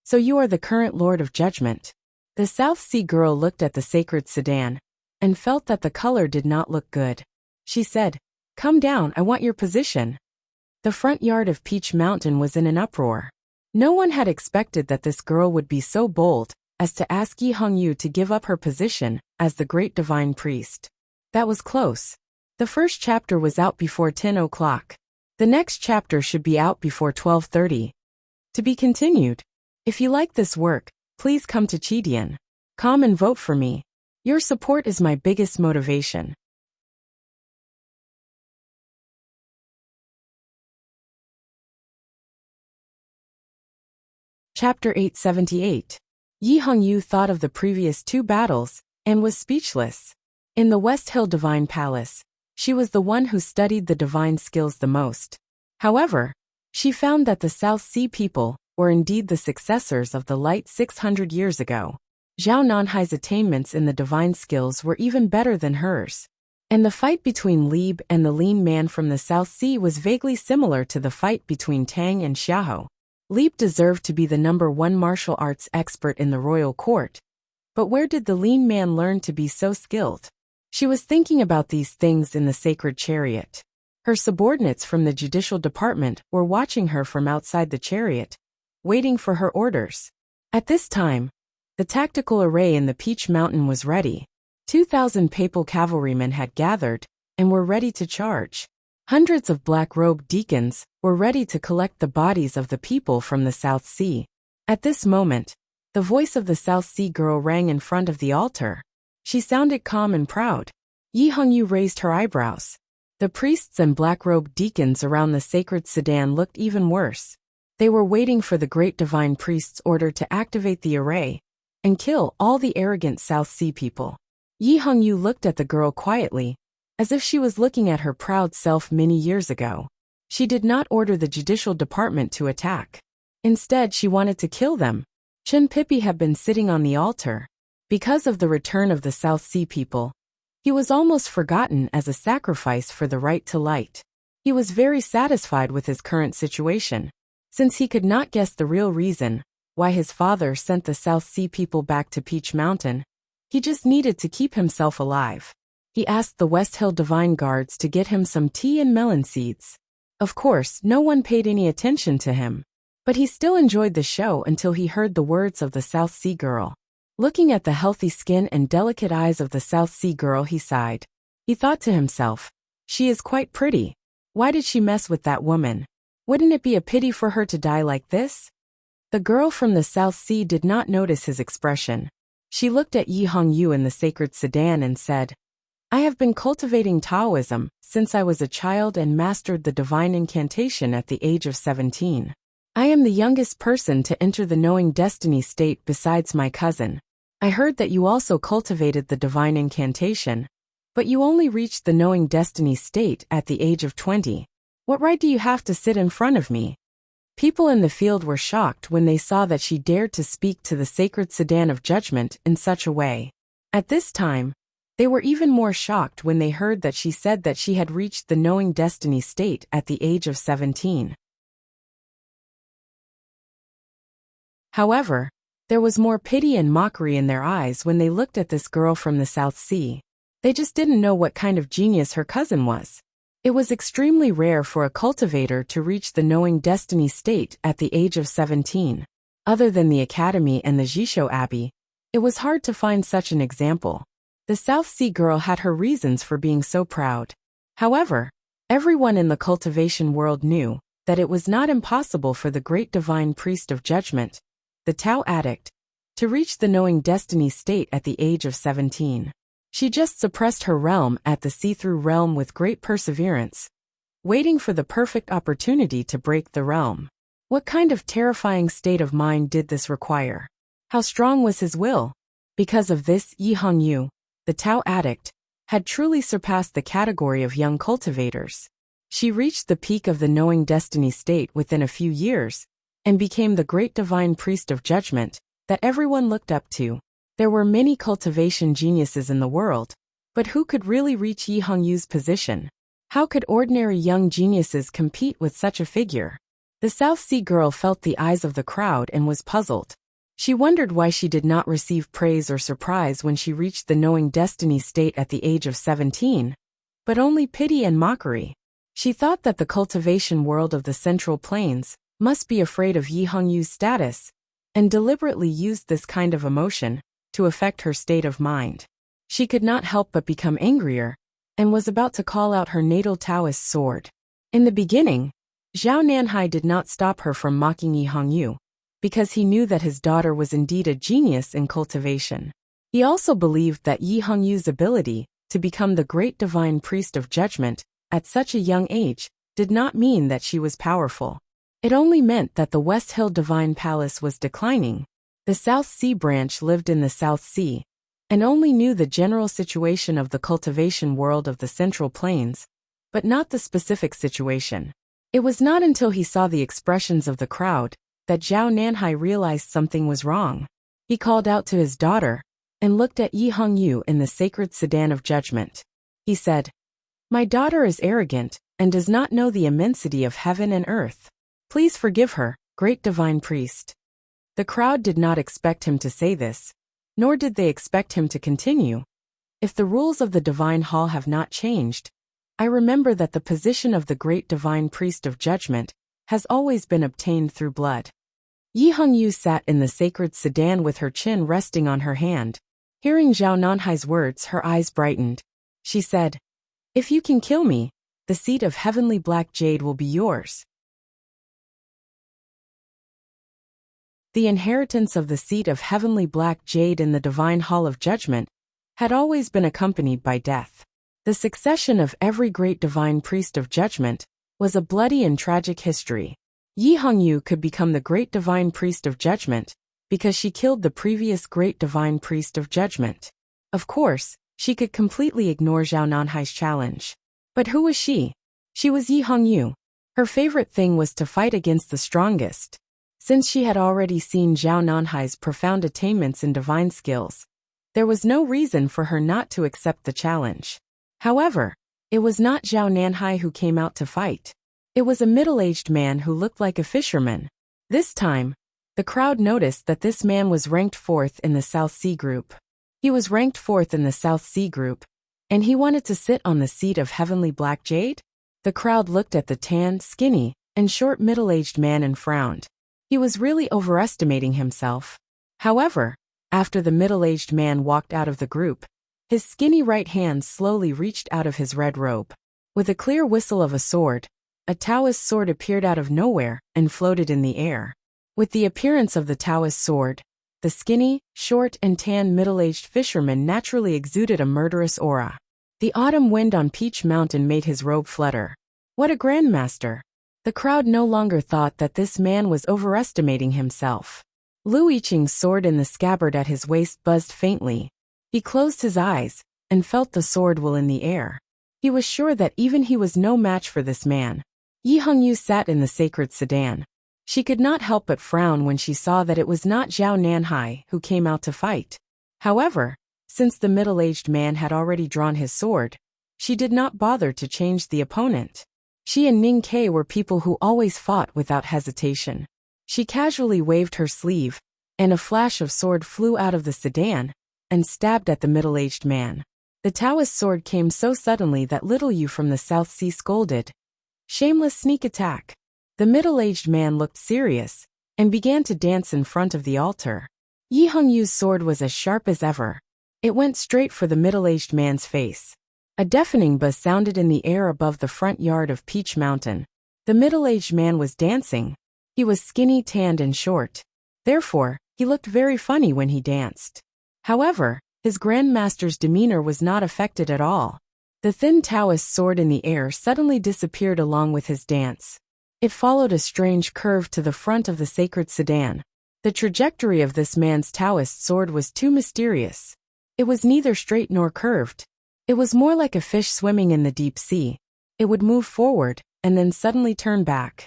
"So you are the current Lord of Judgment." The South Sea girl looked at the sacred sedan and felt that the color did not look good. She said, "Come down, I want your position." The front yard of Peach Mountain was in an uproar. No one had expected that this girl would be so bold as to ask Yi Hongyu to give up her position as the great divine priest. That was close. The first chapter was out before 10 o'clock. The next chapter should be out before 12:30. To be continued. If you like this work, please come to Chidian. Come and vote for me. Your support is my biggest motivation. Chapter 878. Yi Hongyu thought of the previous 2 battles and was speechless. In the West Hill Divine Palace, she was the one who studied the divine skills the most. However, she found that the South Sea people were indeed the successors of the light 600 years ago. Zhao Nanhai's attainments in the divine skills were even better than hers. And the fight between Lieb and the lean man from the South Sea was vaguely similar to the fight between Tang and Xiahou. Lieb deserved to be the #1 martial arts expert in the royal court. But where did the lean man learn to be so skilled? She was thinking about these things in the sacred chariot. Her subordinates from the judicial department were watching her from outside the chariot, waiting for her orders. At this time, the tactical array in the Peach Mountain was ready. 2,000 papal cavalrymen had gathered and were ready to charge. Hundreds of black-robed deacons were ready to collect the bodies of the people from the South Sea. At this moment, the voice of the South Sea girl rang in front of the altar. She sounded calm and proud. Yi Hongyu raised her eyebrows. The priests and black-robed deacons around the sacred sedan looked even worse. They were waiting for the great divine priest's order to activate the array and kill all the arrogant South Sea people. Yi Hongyu looked at the girl quietly, as if she was looking at her proud self many years ago. She did not order the judicial department to attack. Instead, she wanted to kill them. Chen Pippi had been sitting on the altar. Because of the return of the South Sea people, he was almost forgotten as a sacrifice for the right to light. He was very satisfied with his current situation. Since he could not guess the real reason why his father sent the South Sea people back to Peach Mountain, he just needed to keep himself alive. He asked the West Hill Divine Guards to get him some tea and melon seeds. Of course, no one paid any attention to him. But he still enjoyed the show until he heard the words of the South Sea girl. Looking at the healthy skin and delicate eyes of the South Sea girl, he sighed. He thought to himself, "She is quite pretty. Why did she mess with that woman? Wouldn't it be a pity for her to die like this?" The girl from the South Sea did not notice his expression. She looked at Yi Hongyu in the sacred sedan and said, I have been cultivating Taoism since I was a child and mastered the divine incantation at the age of 17. I am the youngest person to enter the knowing destiny state besides my cousin. I heard that you also cultivated the divine incantation, but you only reached the knowing destiny state at the age of 20. What right do you have to sit in front of me? People in the field were shocked when they saw that she dared to speak to the sacred sedan of judgment in such a way. At this time, they were even more shocked when they heard that she said that she had reached the knowing destiny state at the age of 17. However, there was more pity and mockery in their eyes when they looked at this girl from the South Sea. They just didn't know what kind of genius her cousin was. It was extremely rare for a cultivator to reach the knowing destiny state at the age of 17. Other than the Academy and the Jisho Abbey, it was hard to find such an example. The South Sea girl had her reasons for being so proud. However, everyone in the cultivation world knew that it was not impossible for the great divine priest of judgment, the Tao addict, to reach the knowing destiny state at the age of 17. She just suppressed her realm at the see-through realm with great perseverance, waiting for the perfect opportunity to break the realm. What kind of terrifying state of mind did this require? How strong was his will? Because of this, Yi Hongyu, the Tao addict, had truly surpassed the category of young cultivators. She reached the peak of the knowing destiny state within a few years, and became the great divine priest of judgment that everyone looked up to. There were many cultivation geniuses in the world, but who could really reach Yi Hongyu's position? How could ordinary young geniuses compete with such a figure? The South Sea girl felt the eyes of the crowd and was puzzled. She wondered why she did not receive praise or surprise when she reached the knowing destiny state at the age of 17, but only pity and mockery. She thought that the cultivation world of the Central Plains must be afraid of Yi Hongyu's status, and deliberately used this kind of emotion to affect her state of mind. She could not help but become angrier, and was about to call out her natal Taoist sword. In the beginning, Zhao Nanhai did not stop her from mocking Yi Hongyu, because he knew that his daughter was indeed a genius in cultivation. He also believed that Yi Hongyu's ability to become the great divine priest of judgment at such a young age did not mean that she was powerful. It only meant that the West Hill Divine Palace was declining. The South Sea branch lived in the South Sea, and only knew the general situation of the cultivation world of the Central Plains, but not the specific situation. It was not until he saw the expressions of the crowd that Zhao Nanhai realized something was wrong. He called out to his daughter, and looked at Yi Hongyu in the sacred sedan of judgment. He said, My daughter is arrogant, and does not know the immensity of heaven and earth. Please forgive her, great divine priest. The crowd did not expect him to say this, nor did they expect him to continue. If the rules of the divine hall have not changed, I remember that the position of the great divine priest of judgment has always been obtained through blood. Yi Hongyu sat in the sacred sedan with her chin resting on her hand. Hearing Zhao Nanhai's words, her eyes brightened. She said, If you can kill me, the seat of heavenly black jade will be yours. The inheritance of the seat of heavenly black jade in the divine hall of judgment had always been accompanied by death. The succession of every great divine priest of judgment was a bloody and tragic history. Yi Hongyu could become the great divine priest of judgment because she killed the previous great divine priest of judgment. Of course, she could completely ignore Zhao Nanhai's challenge. But who was she? She was Yi Hongyu. Her favorite thing was to fight against the strongest. Since she had already seen Zhao Nanhai's profound attainments in divine skills, there was no reason for her not to accept the challenge. However, it was not Zhao Nanhai who came out to fight. It was a middle-aged man who looked like a fisherman. This time, the crowd noticed that this man was ranked 4th in the South Sea group. He was ranked 4th in the South Sea group, and he wanted to sit on the seat of heavenly black jade? The crowd looked at the tan, skinny, and short middle-aged man and frowned. He was really overestimating himself. However, after the middle-aged man walked out of the group, his skinny right hand slowly reached out of his red robe. With a clear whistle of a sword, a Taoist sword appeared out of nowhere and floated in the air. With the appearance of the Taoist sword, the skinny, short and tan middle-aged fisherman naturally exuded a murderous aura. The autumn wind on Peach Mountain made his robe flutter. What a grandmaster! The crowd no longer thought that this man was overestimating himself. Lu Yiqing's sword in the scabbard at his waist buzzed faintly. He closed his eyes and felt the sword while in the air. He was sure that even he was no match for this man. Yi Hongyu sat in the sacred sedan. She could not help but frown when she saw that it was not Zhao Nanhai who came out to fight. However, since the middle-aged man had already drawn his sword, she did not bother to change the opponent. She and Ning Kei were people who always fought without hesitation. She casually waved her sleeve, and a flash of sword flew out of the sedan and stabbed at the middle-aged man. The Taoist sword came so suddenly that little Yu from the South Sea scolded. Shameless sneak attack. The middle-aged man looked serious and began to dance in front of the altar. Yi Hongyu's sword was as sharp as ever. It went straight for the middle-aged man's face. A deafening buzz sounded in the air above the front yard of Peach Mountain. The middle-aged man was dancing. He was skinny, tanned, and short. Therefore, he looked very funny when he danced. However, his grandmaster's demeanor was not affected at all. The thin Taoist sword in the air suddenly disappeared along with his dance. It followed a strange curve to the front of the sacred sedan. The trajectory of this man's Taoist sword was too mysterious. It was neither straight nor curved. It was more like a fish swimming in the deep sea. It would move forward and then suddenly turn back.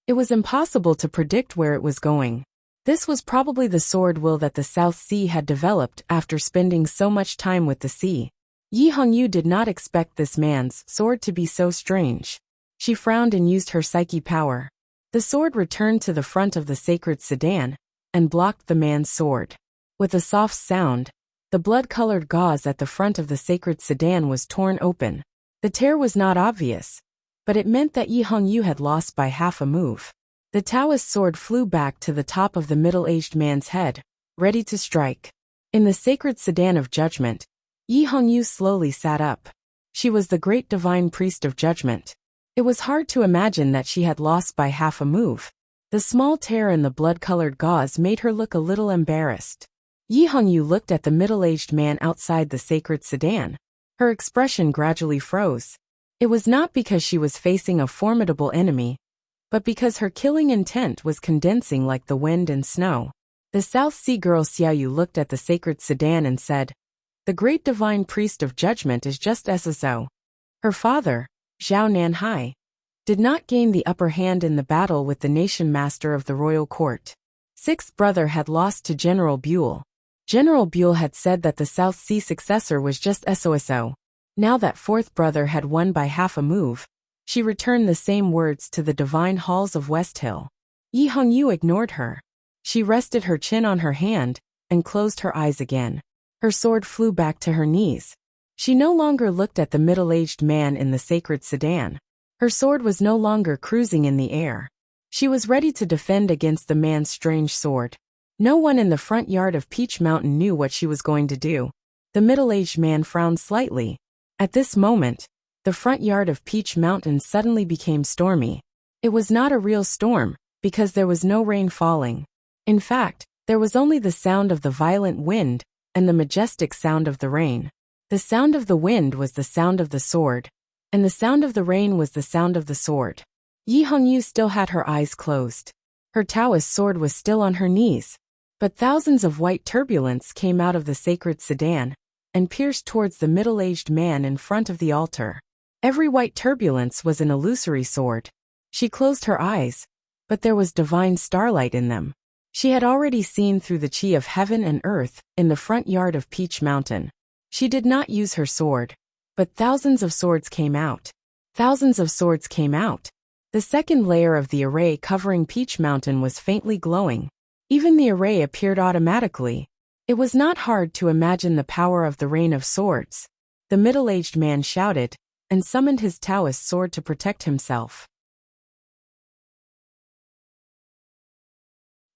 It was impossible to predict where it was going. This was probably the sword will that the South Sea had developed after spending so much time with the sea. Yi Hongyu did not expect this man's sword to be so strange. She frowned and used her psyche power. The sword returned to the front of the sacred sedan and blocked the man's sword. With a soft sound, the blood-colored gauze at the front of the sacred sedan was torn open. The tear was not obvious, but it meant that Yi Hongyu had lost by half a move. The Taoist sword flew back to the top of the middle-aged man's head, ready to strike. In the sacred sedan of judgment, Yi Hongyu slowly sat up. She was the great divine priest of judgment. It was hard to imagine that she had lost by half a move. The small tear in the blood-colored gauze made her look a little embarrassed. Yi Hongyu looked at the middle-aged man outside the sacred sedan. Her expression gradually froze. It was not because she was facing a formidable enemy, but because her killing intent was condensing like the wind and snow. The South Sea girl Xiaoyu looked at the sacred sedan and said, "The great divine priest of judgment is just SSO." Her father, Zhao Nanhai, did not gain the upper hand in the battle with the nation master of the royal court. Sixth brother had lost to General Buell. General Buell had said that the South Sea successor was just SOSO. Now that fourth brother had won by half a move, she returned the same words to the divine halls of West Hill. Yi Hongyu ignored her. She rested her chin on her hand and closed her eyes again. Her sword flew back to her knees. She no longer looked at the middle-aged man in the sacred sedan. Her sword was no longer cruising in the air. She was ready to defend against the man's strange sword. No one in the front yard of Peach Mountain knew what she was going to do. The middle-aged man frowned slightly. At this moment, the front yard of Peach Mountain suddenly became stormy. It was not a real storm, because there was no rain falling. In fact, there was only the sound of the violent wind and the majestic sound of the rain. The sound of the wind was the sound of the sword, and the sound of the rain was the sound of the sword. Yi Hongyu still had her eyes closed. Her Taoist sword was still on her knees, but thousands of white turbulence came out of the sacred sedan and pierced towards the middle-aged man in front of the altar. Every white turbulence was an illusory sword. She closed her eyes, but there was divine starlight in them. She had already seen through the chi of heaven and earth in the front yard of Peach Mountain. She did not use her sword, but thousands of swords came out. Thousands of swords came out. The second layer of the array covering Peach Mountain was faintly glowing. Even the array appeared automatically. It was not hard to imagine the power of the rain of swords. The middle-aged man shouted and summoned his Taoist sword to protect himself.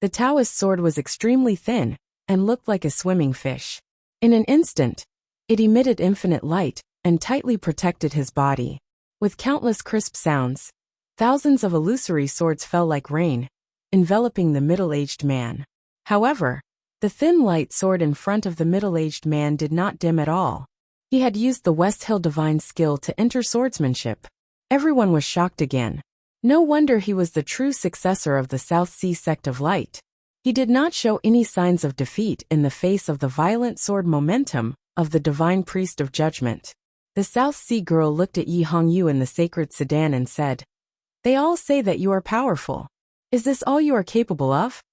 The Taoist sword was extremely thin and looked like a swimming fish. In an instant, it emitted infinite light and tightly protected his body. With countless crisp sounds, thousands of illusory swords fell like rain, enveloping the middle-aged man. However, the thin light sword in front of the middle-aged man did not dim at all. He had used the West Hill divine skill to enter swordsmanship. Everyone was shocked again. No wonder he was the true successor of the South Sea sect of light. He did not show any signs of defeat in the face of the violent sword momentum of the divine priest of judgment. The South Sea girl looked at Yi Hongyu in the sacred sedan and said, "They all say that you are powerful. Is this all you are capable of?"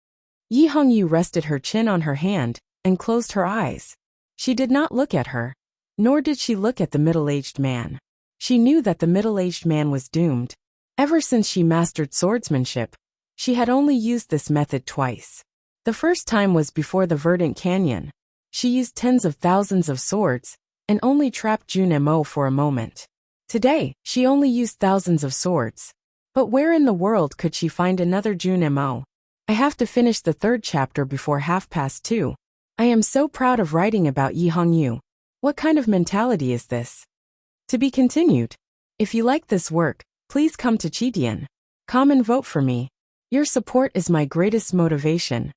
Yi Hongyu rested her chin on her hand and closed her eyes. She did not look at her, nor did she look at the middle-aged man. She knew that the middle-aged man was doomed. Ever since she mastered swordsmanship, she had only used this method twice. The first time was before the Verdant Canyon. She used tens of thousands of swords and only trapped Jun Mo for a moment. Today, she only used thousands of swords. But where in the world could she find another Jun Mo? "I have to finish the third chapter before 2:30. I am so proud of writing about Yi Hongyu. What kind of mentality is this?" To be continued. If you like this work, please come to Chitian. Come and vote for me. Your support is my greatest motivation.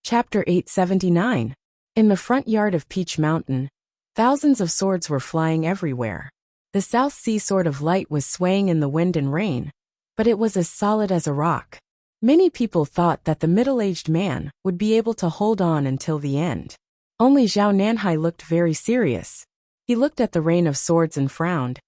Chapter 879. In the front yard of Peach Mountain, thousands of swords were flying everywhere. The South Sea Sword of Light was swaying in the wind and rain, but it was as solid as a rock. Many people thought that the middle-aged man would be able to hold on until the end. Only Zhao Nanhai looked very serious. He looked at the rain of swords and frowned.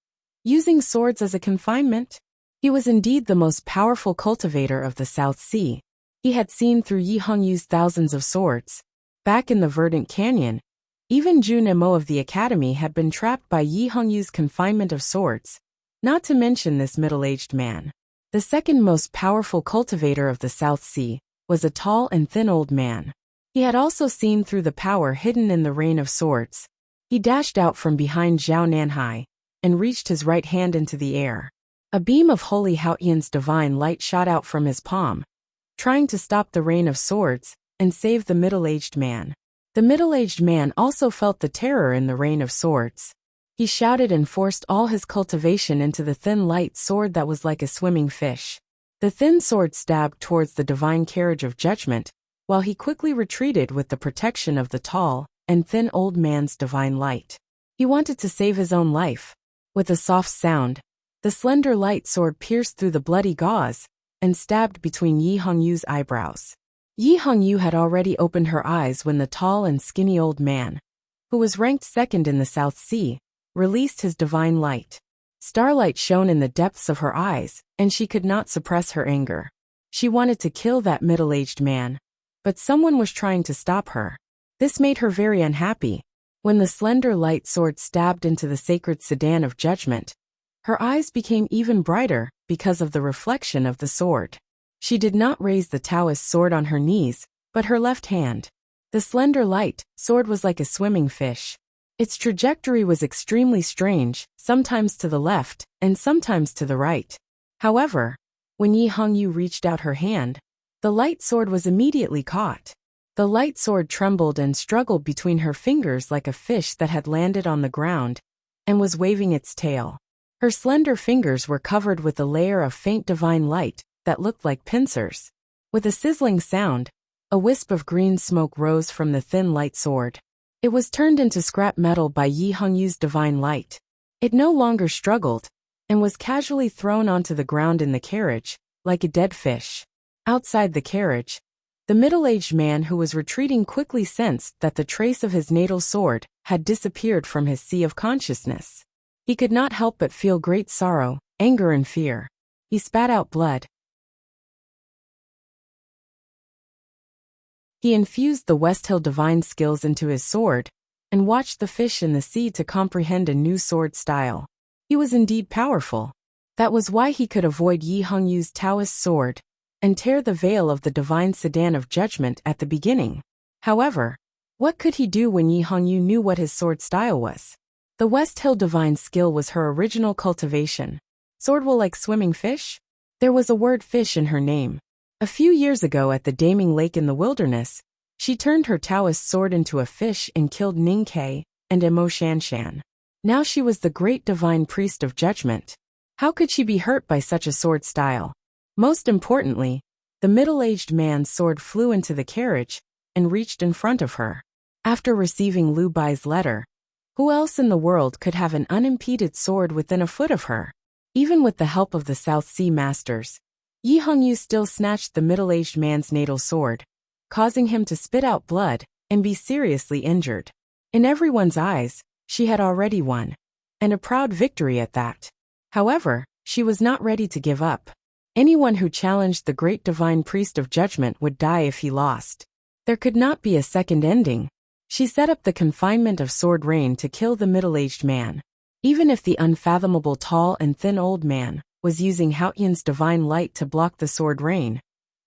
Using swords as a confinement? He was indeed the most powerful cultivator of the South Sea. He had seen through Yi Hongyu's thousands of swords. Back in the Verdant Canyon, even Jun Mo of the Academy had been trapped by Yi Hongyu's confinement of swords, not to mention this middle-aged man. The second most powerful cultivator of the South Sea was a tall and thin old man. He had also seen through the power hidden in the rain of swords. He dashed out from behind Zhao Nanhai and reached his right hand into the air. A beam of Holy Haotian's divine light shot out from his palm, trying to stop the rain of swords and save the middle-aged man. The middle-aged man also felt the terror in the rain of swords. He shouted and forced all his cultivation into the thin light sword that was like a swimming fish. The thin sword stabbed towards the divine carriage of judgment, while he quickly retreated with the protection of the tall and thin old man's divine light. He wanted to save his own life. With a soft sound, the slender light sword pierced through the bloody gauze and stabbed between Yi Hongyu's eyebrows. Yi Hongyu had already opened her eyes when the tall and skinny old man, who was ranked second in the South Sea, released his divine light. Starlight shone in the depths of her eyes, and she could not suppress her anger. She wanted to kill that middle-aged man, but someone was trying to stop her. This made her very unhappy. When the slender light sword stabbed into the sacred sedan of judgment, her eyes became even brighter because of the reflection of the sword. She did not raise the Taoist sword on her knees, but her left hand. The slender light sword was like a swimming fish. Its trajectory was extremely strange, sometimes to the left and sometimes to the right. However, when Yi Hongyu reached out her hand, the light sword was immediately caught. The light sword trembled and struggled between her fingers like a fish that had landed on the ground and was waving its tail. Her slender fingers were covered with a layer of faint divine light that looked like pincers. With a sizzling sound, a wisp of green smoke rose from the thin light sword. It was turned into scrap metal by Yi Hongyu's divine light. It no longer struggled, and was casually thrown onto the ground in the carriage, like a dead fish. Outside the carriage, the middle-aged man who was retreating quickly sensed that the trace of his natal sword had disappeared from his sea of consciousness. He could not help but feel great sorrow, anger and fear. He spat out blood. He infused the West Hill divine skills into his sword, and watched the fish in the sea to comprehend a new sword style. He was indeed powerful. That was why he could avoid Yi Hongyu's Taoist sword, and tear the veil of the divine sedan of judgment at the beginning. However, what could he do when Yi Hongyu knew what his sword style was? The West Hill divine skill was her original cultivation. Sword will like swimming fish? There was a word fish in her name. A few years ago at the Daming Lake in the wilderness, She turned her Taoist sword into a fish and killed Ning Ke and Emo Shanshan. Now she was the great divine priest of judgment. How could she be hurt by such a sword style? Most importantly, the middle-aged man's sword flew into the carriage and reached in front of her. After receiving Lu Bai's letter, who else in the world could have an unimpeded sword within a foot of her? Even with the help of the South Sea masters, Yi Hongyu still snatched the middle-aged man's natal sword, causing him to spit out blood and be seriously injured. In everyone's eyes, she had already won, and a proud victory at that. However, she was not ready to give up. Anyone who challenged the great divine priest of judgment would die if he lost. There could not be a second ending. She set up the confinement of sword rain to kill the middle-aged man. Even if the unfathomable tall and thin old man was using Haotian's divine light to block the sword rain,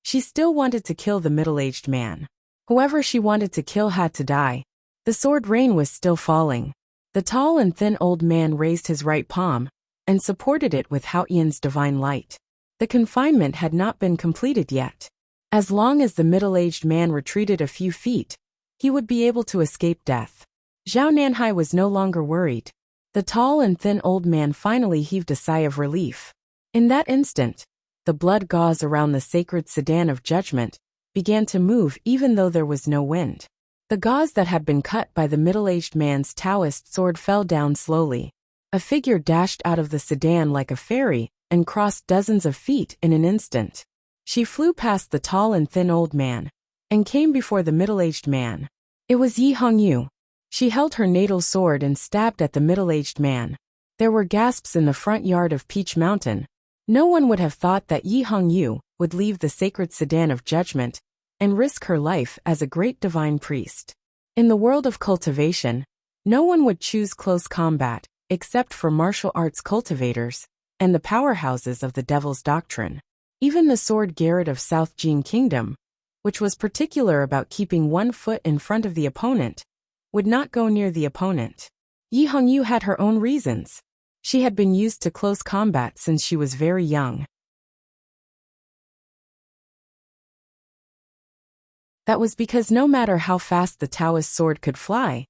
she still wanted to kill the middle-aged man. Whoever she wanted to kill had to die. The sword rain was still falling. The tall and thin old man raised his right palm and supported it with Haotian's divine light. The confinement had not been completed yet. As long as the middle-aged man retreated a few feet, he would be able to escape death. Zhao Nanhai was no longer worried. The tall and thin old man finally heaved a sigh of relief. In that instant, the blood gauze around the sacred sedan of judgment began to move even though there was no wind. The gauze that had been cut by the middle-aged man's Taoist sword fell down slowly. A figure dashed out of the sedan like a fairy and crossed dozens of feet in an instant. She flew past the tall and thin old man and came before the middle-aged man. It was Yi Hongyu. She held her natal sword and stabbed at the middle-aged man. There were gasps in the front yard of Peach Mountain. No one would have thought that Yi Hongyu would leave the sacred sedan of judgment and risk her life as a great divine priest. In the world of cultivation, no one would choose close combat, except for martial arts cultivators and the powerhouses of the Devil's Doctrine. Even the sword Garrett of South Jin Kingdom, which was particular about keeping 1 foot in front of the opponent, would not go near the opponent. Yi Hongyu had her own reasons. She had been used to close combat since she was very young. That was because no matter how fast the Taoist sword could fly,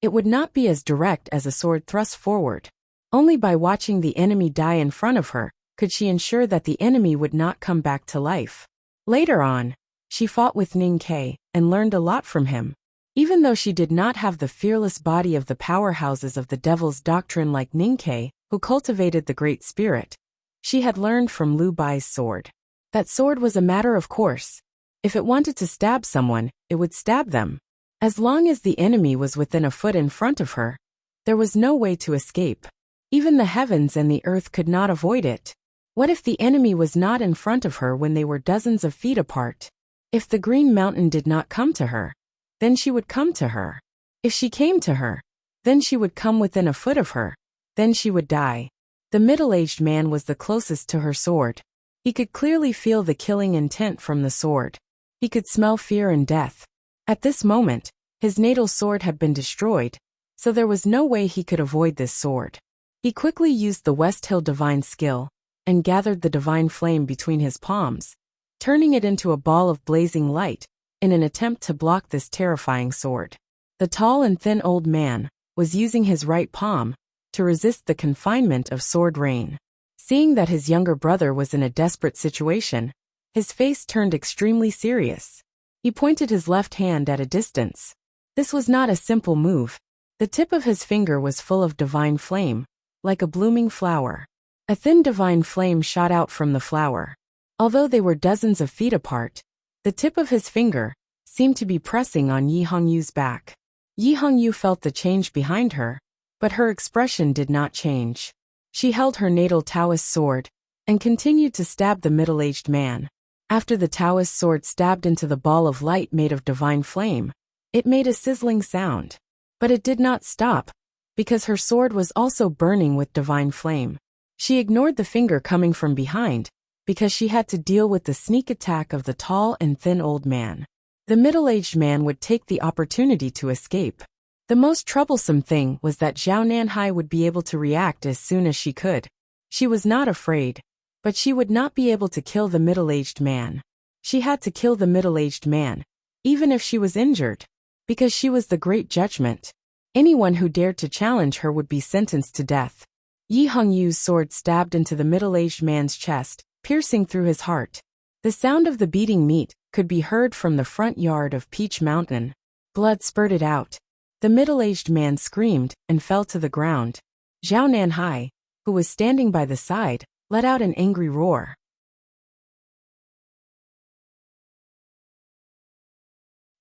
it would not be as direct as a sword thrust forward. Only by watching the enemy die in front of her could she ensure that the enemy would not come back to life. Later on, she fought with Ning Ke and learned a lot from him. Even though she did not have the fearless body of the powerhouses of the Devil's Doctrine like Ning Ke, who cultivated the Great Spirit, she had learned from Lu Bai's sword. That sword was a matter of course. If it wanted to stab someone, it would stab them. As long as the enemy was within a foot in front of her, there was no way to escape. Even the heavens and the earth could not avoid it. What if the enemy was not in front of her when they were dozens of feet apart? If the Green Mountain did not come to her, then she would come to her. If she came to her, then she would come within a foot of her. Then she would die. The middle-aged man was the closest to her sword. He could clearly feel the killing intent from the sword. He could smell fear and death. At this moment, his natal sword had been destroyed, so there was no way he could avoid this sword. He quickly used the West Hill divine skill and gathered the divine flame between his palms, turning it into a ball of blazing light in an attempt to block this terrifying sword. The tall and thin old man was using his right palm to resist the confinement of sword rain. Seeing that his younger brother was in a desperate situation, his face turned extremely serious. He pointed his left hand at a distance. This was not a simple move. The tip of his finger was full of divine flame, like a blooming flower. A thin divine flame shot out from the flower. Although they were dozens of feet apart, the tip of his finger seemed to be pressing on Yi Hongyu's back. Yi Hongyu felt the change behind her, but her expression did not change. She held her natal Taoist sword and continued to stab the middle-aged man. After the Taoist sword stabbed into the ball of light made of divine flame, it made a sizzling sound. But it did not stop, because her sword was also burning with divine flame. She ignored the finger coming from behind, because she had to deal with the sneak attack of the tall and thin old man. The middle-aged man would take the opportunity to escape. The most troublesome thing was that Zhao Nanhai would be able to react as soon as she could. She was not afraid, but she would not be able to kill the middle-aged man. She had to kill the middle-aged man, even if she was injured. Because she was the great judgment. Anyone who dared to challenge her would be sentenced to death. Yi Hongyu's sword stabbed into the middle-aged man's chest, piercing through his heart. The sound of the beating meat could be heard from the front yard of Peach Mountain. Blood spurted out. The middle-aged man screamed and fell to the ground. Zhao Nanhai, who was standing by the side, let out an angry roar.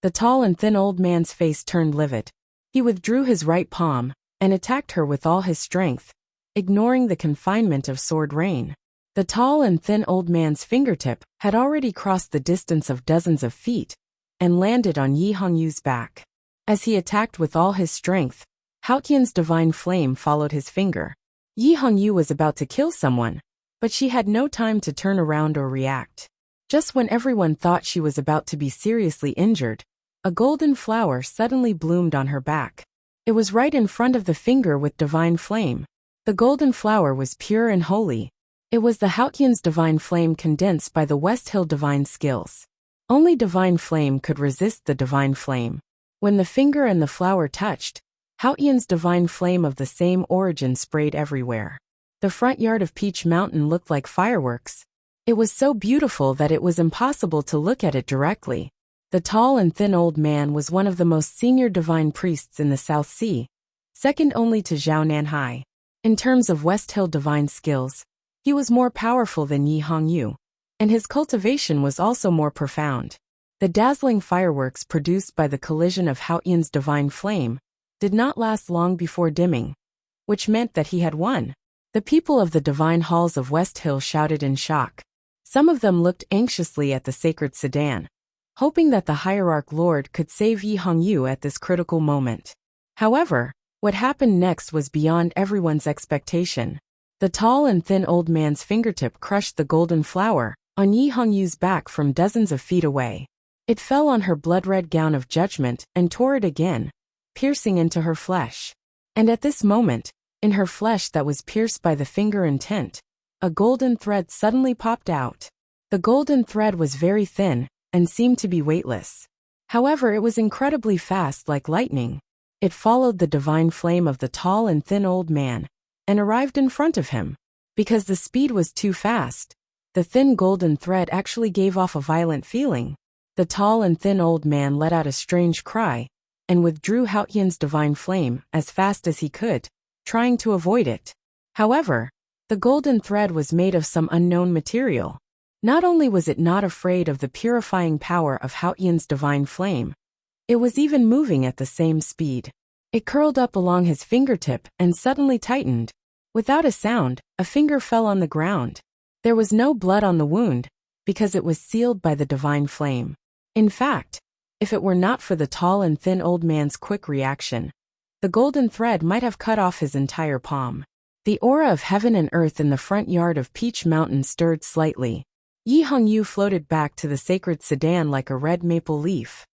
The tall and thin old man's face turned livid. He withdrew his right palm and attacked her with all his strength, ignoring the confinement of sword rain. The tall and thin old man's fingertip had already crossed the distance of dozens of feet and landed on Yi Hongyu's back. As he attacked with all his strength, Haotian's divine flame followed his finger. Yi Hongyu was about to kill someone, but she had no time to turn around or react. Just when everyone thought she was about to be seriously injured, a golden flower suddenly bloomed on her back. It was right in front of the finger with divine flame. The golden flower was pure and holy. It was the Haotian's divine flame condensed by the West Hill divine skills. Only divine flame could resist the divine flame. When the finger and the flower touched, Haotian's divine flame of the same origin sprayed everywhere. The front yard of Peach Mountain looked like fireworks. It was so beautiful that it was impossible to look at it directly. The tall and thin old man was one of the most senior divine priests in the South Sea, second only to Zhao Nanhai. In terms of West Hill divine skills, he was more powerful than Yi Hongyu, and his cultivation was also more profound. The dazzling fireworks produced by the collision of Haotian's divine flame did not last long before dimming, which meant that he had won. The people of the divine halls of West Hill shouted in shock. Some of them looked anxiously at the sacred sedan, hoping that the hierarch lord could save Yi Hongyu at this critical moment. However, what happened next was beyond everyone's expectation. The tall and thin old man's fingertip crushed the golden flower on Yi Hongyu's back from dozens of feet away. It fell on her blood-red gown of judgment and tore it again, piercing into her flesh. And at this moment, in her flesh that was pierced by the finger intent, a golden thread suddenly popped out. The golden thread was very thin and seemed to be weightless. However, it was incredibly fast like lightning. It followed the divine flame of the tall and thin old man and arrived in front of him. Because the speed was too fast, the thin golden thread actually gave off a violent feeling. The tall and thin old man let out a strange cry and withdrew Haotian's divine flame as fast as he could, trying to avoid it. However, the golden thread was made of some unknown material. Not only was it not afraid of the purifying power of Haotian's divine flame, it was even moving at the same speed. It curled up along his fingertip and suddenly tightened. Without a sound, a finger fell on the ground. There was no blood on the wound, because it was sealed by the divine flame. In fact, if it were not for the tall and thin old man's quick reaction, the golden thread might have cut off his entire palm. The aura of heaven and earth in the front yard of Peach Mountain stirred slightly. Yi Hongyu floated back to the sacred sedan like a red maple leaf.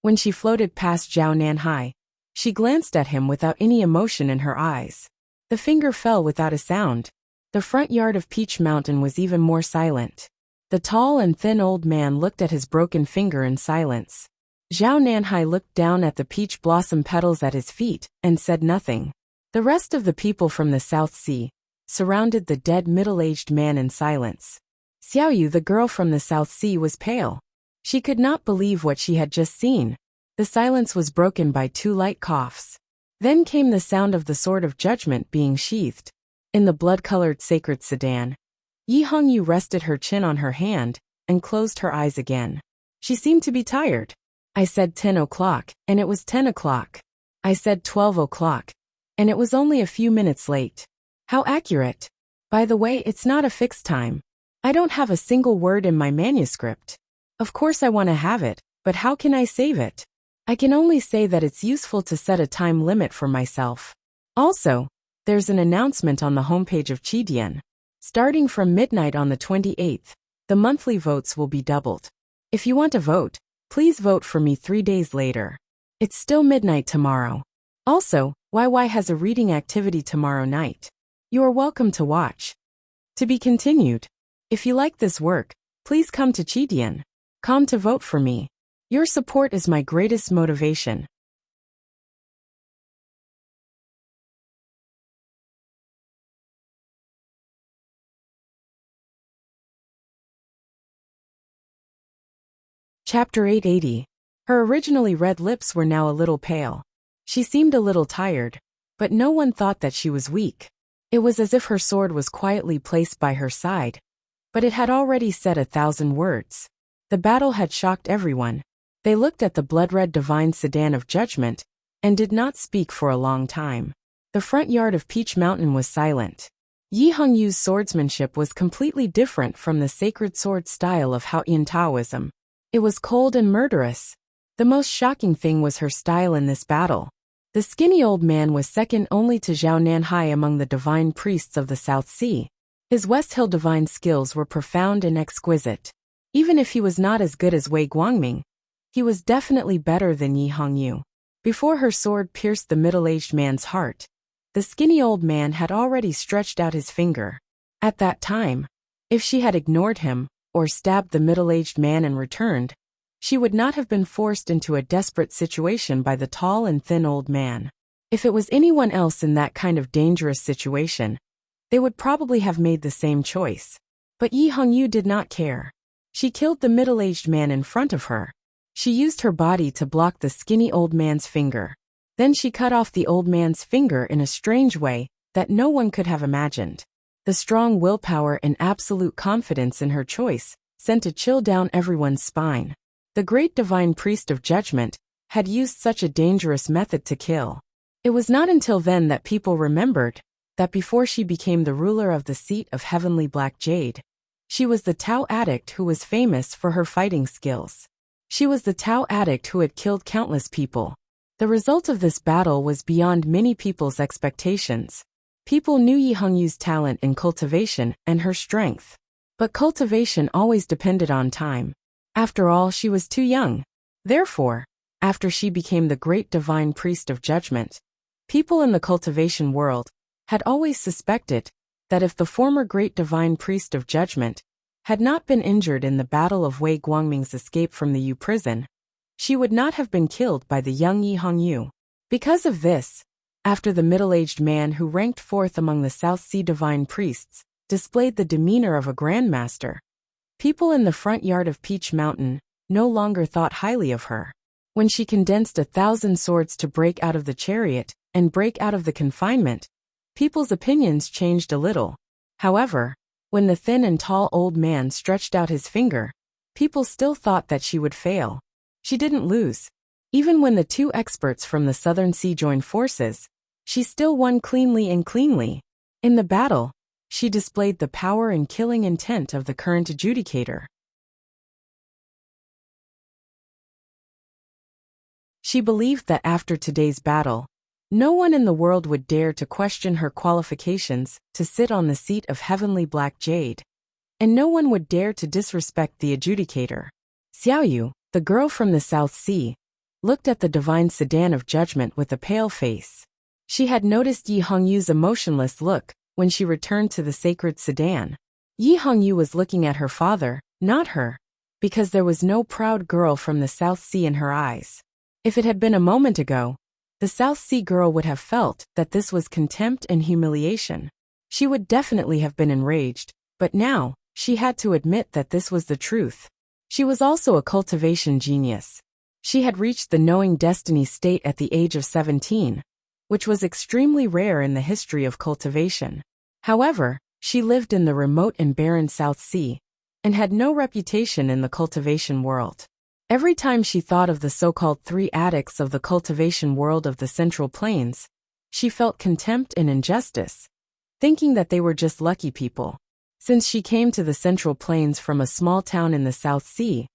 When she floated past Zhao Nanhai, she glanced at him without any emotion in her eyes. The finger fell without a sound. The front yard of Peach Mountain was even more silent. The tall and thin old man looked at his broken finger in silence. Zhao Nanhai looked down at the peach blossom petals at his feet and said nothing. The rest of the people from the South Sea surrounded the dead middle-aged man in silence. Xiaoyu, the girl from the South Sea, was pale. She could not believe what she had just seen. The silence was broken by two light coughs. Then came the sound of the sword of judgment being sheathed. In the blood-colored sacred sedan, Yi Hongyu rested her chin on her hand and closed her eyes again. She seemed to be tired. I said 10 o'clock, and it was 10 o'clock. I said 12 o'clock, and it was only a few minutes late. How accurate. By the way, it's not a fixed time. I don't have a single word in my manuscript. Of course I want to have it, but how can I save it? I can only say that it's useful to set a time limit for myself. Also, there's an announcement on the homepage of Chidian. Starting from midnight on the 28th, the monthly votes will be doubled. If you want to vote, please vote for me 3 days later. It's still midnight tomorrow. Also, YY has a reading activity tomorrow night. You are welcome to watch. To be continued. If you like this work, Please come to Chidian. Come to vote for me. Your support is my greatest motivation. Chapter 880. Her originally red lips were now a little pale. She seemed a little tired, but no one thought that she was weak. It was as if her sword was quietly placed by her side, but it had already said 1,000 words. The battle had shocked everyone. They looked at the blood-red divine sedan of judgment, and did not speak for a long time. The front yard of Peach Mountain was silent. Yi Hongyu's swordsmanship was completely different from the sacred sword style of Haoyan Taoism. It was cold and murderous. The most shocking thing was her style in this battle. The skinny old man was second only to Zhao Nanhai among the divine priests of the South Sea. His West Hill divine skills were profound and exquisite. Even if he was not as good as Wei Guangming, he was definitely better than Yi Hongyu. Before her sword pierced the middle-aged man's heart, the skinny old man had already stretched out his finger. At that time, if she had ignored him, or stabbed the middle-aged man and returned, she would not have been forced into a desperate situation by the tall and thin old man. If it was anyone else in that kind of dangerous situation, they would probably have made the same choice. But Yi Hongyu did not care. She killed the middle-aged man in front of her. She used her body to block the skinny old man's finger. Then she cut off the old man's finger in a strange way that no one could have imagined. The strong willpower and absolute confidence in her choice sent a chill down everyone's spine. The great divine priest of judgment had used such a dangerous method to kill. It was not until then that people remembered that before she became the ruler of the seat of heavenly black jade, she was the Tao addict who was famous for her fighting skills. She was the Tao addict who had killed countless people. The result of this battle was beyond many people's expectations. People knew Yi Hongyu's talent in cultivation and her strength. But cultivation always depended on time. After all, she was too young. Therefore, after she became the great divine priest of judgment, people in the cultivation world had always suspected that if the former great divine priest of judgment had not been injured in the battle of Wei Guangming's escape from the Yu prison, she would not have been killed by the young Yi Hongyu. Because of this, after the middle-aged man who ranked fourth among the South Sea divine priests displayed the demeanor of a grandmaster, people in the front yard of Peach Mountain no longer thought highly of her. When she condensed 1,000 swords to break out of the chariot and break out of the confinement, people's opinions changed a little. However, when the thin and tall old man stretched out his finger, people still thought that she would fail. She didn't lose. Even when the two experts from the Southern Sea joined forces, she still won cleanly and cleanly. In the battle, she displayed the power and killing intent of the current adjudicator. She believed that after today's battle, no one in the world would dare to question her qualifications to sit on the seat of heavenly black jade, and no one would dare to disrespect the adjudicator. Xiaoyu, the girl from the South Sea, looked at the divine sedan of judgment with a pale face. She had noticed Yi Hongyu's emotionless look when she returned to the sacred sedan. Yi Hongyu was looking at her father, not her, because there was no proud girl from the South Sea in her eyes. If it had been a moment ago, the South Sea girl would have felt that this was contempt and humiliation. She would definitely have been enraged, but now, she had to admit that this was the truth. She was also a cultivation genius. She had reached the knowing destiny state at the age of 17, which was extremely rare in the history of cultivation. However, she lived in the remote and barren South Sea, and had no reputation in the cultivation world. Every time she thought of the so-called 3 addicts of the cultivation world of the Central Plains, she felt contempt and injustice, thinking that they were just lucky people. Since she came to the Central Plains from a small town in the South Sea,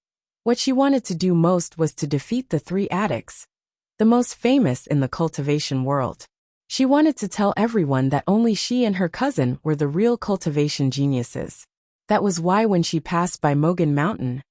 what she wanted to do most was to defeat the 3 addicts, the most famous in the cultivation world. She wanted to tell everyone that only she and her cousin were the real cultivation geniuses. That was why when she passed by Mogan Mountain,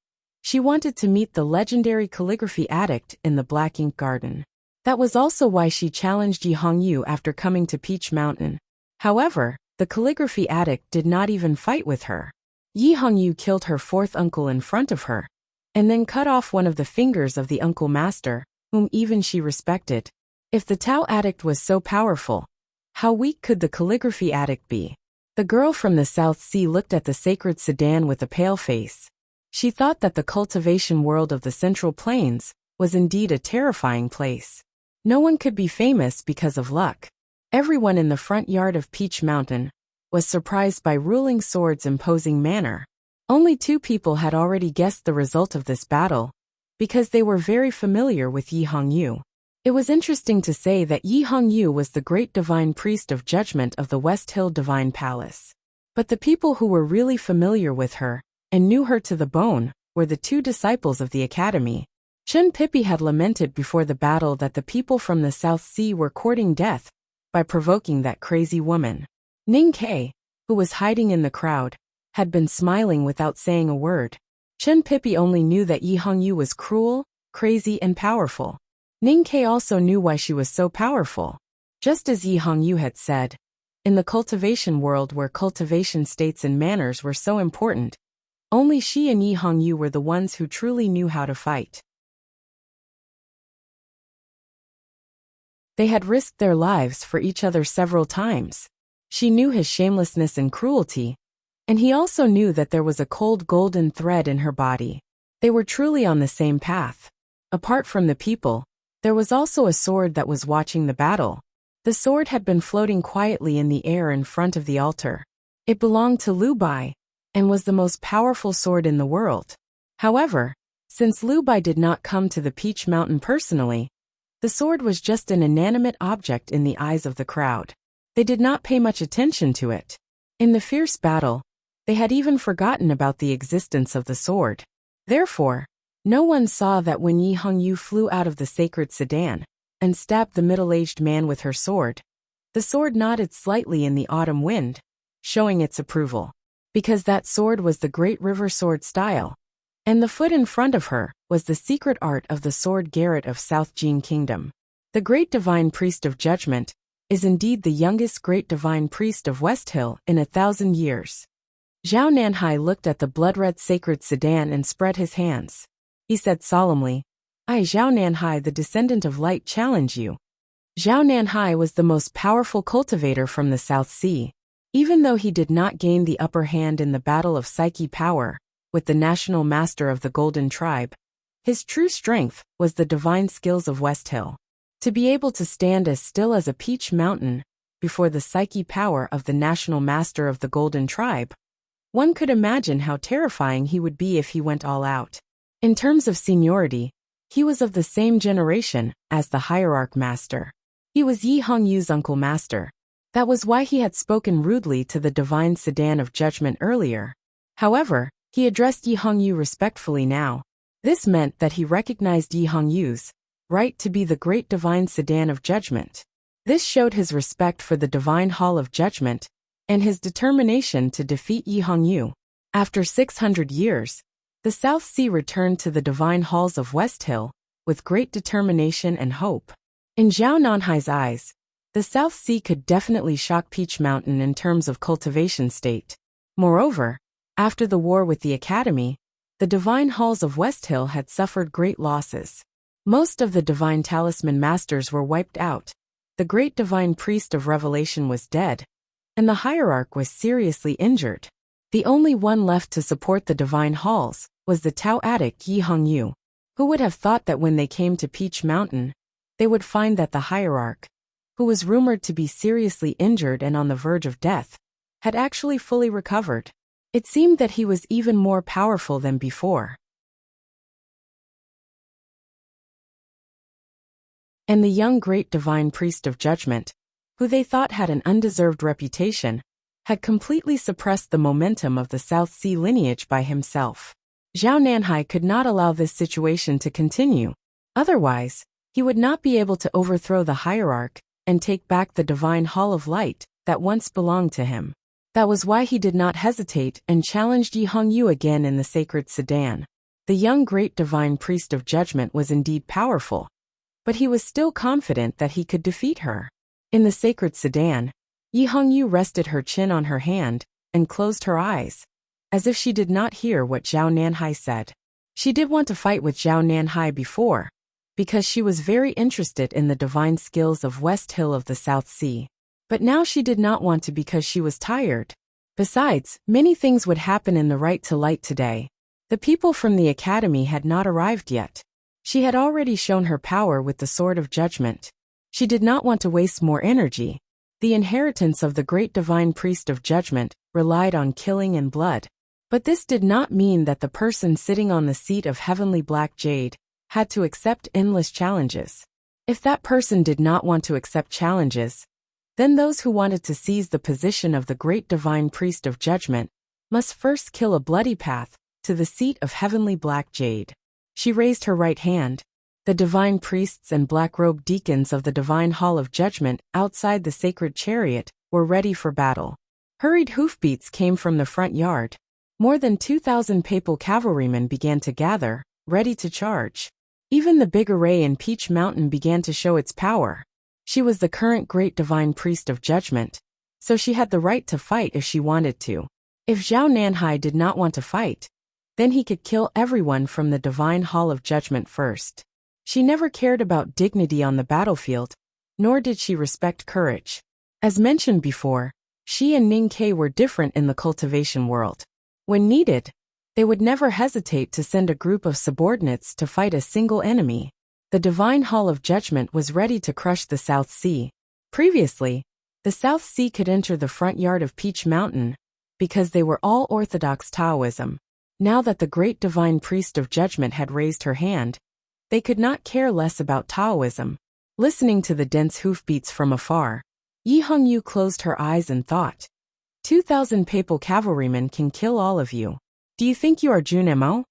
she wanted to meet the legendary calligraphy addict in the Black Ink Garden. That was also why she challenged Yi Hongyu after coming to Peach Mountain. However, the calligraphy addict did not even fight with her. Yi Hongyu killed her fourth uncle in front of her, and then cut off one of the fingers of the uncle master, whom even she respected. If the Tao addict was so powerful, how weak could the calligraphy addict be? The girl from the South Sea looked at the sacred sedan with a pale face. She thought that the cultivation world of the Central Plains was indeed a terrifying place. No one could be famous because of luck. Everyone in the front yard of Peach Mountain was surprised by Ruling Sword's imposing manner. Only 2 people had already guessed the result of this battle, because they were very familiar with Yi Hongyu. It was interesting to say that Yi Hongyu was the great divine priest of judgment of the West Hill Divine Palace. But the people who were really familiar with her and knew her to the bone were the 2 disciples of the academy. Chun Pippi had lamented before the battle that the people from the South Sea were courting death by provoking that crazy woman. Ning Kei, who was hiding in the crowd, had been smiling without saying a word. Chun Pippi only knew that Yi Hongyu was cruel, crazy, and powerful. Ning Kei also knew why she was so powerful. Just as Yi Hongyu had said, in the cultivation world where cultivation states and manners were so important, only she and Yi Hongyu were the ones who truly knew how to fight. They had risked their lives for each other several times. She knew his shamelessness and cruelty, and he also knew that there was a cold golden thread in her body. They were truly on the same path. Apart from the people, there was also a sword that was watching the battle. The sword had been floating quietly in the air in front of the altar. It belonged to Liu Bai, and was the most powerful sword in the world. However, since Liu Bai did not come to the Peach Mountain personally, the sword was just an inanimate object in the eyes of the crowd. They did not pay much attention to it. In the fierce battle, they had even forgotten about the existence of the sword. Therefore, no one saw that when Yi Hongyu flew out of the sacred sedan and stabbed the middle-aged man with her sword, the sword nodded slightly in the autumn wind, showing its approval. Because that sword was the great river sword style, and the foot in front of her was the secret art of the sword Garrett of South Jin Kingdom. The great divine priest of judgment is indeed the youngest great divine priest of West Hill in 1,000 years. Zhao Nanhai looked at the blood-red sacred sedan and spread his hands. He said solemnly, "I, Zhao Nanhai, the descendant of light, challenge you." Zhao Nanhai was the most powerful cultivator from the South Sea. Even though he did not gain the upper hand in the battle of psyche power with the national master of the Golden Tribe, his true strength was the divine skills of West Hill. To be able to stand as still as a peach mountain before the psyche power of the national master of the Golden Tribe, one could imagine how terrifying he would be if he went all out. In terms of seniority, he was of the same generation as the hierarch master. He was Yi Hongyu's uncle master. That was why he had spoken rudely to the divine sedan of judgment earlier. However, he addressed Yi Hongyu respectfully now. This meant that he recognized Yi Hongyu's right to be the great divine sedan of judgment. This showed his respect for the divine hall of judgment and his determination to defeat Yi Hongyu. After 600 years, the South Sea returned to the divine halls of West Hill with great determination and hope. In Zhao Nanhai's eyes, the South Sea could definitely shock Peach Mountain in terms of cultivation state. Moreover, after the war with the Academy, the divine halls of West Hill had suffered great losses. Most of the divine talisman masters were wiped out, the great divine priest of revelation was dead, and the hierarch was seriously injured. The only one left to support the divine halls was the Tao addict Yi Hongyu. Who would have thought that when they came to Peach Mountain, they would find that the hierarch, who was rumored to be seriously injured and on the verge of death, had actually fully recovered. It seemed that he was even more powerful than before. And the young great divine priest of judgment, who they thought had an undeserved reputation, had completely suppressed the momentum of the South Sea lineage by himself. Zhao Nanhai could not allow this situation to continue. Otherwise, he would not be able to overthrow the hierarch and take back the divine hall of light that once belonged to him. That was why he did not hesitate and challenged Yi Hongyu again in the sacred sedan. The young great divine priest of judgment was indeed powerful, but he was still confident that he could defeat her. In the sacred sedan, Yi Hongyu rested her chin on her hand and closed her eyes. as if she did not hear what Zhao Nanhai said. She did want to fight with Zhao Nanhai before, because she was very interested in the divine skills of West Hill of the South Sea. But now she did not want to because she was tired. Besides, many things would happen in the Right to Light today. The people from the academy had not arrived yet. She had already shown her power with the Sword of Judgment. She did not want to waste more energy. The inheritance of the great divine priest of judgment relied on killing and blood. But this did not mean that the person sitting on the seat of heavenly black jade had to accept endless challenges. If that person did not want to accept challenges, then those who wanted to seize the position of the great divine priest of judgment must first kill a bloody path to the seat of heavenly black jade. She raised her right hand. The divine priests and black-robed deacons of the divine hall of judgment outside the sacred chariot were ready for battle. Hurried hoofbeats came from the front yard. More than 2,000 papal cavalrymen began to gather, ready to charge. Even the big array in Peach Mountain began to show its power. She was the current great divine priest of judgment, so she had the right to fight if she wanted to. If Zhao Nanhai did not want to fight, then he could kill everyone from the divine hall of judgment first. She never cared about dignity on the battlefield, nor did she respect courage. As mentioned before, she and Ning Ke were different in the cultivation world. When needed, they would never hesitate to send a group of subordinates to fight a single enemy. The divine hall of judgment was ready to crush the South Sea. Previously, the South Sea could enter the front yard of Peach Mountain because they were all Orthodox Taoism. Now that the great divine priest of judgment had raised her hand, they could not care less about Taoism. Listening to the dense hoofbeats from afar, Yi Hongyu closed her eyes and thought, 2,000 papal cavalrymen can kill all of you. Do you think you are Jun Mo?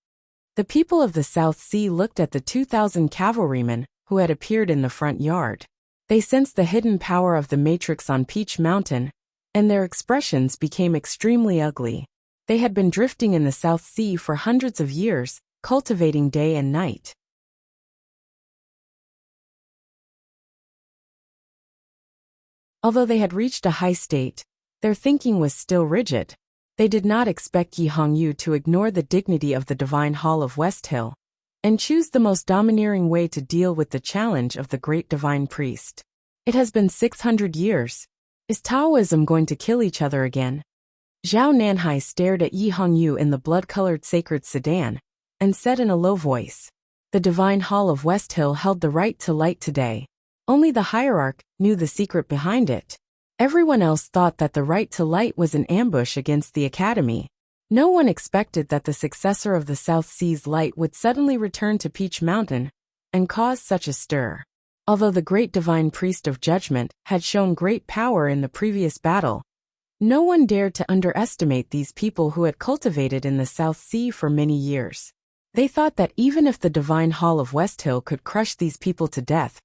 The people of the South Sea looked at the 2,000 cavalrymen who had appeared in the front yard. They sensed the hidden power of the matrix on Peach Mountain, and their expressions became extremely ugly. They had been drifting in the South Sea for hundreds of years, cultivating day and night. Although they had reached a high state, their thinking was still rigid. They did not expect Yi Hongyu to ignore the dignity of the divine hall of West Hill and choose the most domineering way to deal with the challenge of the great divine priest. It has been 600 years. Is Taoism going to kill each other again? Zhao Nanhai stared at Yi Hongyu in the blood-colored sacred sedan and said in a low voice, the divine hall of West Hill held the right to light today. Only the hierarch knew the secret behind it. Everyone else thought that the right to light was an ambush against the academy. No one expected that the successor of the South Sea's light would suddenly return to Peach Mountain and cause such a stir. Although the great divine priest of judgment had shown great power in the previous battle, no one dared to underestimate these people who had cultivated in the South Sea for many years. They thought that even if the divine hall of West Hill could crush these people to death,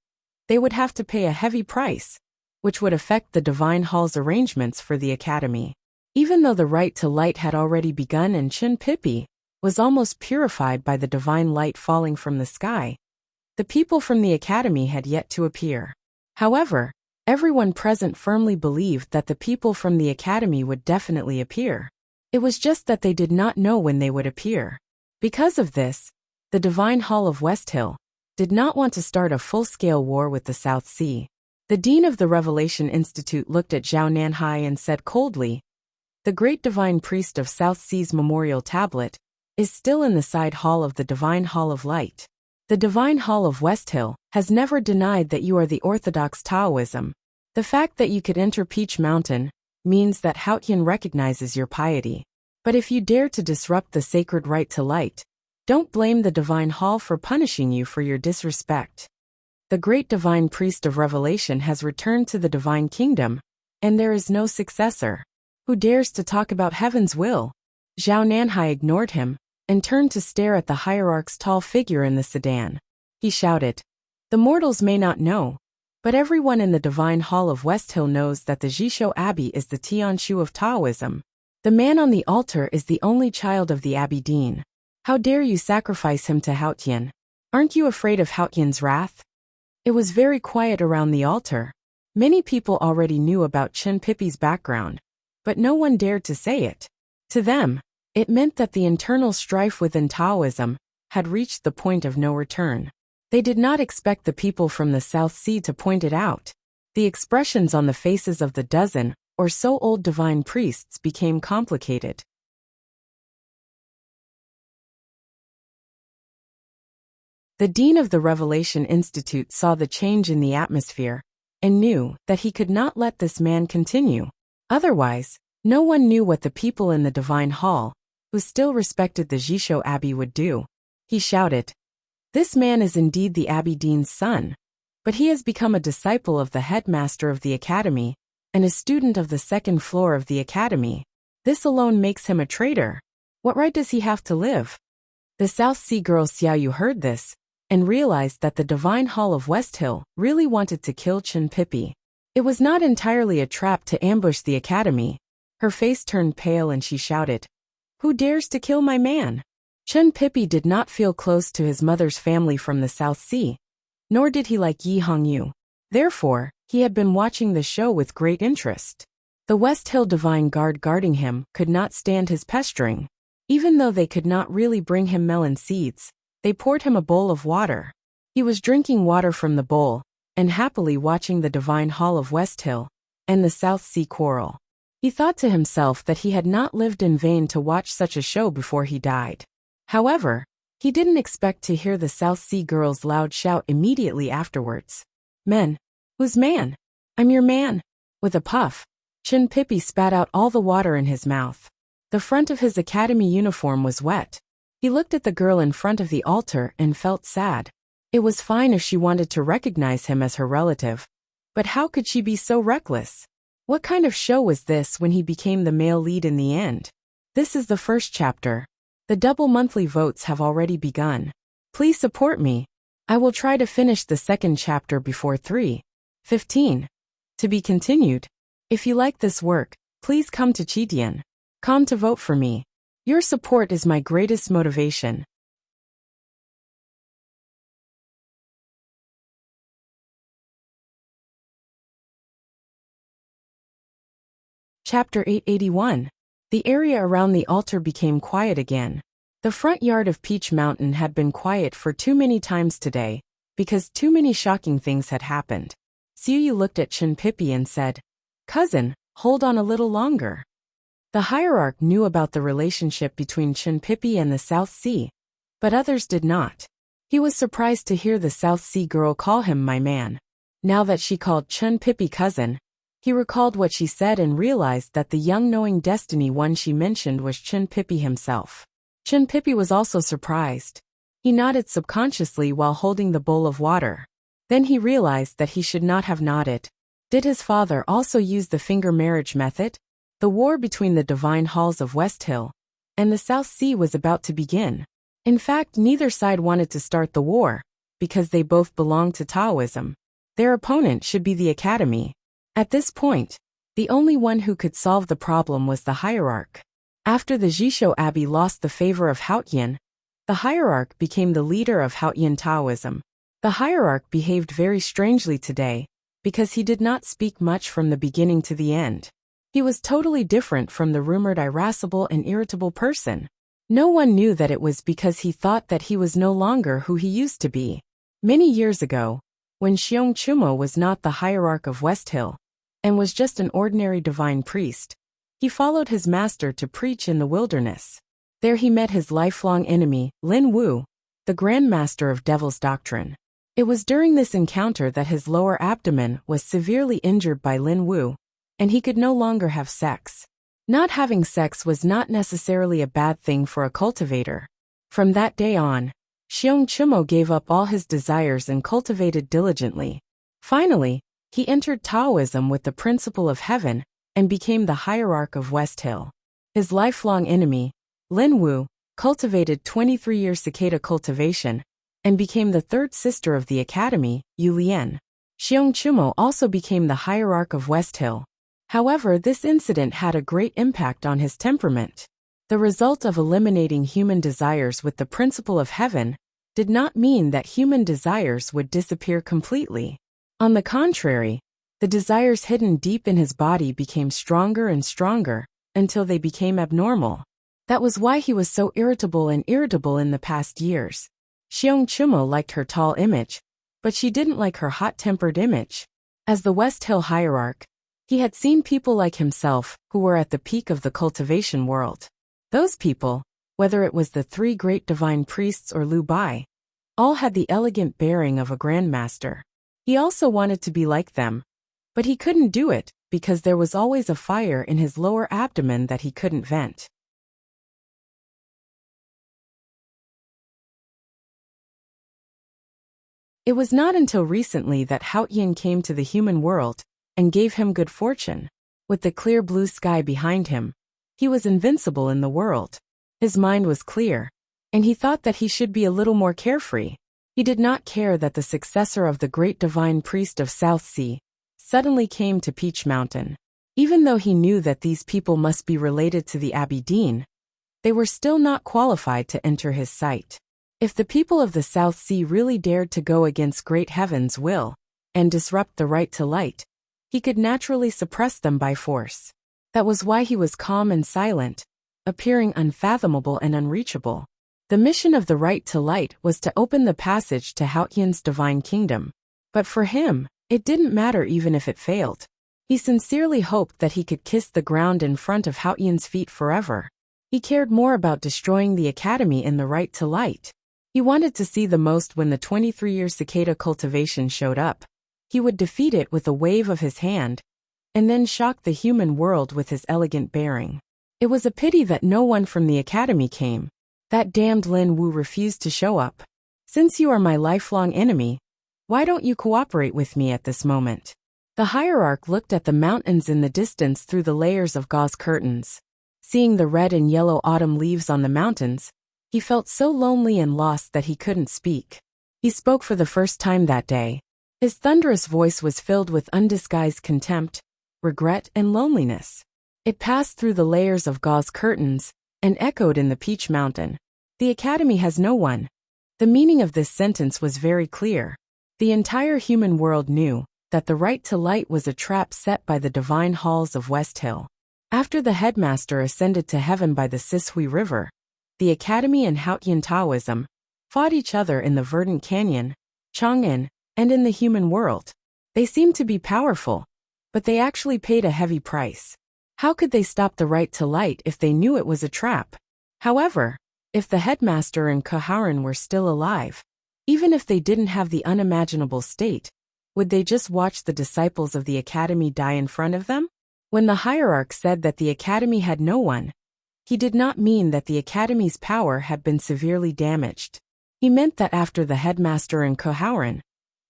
they would have to pay a heavy price, which would affect the divine hall's arrangements for the academy. Even though the right to light had already begun and Chen Pippi was almost purified by the divine light falling from the sky, the people from the academy had yet to appear. However, everyone present firmly believed that the people from the academy would definitely appear. It was just that they did not know when they would appear. Because of this, the divine hall of West Hill did not want to start a full-scale war with the South Sea. The dean of the Revelation Institute looked at Zhao Nanhai and said coldly, the great divine priest of South Sea's memorial tablet is still in the side hall of the divine hall of light. The divine hall of West Hill has never denied that you are the orthodox Taoism. The fact that you could enter Peach Mountain means that Haotian recognizes your piety. But if you dare to disrupt the sacred right to light, don't blame the divine hall for punishing you for your disrespect. The great divine priest of Revelation has returned to the divine kingdom, and there is no successor. Who dares to talk about heaven's will? Zhao Nanhai ignored him and turned to stare at the hierarch's tall figure in the sedan. He shouted, the mortals may not know, but everyone in the divine hall of West Hill knows that the Jishou Abbey is the Tianshu of Taoism. The man on the altar is the only child of the Abbey Dean. How dare you sacrifice him to Haotian? Aren't you afraid of Haotian's wrath? It was very quiet around the altar. Many people already knew about Chen Pippi's background, but no one dared to say it. To them, It meant that the internal strife within Taoism had reached the point of no return. They did not expect the people from the South Sea to point it out. The expressions on the faces of the dozen or so old divine priests became complicated. The dean of the Revelation Institute saw the change in the atmosphere and knew that he could not let this man continue. Otherwise, no one knew what the people in the Divine Hall, who still respected the Jisho Abbey, would do. He shouted, "This man is indeed the Abbey Dean's son, but he has become a disciple of the headmaster of the academy and a student of the second floor of the academy. This alone makes him a traitor. What right does he have to live?" The South Sea girl Xiaoyu heard this and realized that the Divine Hall of West Hill really wanted to kill Chen Pippi. It was not entirely a trap to ambush the academy. Her face turned pale and she shouted, "Who dares to kill my man?" Chen Pippi did not feel close to his mother's family from the South Sea, nor did he like Yi Hongyu. Therefore, he had been watching the show with great interest. The West Hill Divine Guard guarding him could not stand his pestering. Even though they could not really bring him melon seeds, they poured him a bowl of water. He was drinking water from the bowl and happily watching the Divine Hall of West Hill and the South Sea quarrel. He thought to himself that he had not lived in vain to watch such a show before he died. However, he didn't expect to hear the South Sea girl's loud shout immediately afterwards. "Men, whose man? I'm your man." With a puff, Chen Pippi spat out all the water in his mouth. The front of his academy uniform was wet. He looked at the girl in front of the altar and felt sad. It was fine if she wanted to recognize him as her relative, but how could she be so reckless? What kind of show was this when he became the male lead in the end? This is the first chapter. The double monthly votes have already begun. Please support me. I will try to finish the second chapter before 3:15. To be continued. If you like this work, please come to Chitian.com to vote for me. Your support is my greatest motivation. Chapter 881. The area around the altar became quiet again. The front yard of Peach Mountain had been quiet for too many times today, because too many shocking things had happened. Xiuyu looked at Chen Pippi and said, "Cousin, hold on a little longer." The hierarch knew about the relationship between Chen Pippi and the South Sea, but others did not. He was surprised to hear the South Sea girl call him my man. Now that she called Chen Pippi cousin, he recalled what she said and realized that the young knowing destiny one she mentioned was Chen Pippi himself. Chen Pippi was also surprised. He nodded subconsciously while holding the bowl of water. Then he realized that he should not have nodded. Did his father also use the finger marriage method? The war between the Divine Halls of West Hill and the South Sea was about to begin. In fact, neither side wanted to start the war, because they both belonged to Taoism. Their opponent should be the academy. At this point, the only one who could solve the problem was the hierarch. After the Jisho Abbey lost the favor of Haotian, the hierarch became the leader of Haotian Taoism. The hierarch behaved very strangely today, because he did not speak much from the beginning to the end. He was totally different from the rumored irascible and irritable person. No one knew that it was because he thought that he was no longer who he used to be. Many years ago, when Xiong Chumo was not the hierarch of West Hill, and was just an ordinary divine priest, he followed his master to preach in the wilderness. There he met his lifelong enemy, Lin Wu, the Grand Master of Devil's Doctrine. It was during this encounter that his lower abdomen was severely injured by Lin Wu, and he could no longer have sex. Not having sex was not necessarily a bad thing for a cultivator. From that day on, Xiong Chumo gave up all his desires and cultivated diligently. Finally, he entered Taoism with the principle of heaven and became the hierarch of West Hill. His lifelong enemy, Lin Wu, cultivated 23 years cicada cultivation and became the third sister of the academy, Yu Lian. Xiong Chumo also became the hierarch of West Hill. However, this incident had a great impact on his temperament. The result of eliminating human desires with the principle of heaven did not mean that human desires would disappear completely. On the contrary, the desires hidden deep in his body became stronger and stronger until they became abnormal. That was why he was so irritable in the past years. Xiong Chumo liked her tall image, but she didn't like her hot-tempered image. As the West Hill hierarch, he had seen people like himself who were at the peak of the cultivation world. Those people, whether it was the three great divine priests or Liu Bai, all had the elegant bearing of a grandmaster. He also wanted to be like them, but he couldn't do it because there was always a fire in his lower abdomen that he couldn't vent. It was not until recently that Haotian came to the human world and gave him good fortune. With the clear blue sky behind him, he was invincible in the world. His mind was clear, and he thought that he should be a little more carefree. He did not care that the successor of the great divine priest of South Sea suddenly came to Peach Mountain. Even though he knew that these people must be related to the Abidine, they were still not qualified to enter his sight. If the people of the South Sea really dared to go against great heaven's will and disrupt the right to light, he could naturally suppress them by force. That was why he was calm and silent, appearing unfathomable and unreachable. The mission of the right to light was to open the passage to Haotian's divine kingdom. But for him, it didn't matter even if it failed. He sincerely hoped that he could kiss the ground in front of Haotian's feet forever. He cared more about destroying the academy in the right to light. He wanted to see the most when the 23-year cicada cultivation showed up. He would defeat it with a wave of his hand, and then shock the human world with his elegant bearing. It was a pity that no one from the academy came. That damned Lin Wu refused to show up. Since you are my lifelong enemy, why don't you cooperate with me at this moment? The hierarch looked at the mountains in the distance through the layers of gauze curtains. Seeing the red and yellow autumn leaves on the mountains, he felt so lonely and lost that he couldn't speak. He spoke for the first time that day. His thunderous voice was filled with undisguised contempt, regret, and loneliness. It passed through the layers of gauze curtains and echoed in the Peach Mountain. The academy has no one. The meaning of this sentence was very clear. The entire human world knew that the right to light was a trap set by the divine halls of West Hill. After the headmaster ascended to heaven by the Sishui River, the academy and Haotian Taoism fought each other in the verdant canyon, Chang'an, and in the human world. They seemed to be powerful, but they actually paid a heavy price. How could they stop the right to light if they knew it was a trap? However, if the headmaster and Kaharan were still alive, even if they didn't have the unimaginable state, would they just watch the disciples of the academy die in front of them? When the hierarch said that the academy had no one, he did not mean that the academy's power had been severely damaged. He meant that after the headmaster and Kaharan,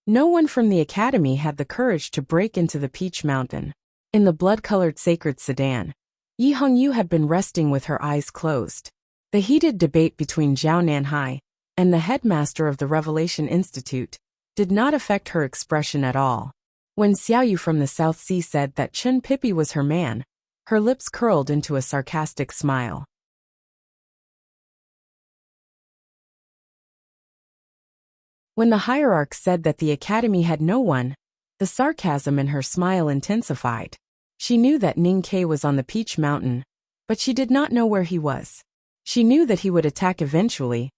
no one from the academy had the courage to break into the Peach Mountain. In the blood-colored sacred sedan, Yi Hongyu had been resting with her eyes closed. The heated debate between Zhao Nanhai and the headmaster of the Revelation Institute did not affect her expression at all. When Xiaoyu from the South Sea said that Chen Pippi was her man, her lips curled into a sarcastic smile. When the hierarch said that the academy had no one, the sarcasm in her smile intensified. She knew that Ning Ke was on the Peach Mountain, but she did not know where he was. She knew that he would attack eventually,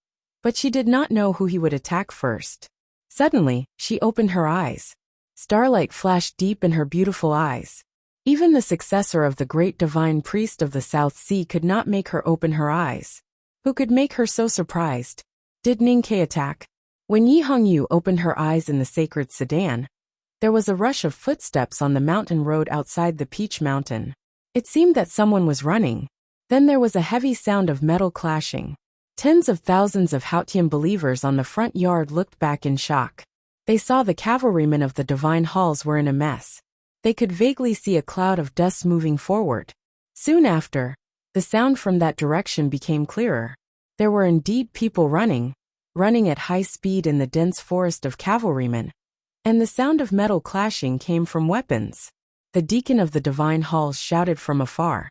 but she did not know who he would attack first. Suddenly, she opened her eyes. Starlight flashed deep in her beautiful eyes. Even the successor of the great divine priest of the South Sea could not make her open her eyes. Who could make her so surprised? Did Ning Ke attack? When Yi Hongyu opened her eyes in the sacred sedan, there was a rush of footsteps on the mountain road outside the Peach Mountain. It seemed that someone was running. Then there was a heavy sound of metal clashing. Tens of thousands of Haotian believers on the front yard looked back in shock. They saw the cavalrymen of the divine halls were in a mess. They could vaguely see a cloud of dust moving forward. Soon after, the sound from that direction became clearer. There were indeed people running at high speed in the dense forest of cavalrymen, and the sound of metal clashing came from weapons. The deacon of the divine halls shouted from afar,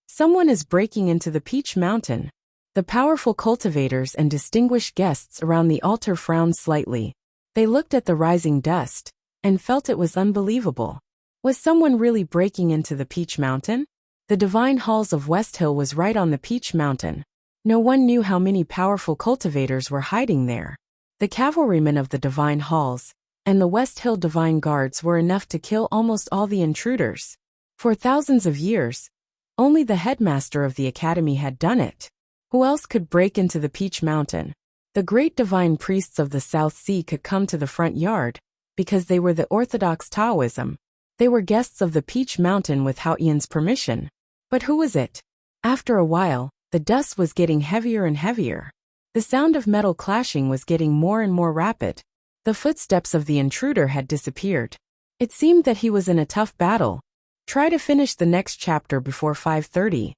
"Someone is breaking into the Peach Mountain." The powerful cultivators and distinguished guests around the altar frowned slightly. They looked at the rising dust and felt it was unbelievable. Was someone really breaking into the Peach Mountain? The divine halls of West Hill was right on the Peach Mountain. No one knew how many powerful cultivators were hiding there. The cavalrymen of the divine halls and the West Hill divine guards were enough to kill almost all the intruders. For thousands of years, only the headmaster of the academy had done it. Who else could break into the Peach Mountain? The great divine priests of the South Sea could come to the front yard because they were the Orthodox Taoism. They were guests of the Peach Mountain with Hao Ian's permission. But who was it? After a while, the dust was getting heavier and heavier. The sound of metal clashing was getting more and more rapid. The footsteps of the intruder had disappeared. It seemed that he was in a tough battle. Try to finish the next chapter before 5:30.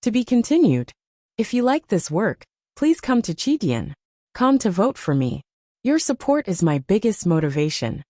To be continued. If you like this work, please come to Chidian.com to vote for me. Your support is my biggest motivation.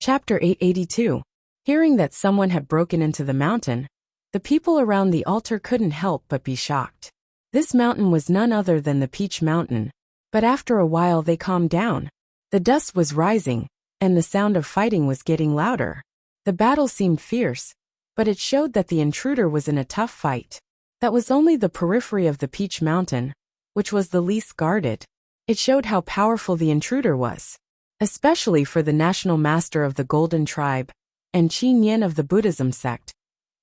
Chapter 882. Hearing that someone had broken into the mountain, the people around the altar couldn't help but be shocked. This mountain was none other than the Peach Mountain. But after a while they calmed down. The dust was rising, and the sound of fighting was getting louder. The battle seemed fierce, but it showed that the intruder was in a tough fight. That was only the periphery of the Peach Mountain, which was the least guarded. It showed how powerful the intruder was, especially for the national master of the Golden Tribe and Qin Yin of the Buddhism sect.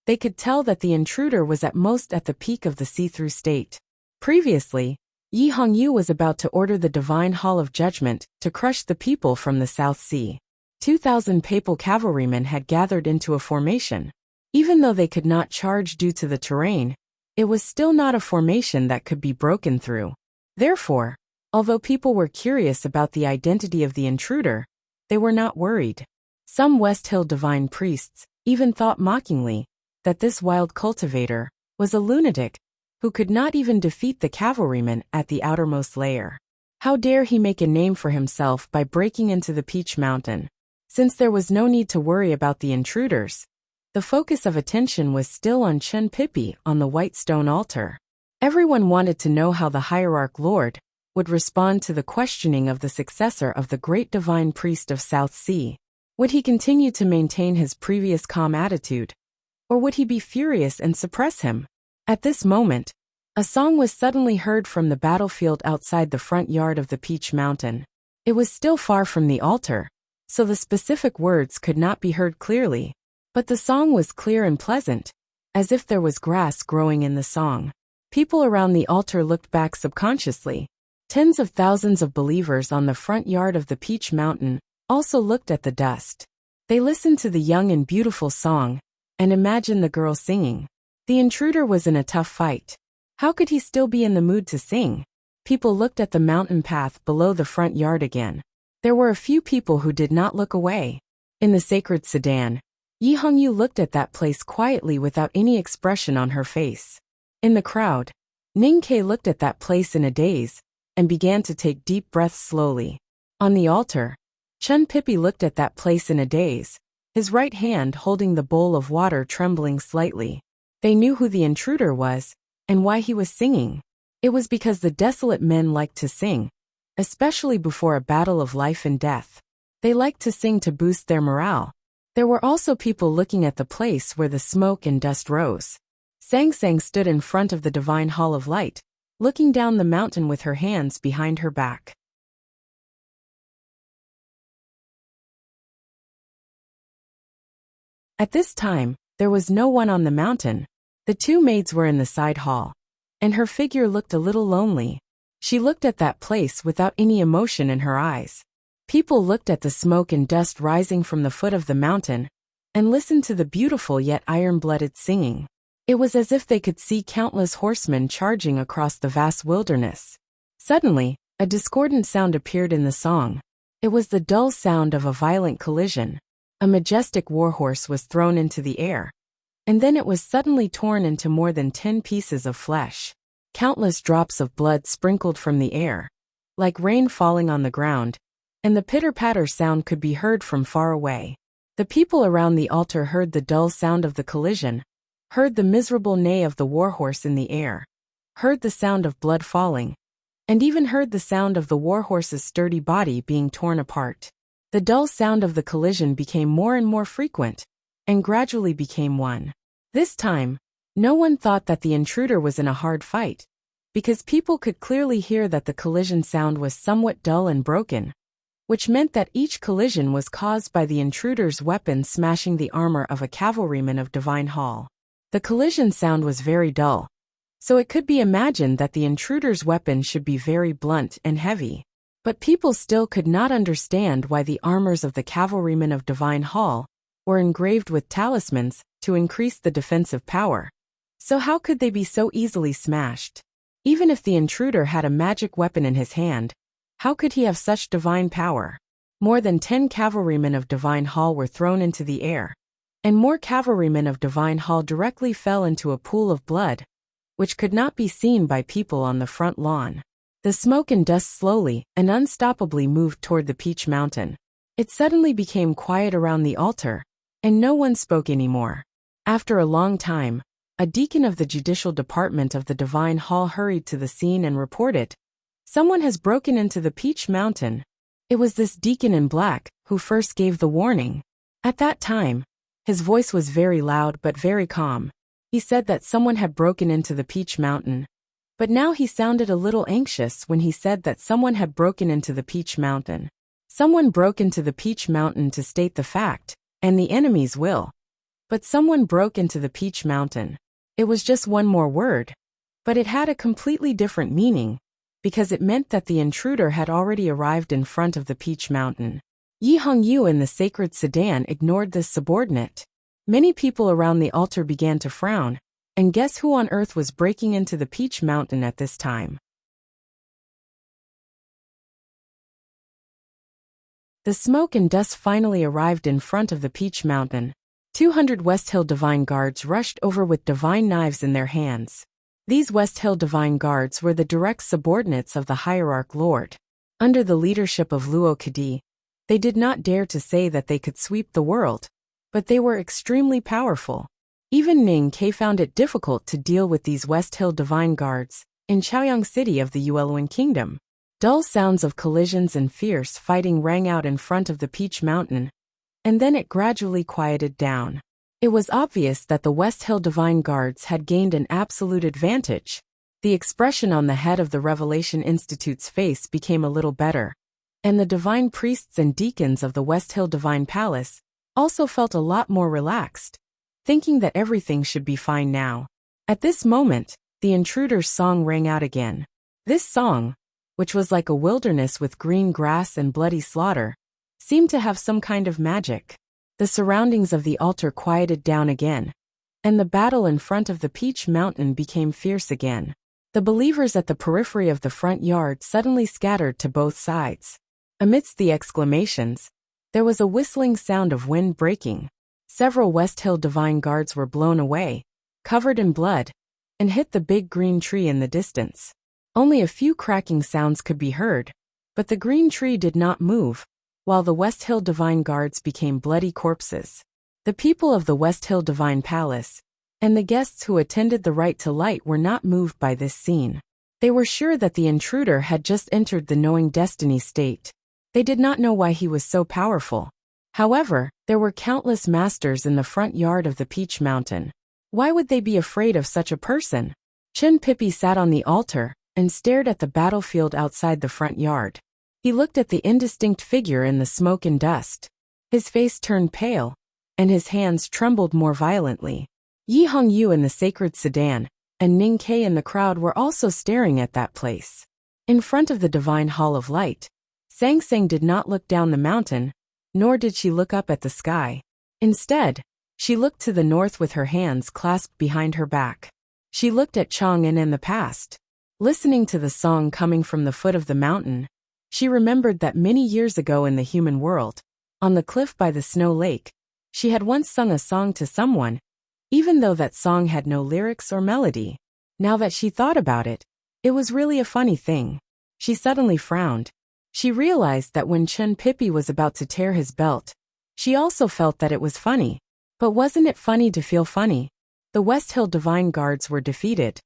They could tell that the intruder was at most at the peak of the see-through state. Previously, Yi Hongyu was about to order the Divine Hall of Judgment to crush the people from the South Sea. 2,000 papal cavalrymen had gathered into a formation. Even though they could not charge due to the terrain, it was still not a formation that could be broken through. Therefore, although people were curious about the identity of the intruder, they were not worried. Some West Hill divine priests even thought mockingly that this wild cultivator was a lunatic who could not even defeat the cavalrymen at the outermost layer. How dare he make a name for himself by breaking into the Peach Mountain? Since there was no need to worry about the intruders, the focus of attention was still on Chen Pippi on the white stone altar. Everyone wanted to know how the hierarch lord would respond to the questioning of the successor of the great divine priest of South Sea. Would he continue to maintain his previous calm attitude, or would he be furious and suppress him? At this moment, a song was suddenly heard from the battlefield outside the front yard of the Peach Mountain. It was still far from the altar, so the specific words could not be heard clearly, but the song was clear and pleasant, as if there was grass growing in the song. People around the altar looked back subconsciously. Tens of thousands of believers on the front yard of the Peach Mountain also looked at the dust. They listened to the young and beautiful song and imagined the girl singing. The intruder was in a tough fight. How could he still be in the mood to sing? People looked at the mountain path below the front yard again. There were a few people who did not look away. In the sacred sedan, Yi Hongyu looked at that place quietly without any expression on her face. In the crowd, Ning Ke looked at that place in a daze and began to take deep breaths slowly. On the altar, Chen Pippi looked at that place in a daze, his right hand holding the bowl of water trembling slightly. They knew who the intruder was and why he was singing. It was because the desolate men liked to sing, especially before a battle of life and death. They liked to sing to boost their morale. There were also people looking at the place where the smoke and dust rose. Sang Sang stood in front of the Divine Hall of Light, looking down the mountain with her hands behind her back. At this time, there was no one on the mountain. The two maids were in the side hall, and her figure looked a little lonely. She looked at that place without any emotion in her eyes. People looked at the smoke and dust rising from the foot of the mountain and listened to the beautiful yet iron-blooded singing. It was as if they could see countless horsemen charging across the vast wilderness. Suddenly, a discordant sound appeared in the song. It was the dull sound of a violent collision. A majestic warhorse was thrown into the air, and then it was suddenly torn into more than 10 pieces of flesh. Countless drops of blood sprinkled from the air, like rain falling on the ground, and the pitter-patter sound could be heard from far away. The people around the altar heard the dull sound of the collision, heard the miserable neigh of the warhorse in the air, heard the sound of blood falling, and even heard the sound of the warhorse's sturdy body being torn apart. The dull sound of the collision became more and more frequent, and gradually became one. This time, no one thought that the intruder was in a hard fight, because people could clearly hear that the collision sound was somewhat dull and broken, which meant that each collision was caused by the intruder's weapon smashing the armor of a cavalryman of Divine Hall. The collision sound was very dull, so it could be imagined that the intruder's weapon should be very blunt and heavy. But people still could not understand why the armors of the cavalrymen of Divine Hall were engraved with talismans to increase the defensive power. So how could they be so easily smashed? Even if the intruder had a magic weapon in his hand, how could he have such divine power? More than 10 cavalrymen of Divine Hall were thrown into the air, and more cavalrymen of Divine Hall directly fell into a pool of blood, which could not be seen by people on the front lawn. The smoke and dust slowly and unstoppably moved toward the Peach Mountain. It suddenly became quiet around the altar, and no one spoke anymore. After a long time, a deacon of the judicial department of the Divine Hall hurried to the scene and reported, "Someone has broken into the Peach Mountain." It was this deacon in black who first gave the warning. At that time, his voice was very loud but very calm. He said that someone had broken into the Peach Mountain. But now he sounded a little anxious when he said that someone had broken into the Peach Mountain. Someone broke into the Peach Mountain to state the fact, and the enemy's will. But someone broke into the Peach Mountain. It was just one more word, but it had a completely different meaning, because it meant that the intruder had already arrived in front of the Peach Mountain. Yi Hongyu and the sacred sedan ignored this subordinate. Many people around the altar began to frown, and guess who on earth was breaking into the Peach Mountain at this time? The smoke and dust finally arrived in front of the Peach Mountain. 200 West Hill Divine Guards rushed over with divine knives in their hands. These West Hill Divine Guards were the direct subordinates of the Hierarch Lord. Under the leadership of Luo Kadi, they did not dare to say that they could sweep the world, but they were extremely powerful. Even Ning Ke found it difficult to deal with these West Hill Divine Guards in Chaoyang City of the Yueluan Kingdom. Dull sounds of collisions and fierce fighting rang out in front of the Peach Mountain, and then it gradually quieted down. It was obvious that the West Hill Divine Guards had gained an absolute advantage. The expression on the head of the Revelation Institute's face became a little better, and the divine priests and deacons of the West Hill Divine Palace also felt a lot more relaxed, thinking that everything should be fine now. At this moment, the intruder's song rang out again. This song, which was like a wilderness with green grass and bloody slaughter, seemed to have some kind of magic. The surroundings of the altar quieted down again, and the battle in front of the Peach Mountain became fierce again. The believers at the periphery of the front yard suddenly scattered to both sides. Amidst the exclamations, there was a whistling sound of wind breaking. Several West Hill Divine Guards were blown away, covered in blood, and hit the big green tree in the distance. Only a few cracking sounds could be heard, but the green tree did not move, while the West Hill Divine Guards became bloody corpses. The people of the West Hill Divine Palace, and the guests who attended the Right to Light were not moved by this scene. They were sure that the intruder had just entered the knowing destiny state. They did not know why he was so powerful. However, there were countless masters in the front yard of the Peach Mountain. Why would they be afraid of such a person? Chen Pippi sat on the altar and stared at the battlefield outside the front yard. He looked at the indistinct figure in the smoke and dust. His face turned pale, and his hands trembled more violently. Yi Hongyu in the sacred sedan, and Ning Ke in the crowd were also staring at that place. In front of the Divine Hall of Light, Sang Sang did not look down the mountain, nor did she look up at the sky. Instead, she looked to the north with her hands clasped behind her back. She looked at Chang'an and the past. Listening to the song coming from the foot of the mountain, she remembered that many years ago in the human world, on the cliff by the snow lake, she had once sung a song to someone, even though that song had no lyrics or melody. Now that she thought about it, it was really a funny thing. She suddenly frowned. She realized that when Chen Pippi was about to tear his belt, she also felt that it was funny. But wasn't it funny to feel funny? The West Hill Divine Guards were defeated.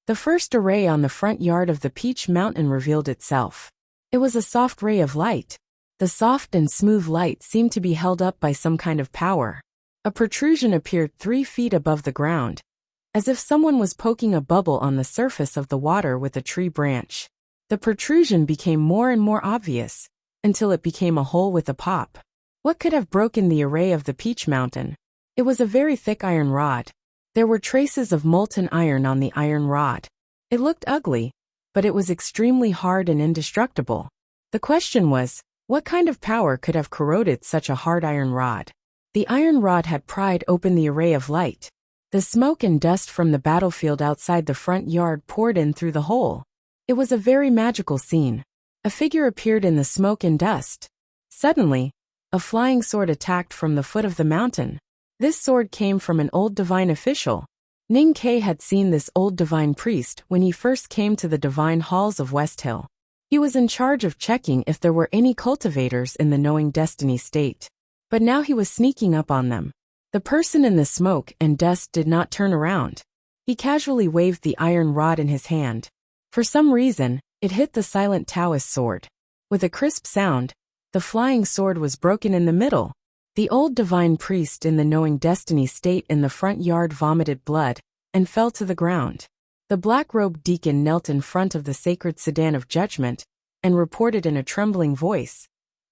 The first array on the front yard of the Peach Mountain revealed itself. It was a soft ray of light. The soft and smooth light seemed to be held up by some kind of power. A protrusion appeared 3 feet above the ground, as if someone was poking a bubble on the surface of the water with a tree branch. The protrusion became more and more obvious, until it became a hole with a pop. What could have broken the array of the Peach Mountain? It was a very thick iron rod. There were traces of molten iron on the iron rod. It looked ugly, but it was extremely hard and indestructible. The question was, what kind of power could have corroded such a hard iron rod? The iron rod had pried open the array of light. The smoke and dust from the battlefield outside the front yard poured in through the hole. It was a very magical scene. A figure appeared in the smoke and dust. Suddenly, a flying sword attacked from the foot of the mountain. This sword came from an old divine official. Ning Ke had seen this old divine priest when he first came to the divine halls of West Hill. He was in charge of checking if there were any cultivators in the knowing destiny state. But now he was sneaking up on them. The person in the smoke and dust did not turn around. He casually waved the iron rod in his hand. For some reason, it hit the silent Taoist sword. With a crisp sound, the flying sword was broken in the middle. The old divine priest in the knowing destiny state in the front yard vomited blood and fell to the ground. The black-robed deacon knelt in front of the sacred sedan of judgment and reported in a trembling voice.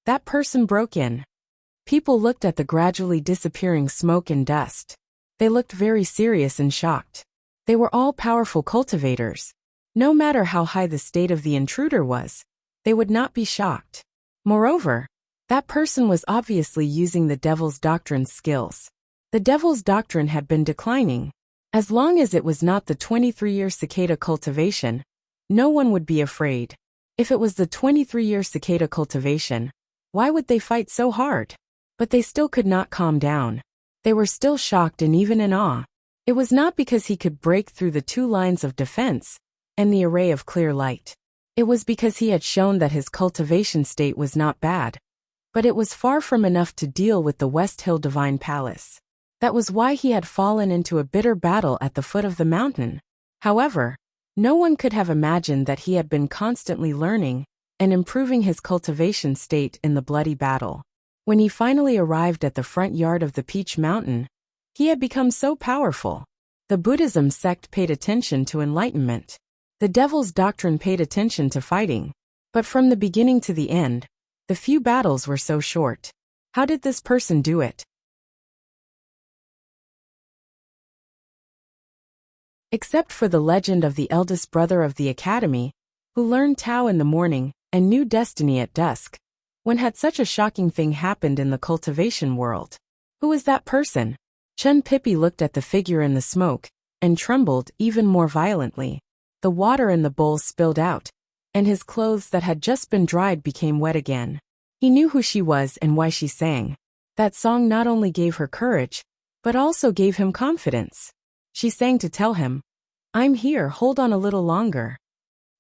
That person broke in. People looked at the gradually disappearing smoke and dust. They looked very serious and shocked. They were all powerful cultivators. No matter how high the state of the intruder was, they would not be shocked. Moreover, that person was obviously using the Devil's Doctrine's skills. The Devil's Doctrine had been declining. As long as it was not the 23-year cicada cultivation, no one would be afraid. If it was the 23-year cicada cultivation, why would they fight so hard? But they still could not calm down. They were still shocked and even in awe. It was not because he could break through the 2 lines of defense and the array of clear light. It was because he had shown that his cultivation state was not bad. But it was far from enough to deal with the West Hill Divine Palace. That was why he had fallen into a bitter battle at the foot of the mountain. However, no one could have imagined that he had been constantly learning and improving his cultivation state in the bloody battle. When he finally arrived at the front yard of the Peach Mountain, he had become so powerful. The Buddhism sect paid attention to enlightenment. The Devil's Doctrine paid attention to fighting. But from the beginning to the end, the few battles were so short. How did this person do it? Except for the legend of the eldest brother of the academy, who learned Tao in the morning and knew destiny at dusk. When had such a shocking thing happened in the cultivation world? Who was that person? Chun Pippi looked at the figure in the smoke and trembled even more violently. The water in the bowl spilled out, and his clothes that had just been dried became wet again. He knew who she was and why she sang. That song not only gave her courage, but also gave him confidence. She sang to tell him, "I'm here, hold on a little longer."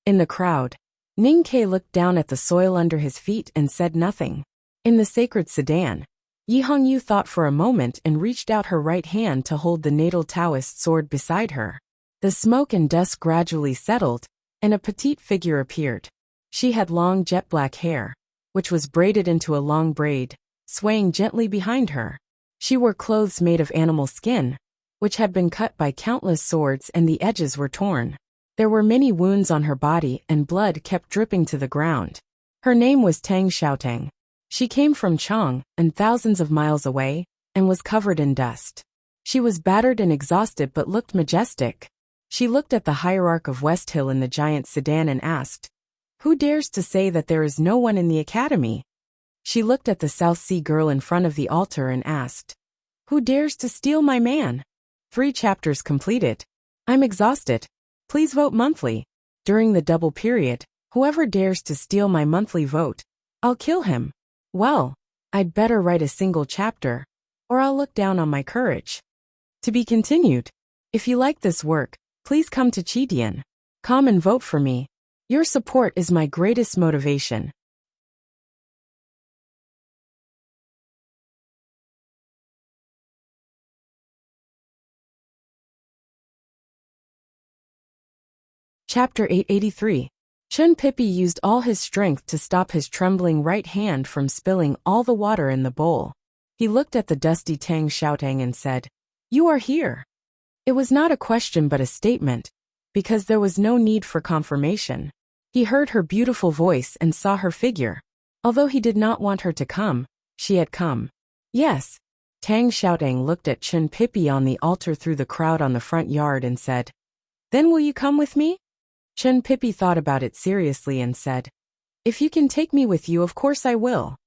In the crowd, Ning Ke looked down at the soil under his feet and said nothing. In the sacred sedan, Yi Hongyu thought for a moment and reached out her right hand to hold the natal Taoist sword beside her. The smoke and dust gradually settled, and a petite figure appeared. She had long jet-black hair, which was braided into a long braid, swaying gently behind her. She wore clothes made of animal skin, which had been cut by countless swords and the edges were torn. There were many wounds on her body and blood kept dripping to the ground. Her name was Tang Xiaotang. She came from Chang, and thousands of miles away, and was covered in dust. She was battered and exhausted but looked majestic. She looked at the hierarch of West Hill in the giant sedan and asked, "Who dares to say that there is no one in the academy?" She looked at the South Sea girl in front of the altar and asked, "Who dares to steal my man?" 3 chapters completed. I'm exhausted. Please vote monthly. During the double period, whoever dares to steal my monthly vote, I'll kill him. Well, I'd better write a single chapter, or I'll look down on my courage. To be continued. If you like this work, please come to Chidian. Come and vote for me. Your support is my greatest motivation. Chapter 883. Chun Pippi used all his strength to stop his trembling right hand from spilling all the water in the bowl. He looked at the dusty Tang Xiaotang and said, "You are here." It was not a question but a statement, because there was no need for confirmation. He heard her beautiful voice and saw her figure. Although he did not want her to come, she had come. Yes. Tang Xiaotang looked at Chun Pippi on the altar through the crowd on the front yard and said, "Then will you come with me?" Chun Pippi thought about it seriously and said, "If you can take me with you, of course I will."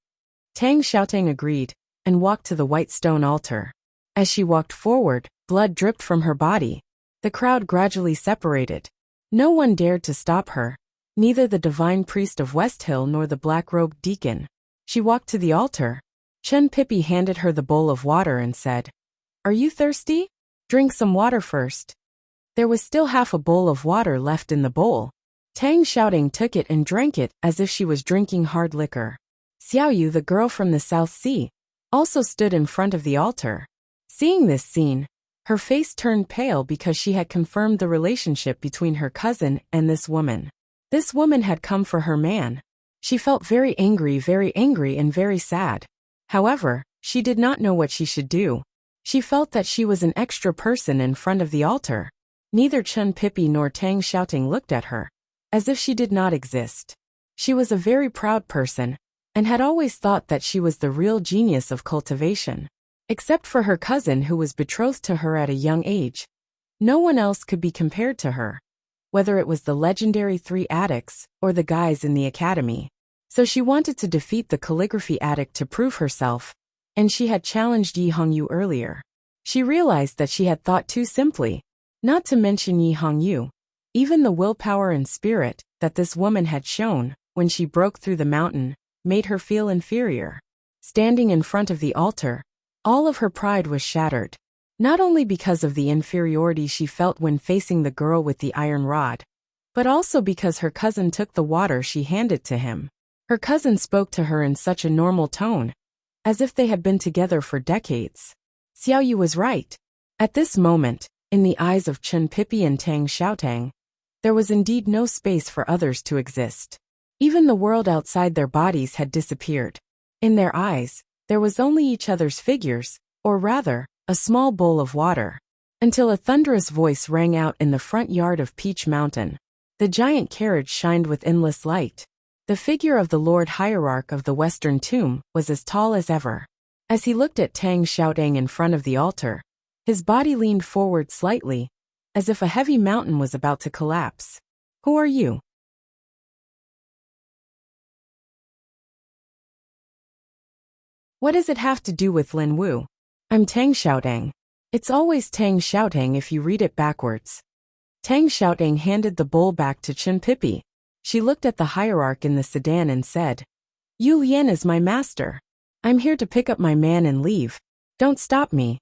Tang Xiaotang agreed, and walked to the white stone altar. As she walked forward, blood dripped from her body. The crowd gradually separated. No one dared to stop her, neither the divine priest of West Hill nor the black-robed deacon. She walked to the altar. Chun Pippi handed her the bowl of water and said, "Are you thirsty? Drink some water first." There was still half a bowl of water left in the bowl. Tang Xiaotang took it and drank it as if she was drinking hard liquor. Xiaoyu, the girl from the South Sea, also stood in front of the altar. Seeing this scene, her face turned pale because she had confirmed the relationship between her cousin and this woman. This woman had come for her man. She felt very angry and very sad. However, she did not know what she should do. She felt that she was an extra person in front of the altar. Neither Chun Pippi nor Tang Xiaotang looked at her, as if she did not exist. She was a very proud person, and had always thought that she was the real genius of cultivation. Except for her cousin who was betrothed to her at a young age, no one else could be compared to her, whether it was the legendary 3 addicts or the guys in the academy. So she wanted to defeat the calligraphy addict to prove herself, and she had challenged Yi Hongyu earlier. She realized that she had thought too simply, not to mention Yi Hongyu. Even the willpower and spirit that this woman had shown when she broke through the mountain made her feel inferior. Standing in front of the altar, all of her pride was shattered, not only because of the inferiority she felt when facing the girl with the iron rod, but also because her cousin took the water she handed to him. Her cousin spoke to her in such a normal tone, as if they had been together for decades. Xiaoyu was right. At this moment, in the eyes of Chun Pippi and Tang Xiaotang, there was indeed no space for others to exist. Even the world outside their bodies had disappeared. In their eyes, there was only each other's figures, or rather, a small bowl of water. Until a thunderous voice rang out in the front yard of Peach Mountain. The giant carriage shined with endless light. The figure of the Lord Hierarch of the Western Tomb was as tall as ever. As he looked at Tang Xiaotang in front of the altar, his body leaned forward slightly, as if a heavy mountain was about to collapse. "Who are you?" "What does it have to do with Lin Wu?" "I'm Tang Xiaotang." It's always Tang Xiaotang if you read it backwards. Tang Xiaotang handed the bowl back to Chun Pippi. She looked at the hierarch in the sedan and said, "Yu Lian is my master. I'm here to pick up my man and leave. Don't stop me."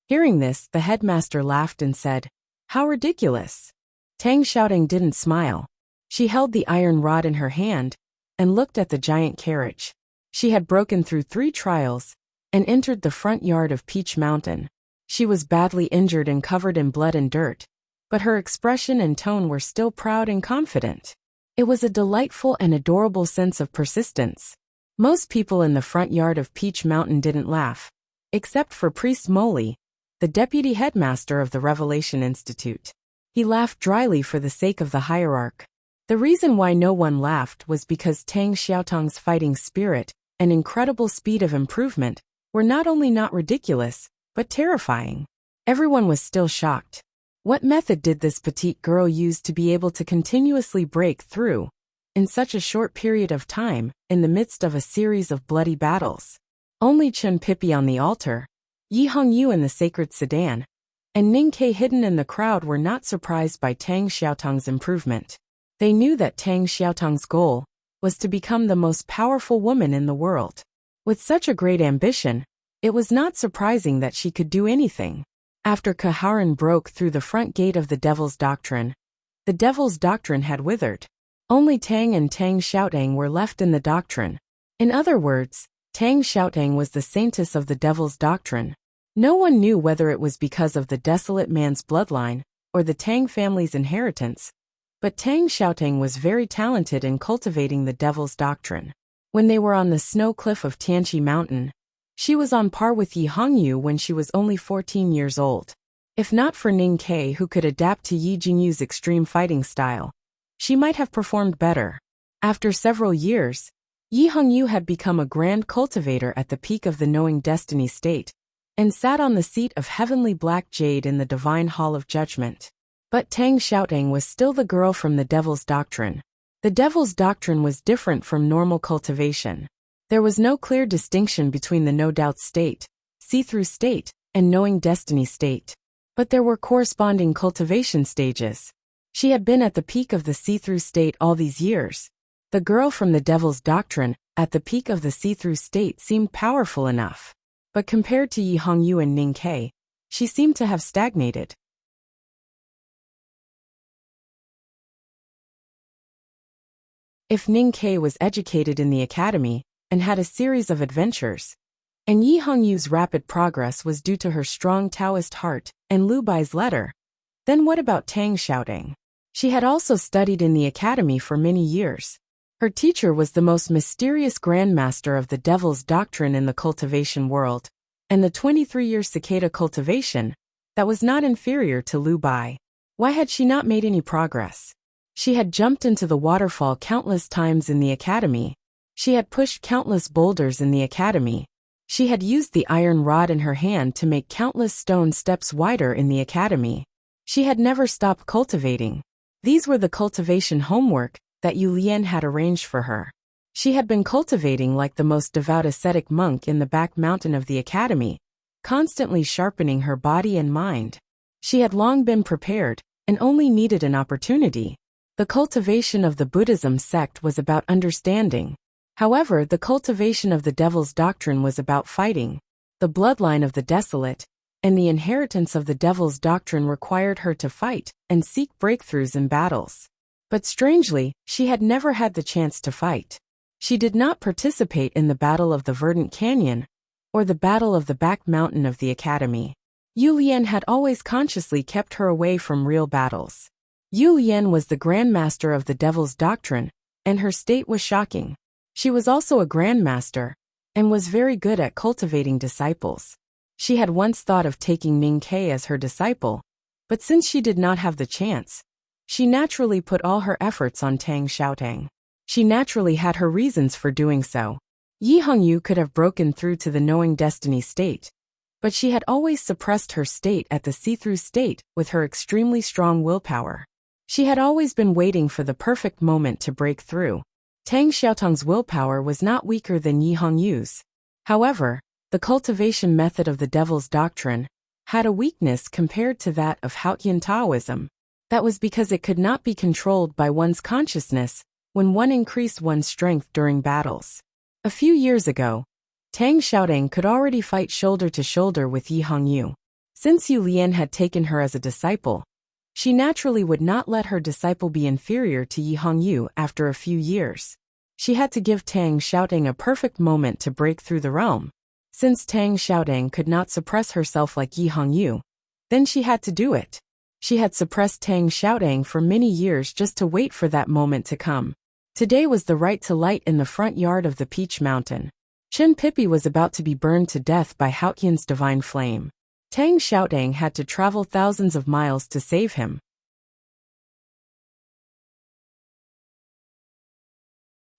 Hearing this, the headmaster laughed and said, "How ridiculous." Tang Xiaotang didn't smile. She held the iron rod in her hand and looked at the giant carriage. She had broken through 3 trials and entered the front yard of Peach Mountain. She was badly injured and covered in blood and dirt, but her expression and tone were still proud and confident. It was a delightful and adorable sense of persistence. Most people in the front yard of Peach Mountain didn't laugh, except for Priest Molly, the deputy headmaster of the Revelation Institute. He laughed dryly for the sake of the hierarch. The reason why no one laughed was because Tang Xiaotang's fighting spirit and incredible speed of improvement were not only not ridiculous, but terrifying. Everyone was still shocked. What method did this petite girl use to be able to continuously break through, in such a short period of time, in the midst of a series of bloody battles? Only Chun Pippi on the altar, Yi Hongyu in the sacred sedan, and Ning Ke hidden in the crowd were not surprised by Tang Xiaotang's improvement. They knew that Tang Xiaotang's goal was to become the most powerful woman in the world. With such a great ambition, it was not surprising that she could do anything. After Kaharan broke through the front gate of the Devil's Doctrine, the Devil's Doctrine had withered. Only Tang and Tang Xiaotang were left in the doctrine. In other words, Tang Xiaotang was the saintess of the Devil's Doctrine. No one knew whether it was because of the desolate man's bloodline or the Tang family's inheritance, But Tang Xiaotang was very talented in cultivating the devil's doctrine. When they were on the snow cliff of Tianqi Mountain, she was on par with Yi Hongyu when she was only 14 years old. If not for Ning Ke, who could adapt to Yi Jingyu's extreme fighting style, she might have performed better. After several years, Yi Hongyu had become a grand cultivator at the peak of the knowing destiny state, and sat on the seat of heavenly black jade in the divine hall of judgment. But Tang Xiaotang was still the girl from the devil's doctrine. The devil's doctrine was different from normal cultivation. There was no clear distinction between the no-doubt state, see-through state, and knowing destiny state. But there were corresponding cultivation stages. She had been at the peak of the see-through state all these years. The girl from the devil's doctrine, at the peak of the see-through state, seemed powerful enough. But compared to Yi Hongyu and Ning Ke, she seemed to have stagnated. If Ning Ke was educated in the academy and had a series of adventures, and Yi Hongyu's rapid progress was due to her strong Taoist heart and Lu Bai's letter, then what about Tang Xiaotang? She had also studied in the academy for many years. Her teacher was the most mysterious grandmaster of the devil's doctrine in the cultivation world, and the 23-year cicada cultivation that was not inferior to Lu Bai. Why had she not made any progress? She had jumped into the waterfall countless times in the academy. She had pushed countless boulders in the academy. She had used the iron rod in her hand to make countless stone steps wider in the academy. She had never stopped cultivating. These were the cultivation homework that Yu Lian had arranged for her. She had been cultivating like the most devout ascetic monk in the back mountain of the academy, constantly sharpening her body and mind. She had long been prepared, and only needed an opportunity. The cultivation of the Buddhism sect was about understanding. However, the cultivation of the devil's doctrine was about fighting. The bloodline of the desolate, and the inheritance of the devil's doctrine required her to fight and seek breakthroughs in battles. But strangely, she had never had the chance to fight. She did not participate in the Battle of the Verdant Canyon, or the Battle of the Back Mountain of the Academy. Yu Lian had always consciously kept her away from real battles. Yu Lian was the grandmaster of the devil's doctrine, and her state was shocking. She was also a grandmaster, and was very good at cultivating disciples. She had once thought of taking Ning Ke as her disciple, but since she did not have the chance, she naturally put all her efforts on Tang Xiaotang. She naturally had her reasons for doing so. Yi Hongyu could have broken through to the knowing destiny state, but she had always suppressed her state at the see-through state with her extremely strong willpower. She had always been waiting for the perfect moment to break through. Tang Xiaotang's willpower was not weaker than Yi Hongyu's. However, the cultivation method of the devil's doctrine had a weakness compared to that of Haotian Taoism. That was because it could not be controlled by one's consciousness when one increased one's strength during battles. A few years ago, Tang Xiaotang could already fight shoulder to shoulder with Yi Hongyu. Since Yu Lian had taken her as a disciple, she naturally would not let her disciple be inferior to Yi Hongyu after a few years. She had to give Tang Xiaotang a perfect moment to break through the realm. Since Tang Xiaotang could not suppress herself like Yi Hongyu, then she had to do it. She had suppressed Tang Xiaotang for many years just to wait for that moment to come. Today was the right to light in the front yard of the Peach Mountain. Chen Pipi was about to be burned to death by Haotian's divine flame. Tang Xiaotang had to travel thousands of miles to save him.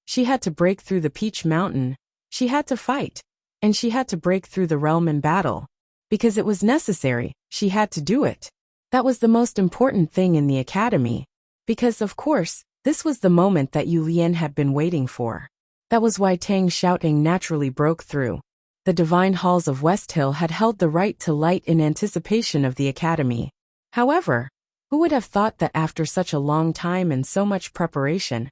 She had to break through the Peach Mountain. She had to fight. And she had to break through the realm in battle. Because it was necessary, she had to do it. That was the most important thing in the academy. Because, of course, this was the moment that Yu Lian had been waiting for. That was why Tang Xiaotang naturally broke through. The divine halls of West Hill had held the right to light in anticipation of the academy. However, who would have thought that after such a long time and so much preparation,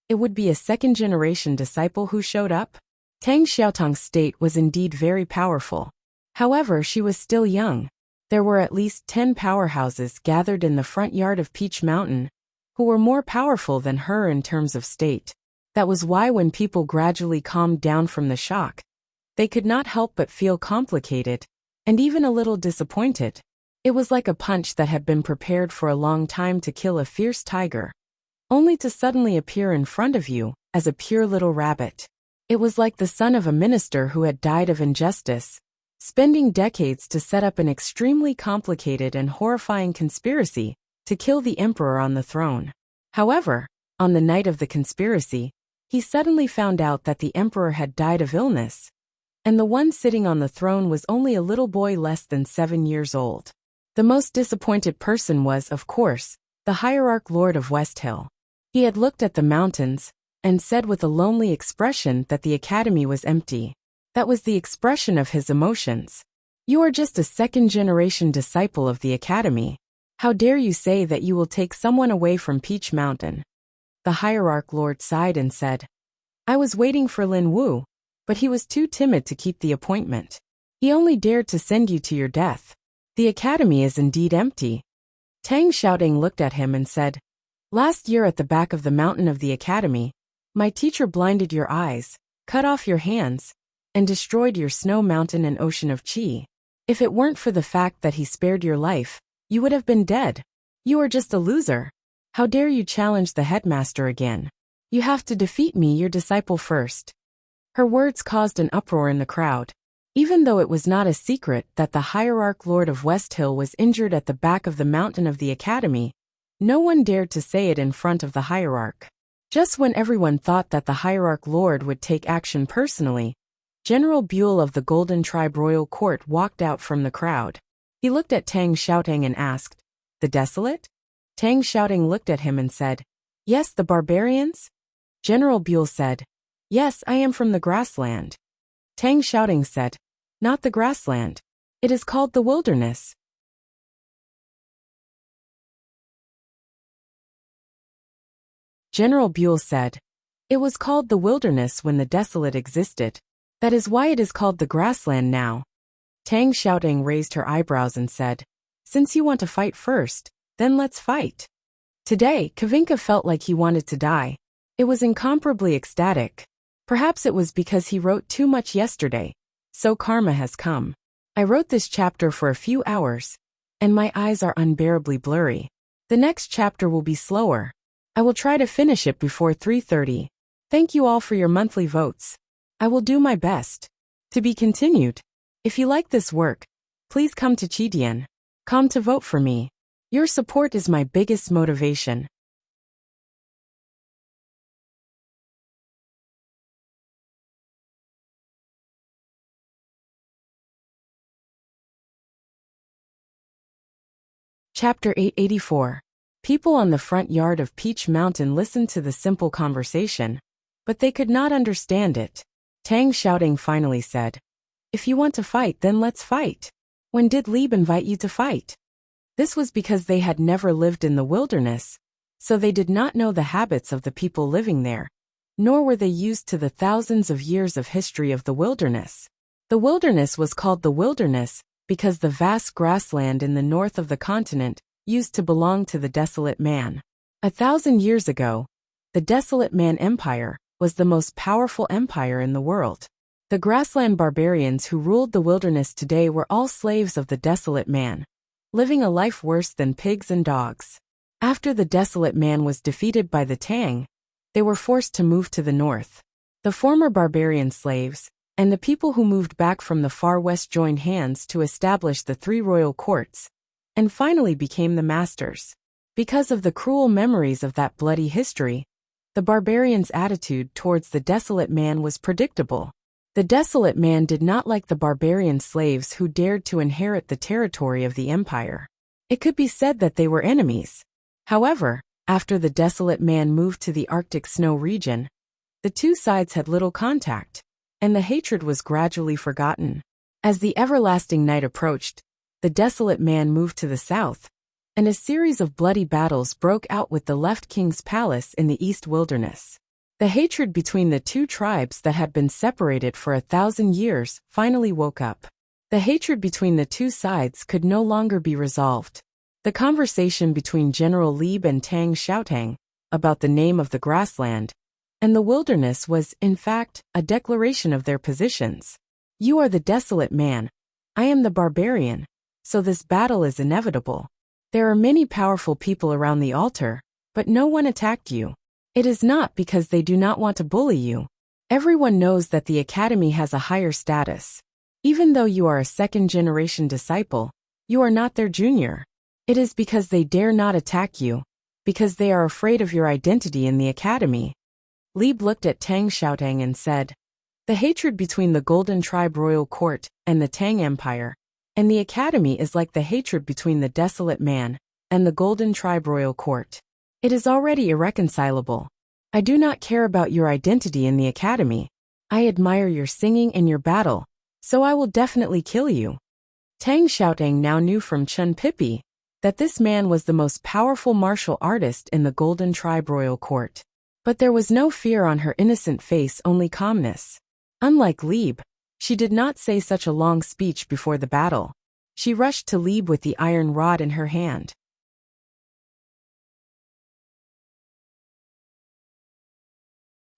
it would be a second-generation disciple who showed up? Tang Xiaotang's state was indeed very powerful. However, she was still young. There were at least 10 powerhouses gathered in the front yard of Peach Mountain, who were more powerful than her in terms of state. That was why when people gradually calmed down from the shock, they could not help but feel complicated, and even a little disappointed. It was like a punch that had been prepared for a long time to kill a fierce tiger, only to suddenly appear in front of you as a pure little rabbit. It was like the son of a minister who had died of injustice, spending decades to set up an extremely complicated and horrifying conspiracy to kill the emperor on the throne. However, on the night of the conspiracy, he suddenly found out that the emperor had died of illness, and the one sitting on the throne was only a little boy less than 7 years old. The most disappointed person was, of course, the hierarch lord of West Hill. He had looked at the mountains and said with a lonely expression that the academy was empty. That was the expression of his emotions. You are just a second-generation disciple of the academy. How dare you say that you will take someone away from Peach Mountain? The hierarch lord sighed and said, I was waiting for Lin Wu, but he was too timid to keep the appointment. He only dared to send you to your death. The academy is indeed empty. Tang Xiaoting looked at him and said, Last year at the back of the mountain of the academy, my teacher blinded your eyes, cut off your hands, and destroyed your snow mountain and ocean of qi. If it weren't for the fact that he spared your life, you would have been dead. You are just a loser. How dare you challenge the headmaster again? You have to defeat me, your disciple, first. Her words caused an uproar in the crowd. Even though it was not a secret that the hierarch lord of West Hill was injured at the back of the mountain of the academy, no one dared to say it in front of the hierarch. Just when everyone thought that the hierarch lord would take action personally, General Buell of the Golden Tribe Royal Court walked out from the crowd. He looked at Tang Xiaoting and asked, The Desolate? Tang Xiaoting looked at him and said, Yes, the barbarians? General Buell said, Yes, I am from the grassland. Tang Xiaoting said, Not the grassland. It is called the wilderness. General Buell said, It was called the wilderness when the desolate existed. That is why it is called the grassland now. Tang Xiaoting raised her eyebrows and said, Since you want to fight first, then let's fight. Today, Kavinka felt like he wanted to die. It was incomparably ecstatic. Perhaps it was because he wrote too much yesterday, so karma has come. I wrote this chapter for a few hours, and my eyes are unbearably blurry. The next chapter will be slower. I will try to finish it before 3:30. Thank you all for your monthly votes. I will do my best. To be continued. If you like this work, please come to Chidian.com to vote for me. Your support is my biggest motivation. Chapter 884. People on the front yard of Peach Mountain listened to the simple conversation, but they could not understand it. Tang Xiaoting finally said, If you want to fight, then let's fight. When did Lieb invite you to fight? This was because they had never lived in the wilderness, so they did not know the habits of the people living there, nor were they used to the thousands of years of history of the wilderness. The wilderness was called the wilderness because the vast grassland in the north of the continent used to belong to the Desolate Man. 1,000 years ago, the Desolate Man Empire was the most powerful empire in the world. The grassland barbarians who ruled the wilderness today were all slaves of the Desolate Man, living a life worse than pigs and dogs. After the Desolate Man was defeated by the Tang, they were forced to move to the north. The former barbarian slaves and the people who moved back from the far west joined hands to establish the 3 royal courts, and finally became the masters. Because of the cruel memories of that bloody history, the barbarians' attitude towards the Desolate Man was predictable. The Desolate Man did not like the barbarian slaves who dared to inherit the territory of the empire. It could be said that they were enemies. However, after the Desolate Man moved to the Arctic snow region, the two sides had little contact, and the hatred was gradually forgotten. As the everlasting night approached, the Desolate Man moved to the south, and a series of bloody battles broke out with the left king's palace in the East Wilderness. The hatred between the two tribes that had been separated for 1,000 years finally woke up. The hatred between the two sides could no longer be resolved. The conversation between General Lieb and Tang Xiaoting about the name of the grassland and the wilderness was, in fact, a declaration of their positions. You are the Desolate Man. I am the barbarian, so this battle is inevitable. There are many powerful people around the altar, but no one attacked you. It is not because they do not want to bully you. Everyone knows that the academy has a higher status. Even though you are a second-generation disciple, you are not their junior. It is because they dare not attack you, because they are afraid of your identity in the academy. Lieb looked at Tang Xiaotang and said, "The hatred between the Golden Tribe Royal Court and the Tang Empire and the academy is like the hatred between the Desolate Man and the Golden Tribe Royal Court. It is already irreconcilable. I do not care about your identity in the academy. I admire your singing and your battle, so I will definitely kill you." Tang Xiaotang now knew from Chun Pippi that this man was the most powerful martial artist in the Golden Tribe Royal Court. But there was no fear on her innocent face, only calmness. Unlike Lieb, she did not say such a long speech before the battle. She rushed to Lieb with the iron rod in her hand.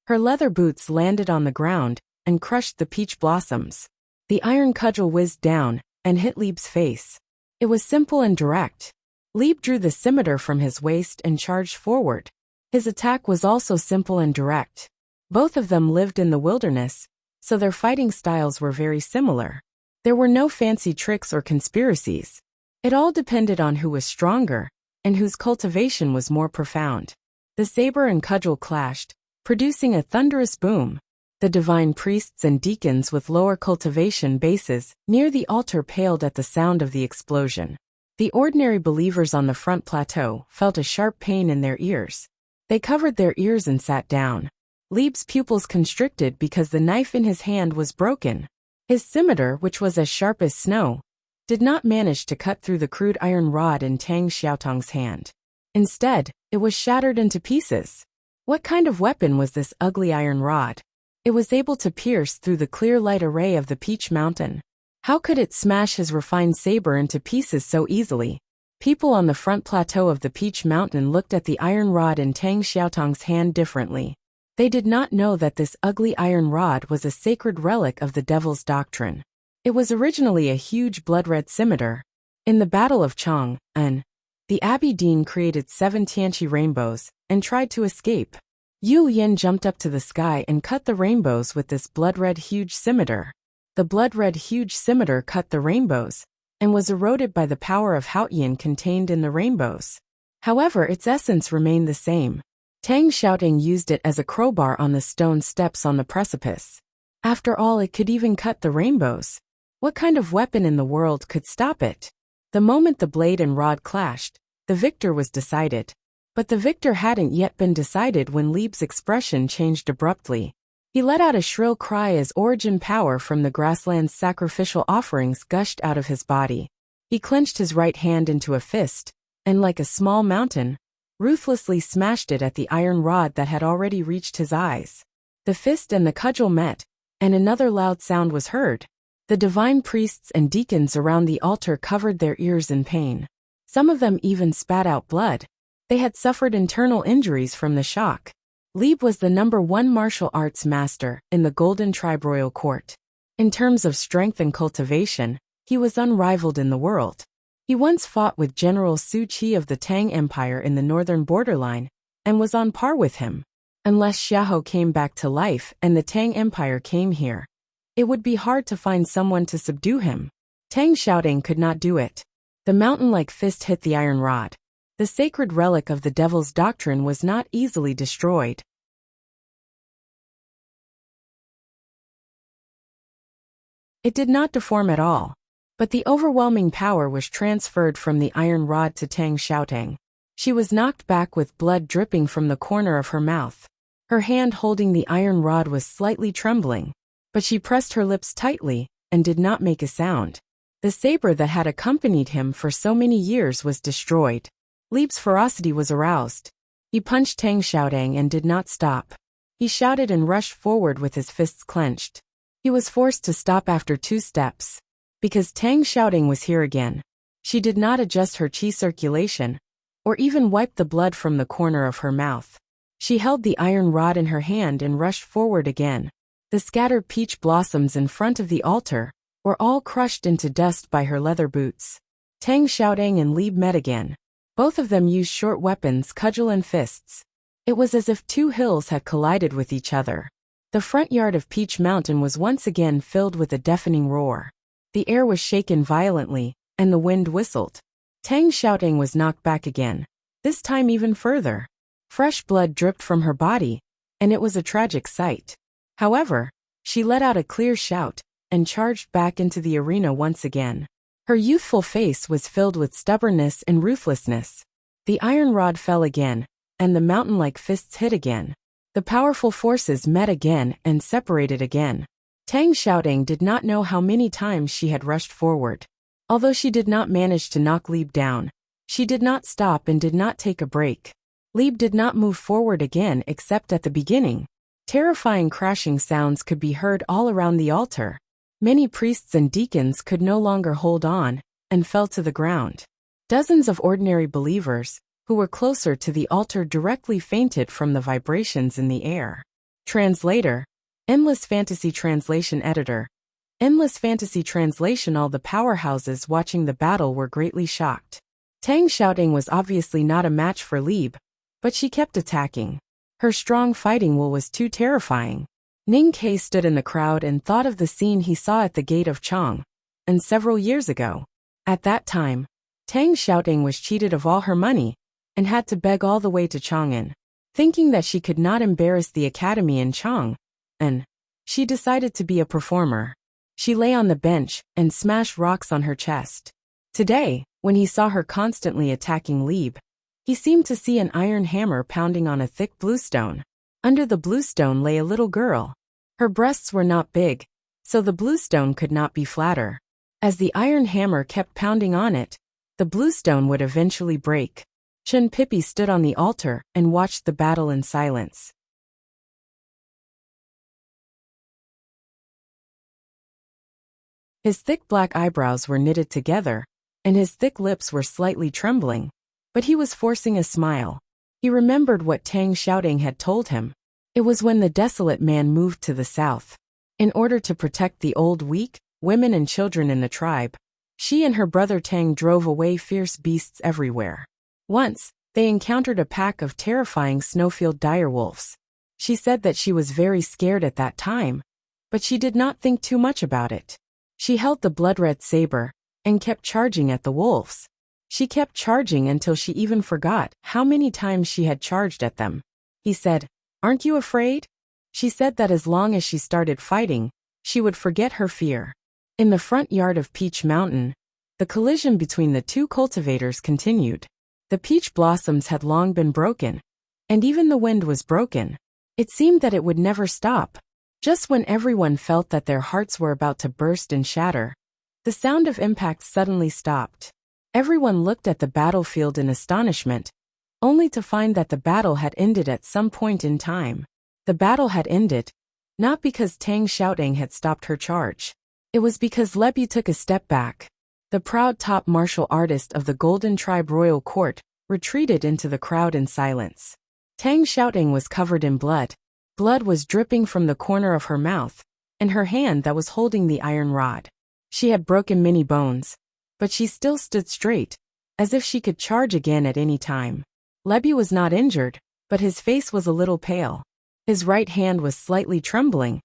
Her leather boots landed on the ground and crushed the peach blossoms. The iron cudgel whizzed down and hit Lieb's face. It was simple and direct. Lieb drew the scimitar from his waist and charged forward. His attack was also simple and direct. Both of them lived in the wilderness, so their fighting styles were very similar. There were no fancy tricks or conspiracies. It all depended on who was stronger and whose cultivation was more profound. The saber and cudgel clashed, producing a thunderous boom. The divine priests and deacons with lower cultivation bases near the altar paled at the sound of the explosion. The ordinary believers on the front plateau felt a sharp pain in their ears. They covered their ears and sat down. Lieb's pupils constricted because the knife in his hand was broken. His scimitar, which was as sharp as snow, did not manage to cut through the crude iron rod in Tang Xiaotang's hand. Instead, it was shattered into pieces. What kind of weapon was this ugly iron rod? It was able to pierce through the clear light array of the Peach Mountain. How could it smash his refined saber into pieces so easily? People on the front plateau of the Peach Mountain looked at the iron rod in Tang Xiaotang's hand differently. They did not know that this ugly iron rod was a sacred relic of the Devil's Doctrine. It was originally a huge blood-red scimitar. In the Battle of Chang'an, the Abbey Dean created 7 Tianqi rainbows and tried to escape. Yu Yin jumped up to the sky and cut the rainbows with this blood-red huge scimitar. The blood-red huge scimitar cut the rainbows and was eroded by the power of Haoyin contained in the rainbows. However, its essence remained the same. Tang Xiaotang used it as a crowbar on the stone steps on the precipice. After all, it could even cut the rainbows. What kind of weapon in the world could stop it? The moment the blade and rod clashed, the victor was decided. But the victor hadn't yet been decided when Lieb's expression changed abruptly. He let out a shrill cry as origin power from the grassland's sacrificial offerings gushed out of his body. He clenched his right hand into a fist, and like a small mountain, ruthlessly smashed it at the iron rod that had already reached his eyes. The fist and the cudgel met, and another loud sound was heard. The divine priests and deacons around the altar covered their ears in pain. Some of them even spat out blood. They had suffered internal injuries from the shock. Lieb was the #1 martial arts master in the Golden Tribe Royal Court. In terms of strength and cultivation, he was unrivaled in the world. He once fought with General Su Qi of the Tang Empire in the northern borderline, and was on par with him. Unless Xiahou came back to life and the Tang Empire came here, it would be hard to find someone to subdue him. Tang Xiaotang could not do it. The mountain-like fist hit the iron rod. The sacred relic of the Devil's Doctrine was not easily destroyed. It did not deform at all, but the overwhelming power was transferred from the iron rod to Tang Xiaotang. She was knocked back with blood dripping from the corner of her mouth. Her hand holding the iron rod was slightly trembling, but she pressed her lips tightly and did not make a sound. The saber that had accompanied him for so many years was destroyed. Lieb's ferocity was aroused. He punched Tang Xiaotang and did not stop. He shouted and rushed forward with his fists clenched. He was forced to stop after 2 steps. Because Tang Xiaotang was here again. She did not adjust her qi circulation, or even wipe the blood from the corner of her mouth. She held the iron rod in her hand and rushed forward again. The scattered peach blossoms in front of the altar were all crushed into dust by her leather boots. Tang Xiaotang and Lieb met again. Both of them used short weapons, cudgel and fists. It was as if two hills had collided with each other. The front yard of Peach Mountain was once again filled with a deafening roar. The air was shaken violently, and the wind whistled. Tang Xiaoting was knocked back again, this time even further. Fresh blood dripped from her body, and it was a tragic sight. However, she let out a clear shout, and charged back into the arena once again. Her youthful face was filled with stubbornness and ruthlessness. The iron rod fell again, and the mountain-like fists hit again. The powerful forces met again and separated again. Tang Xiaoting did not know how many times she had rushed forward. Although she did not manage to knock Lieb down, she did not stop and did not take a break. Lieb did not move forward again except at the beginning. Terrifying crashing sounds could be heard all around the altar. Many priests and deacons could no longer hold on, and fell to the ground. Dozens of ordinary believers, who were closer to the altar, directly fainted from the vibrations in the air. Translator, Endless Fantasy Translation Editor. Endless Fantasy Translation. All the powerhouses watching the battle were greatly shocked. Tang Xiaoting was obviously not a match for Lieb, but she kept attacking. Her strong fighting will was too terrifying. Ning Ke stood in the crowd and thought of the scene he saw at the gate of Chang, and several years ago. At that time, Tang Xiaoting was cheated of all her money, and had to beg all the way to Chang'an. Thinking that she could not embarrass the academy in Chang'an, she decided to be a performer. She lay on the bench and smashed rocks on her chest. Today, when he saw her constantly attacking Lieb, he seemed to see an iron hammer pounding on a thick bluestone. Under the bluestone lay a little girl. Her breasts were not big, so the bluestone could not be flatter. As the iron hammer kept pounding on it, the bluestone would eventually break. Chen Pippi stood on the altar and watched the battle in silence. His thick black eyebrows were knitted together, and his thick lips were slightly trembling, but he was forcing a smile. He remembered what Tang Xiaoting had told him. It was when the desolate man moved to the south. In order to protect the old, weak, women and children in the tribe, she and her brother Tang drove away fierce beasts everywhere. Once, they encountered a pack of terrifying snowfield direwolves. She said that she was very scared at that time, but she did not think too much about it. She held the blood-red saber, and kept charging at the wolves. She kept charging until she even forgot how many times she had charged at them. He said, "Aren't you afraid?" She said that as long as she started fighting, she would forget her fear. In the front yard of Peach Mountain, the collision between the two cultivators continued. The peach blossoms had long been broken, and even the wind was broken. It seemed that it would never stop. Just when everyone felt that their hearts were about to burst and shatter, the sound of impact suddenly stopped. Everyone looked at the battlefield in astonishment, only to find that the battle had ended at some point in time. The battle had ended, not because Tang Xiaoting had stopped her charge. It was because Lebu took a step back. The proud top martial artist of the Golden Tribe Royal Court retreated into the crowd in silence. Tang Xiaoting was covered in blood. Blood was dripping from the corner of her mouth, and her hand that was holding the iron rod. She had broken many bones, but she still stood straight, as if she could charge again at any time. Lebu was not injured, but his face was a little pale. His right hand was slightly trembling,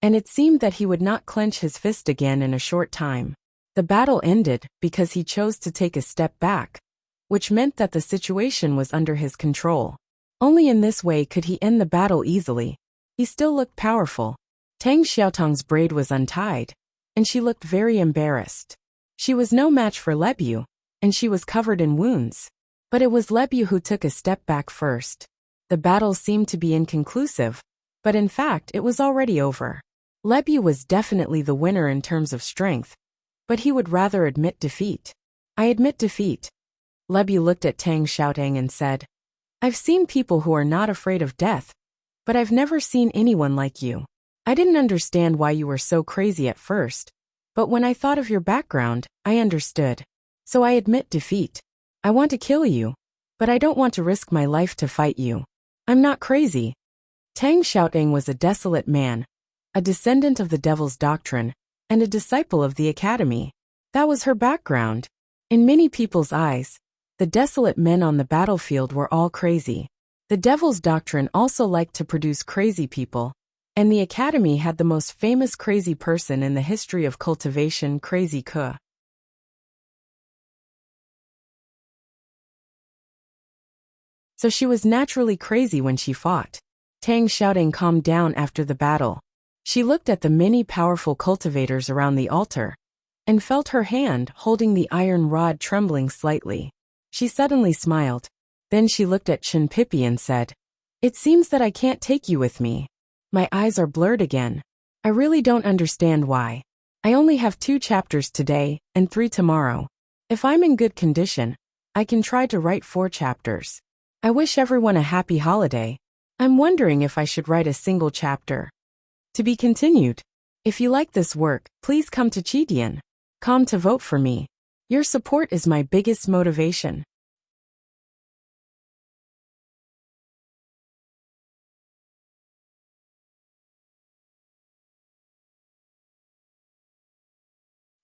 and it seemed that he would not clench his fist again in a short time. The battle ended because he chose to take a step back, which meant that the situation was under his control. Only in this way could he end the battle easily. He still looked powerful. Tang Xiaotong's braid was untied, and she looked very embarrassed. She was no match for Lebu, and she was covered in wounds. But it was Lebu who took a step back first. The battle seemed to be inconclusive, but in fact it was already over. Lebu was definitely the winner in terms of strength, but he would rather admit defeat. "I admit defeat." Lebu looked at Tang Xiaoting and said, "I've seen people who are not afraid of death, but I've never seen anyone like you. I didn't understand why you were so crazy at first, but when I thought of your background, I understood. So I admit defeat. I want to kill you, but I don't want to risk my life to fight you. I'm not crazy." Tang Xiaoting was a desolate man, a descendant of the devil's doctrine, and a disciple of the academy. That was her background. In many people's eyes, The desolate men on the battlefield were all crazy. The devil's doctrine also liked to produce crazy people, and the academy had the most famous crazy person in the history of cultivation, Crazy Ke. So she was naturally crazy when she fought. Tang Xiaodong calmed down after the battle. She looked at the many powerful cultivators around the altar, and felt her hand holding the iron rod trembling slightly. She suddenly smiled. Then she looked at Chen Pipi and said, "It seems that I can't take you with me. My eyes are blurred again. I really don't understand why. I only have 2 chapters today, and 3 tomorrow. If I'm in good condition, I can try to write 4 chapters. I wish everyone a happy holiday. I'm wondering if I should write a single chapter." To be continued. If you like this work, please come to Chidian.com to vote for me. Your support is my biggest motivation.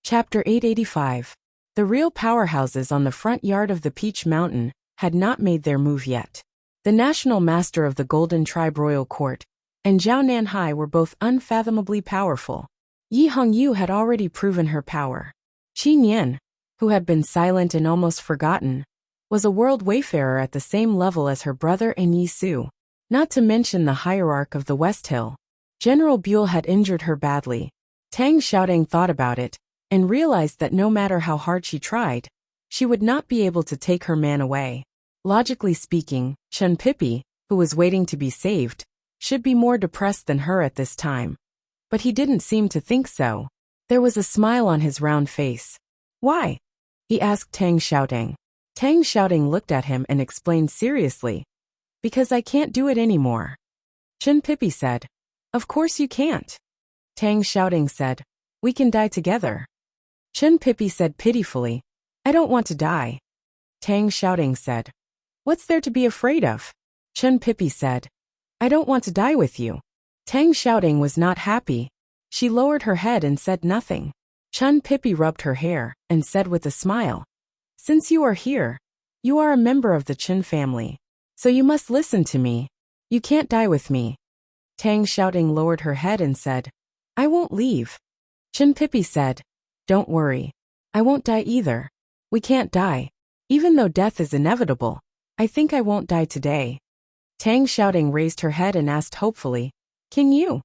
Chapter 885. The real powerhouses on the front yard of the Peach Mountain had not made their move yet. The national master of the Golden Tribe Royal Court and Zhao Nanhai were both unfathomably powerful. Yi Hongyu had already proven her power. Qi Nian, who had been silent and almost forgotten, was a world wayfarer at the same level as her brother and Yi Su. Not to mention the hierarch of the West Hill. General Buell had injured her badly. Tang Xiaodong thought about it, and realized that no matter how hard she tried, she would not be able to take her man away. Logically speaking, Chen Pipi, who was waiting to be saved, should be more depressed than her at this time. But he didn't seem to think so. There was a smile on his round face. "Why?" he asked Tang Xiaodong. Tang Xiaodong looked at him and explained seriously. "Because I can't do it anymore." Chen Pipi said, "Of course you can't." Tang Xiaodong said, "We can die together." Chen Pipi said pitifully, "I don't want to die." Tang Xiaodong said, "What's there to be afraid of?" Chen Pipi said, "I don't want to die with you." Tang Xiaodong was not happy. She lowered her head and said nothing. Chen Pipi rubbed her hair and said with a smile, "Since you are here, you are a member of the Chen family. So you must listen to me. You can't die with me." Tang Xiaodong lowered her head and said, "I won't leave." Chen Pipi said, "Don't worry. I won't die either. We can't die. Even though death is inevitable, I think I won't die today." Tang Xiaodong raised her head and asked hopefully, "Can you?"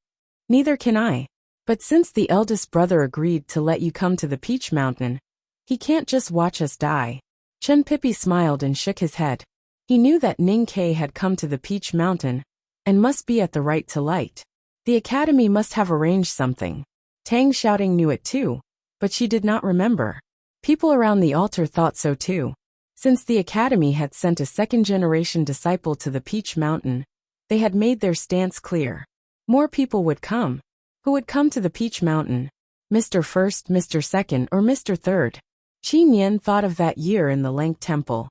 "Neither can I. But since the eldest brother agreed to let you come to the Peach Mountain, he can't just watch us die." Chen Pipi smiled and shook his head. He knew that Ning Ke had come to the Peach Mountain and must be at the right to light. The academy must have arranged something. Tang Xiaodong knew it too, but she did not remember. People around the altar thought so too. Since the academy had sent a second-generation disciple to the Peach Mountain, they had made their stance clear. More people would come. Who would come to the Peach Mountain? Mr. First, Mr. Second, or Mr. Third? Qi Nian thought of that year in the Lank Temple,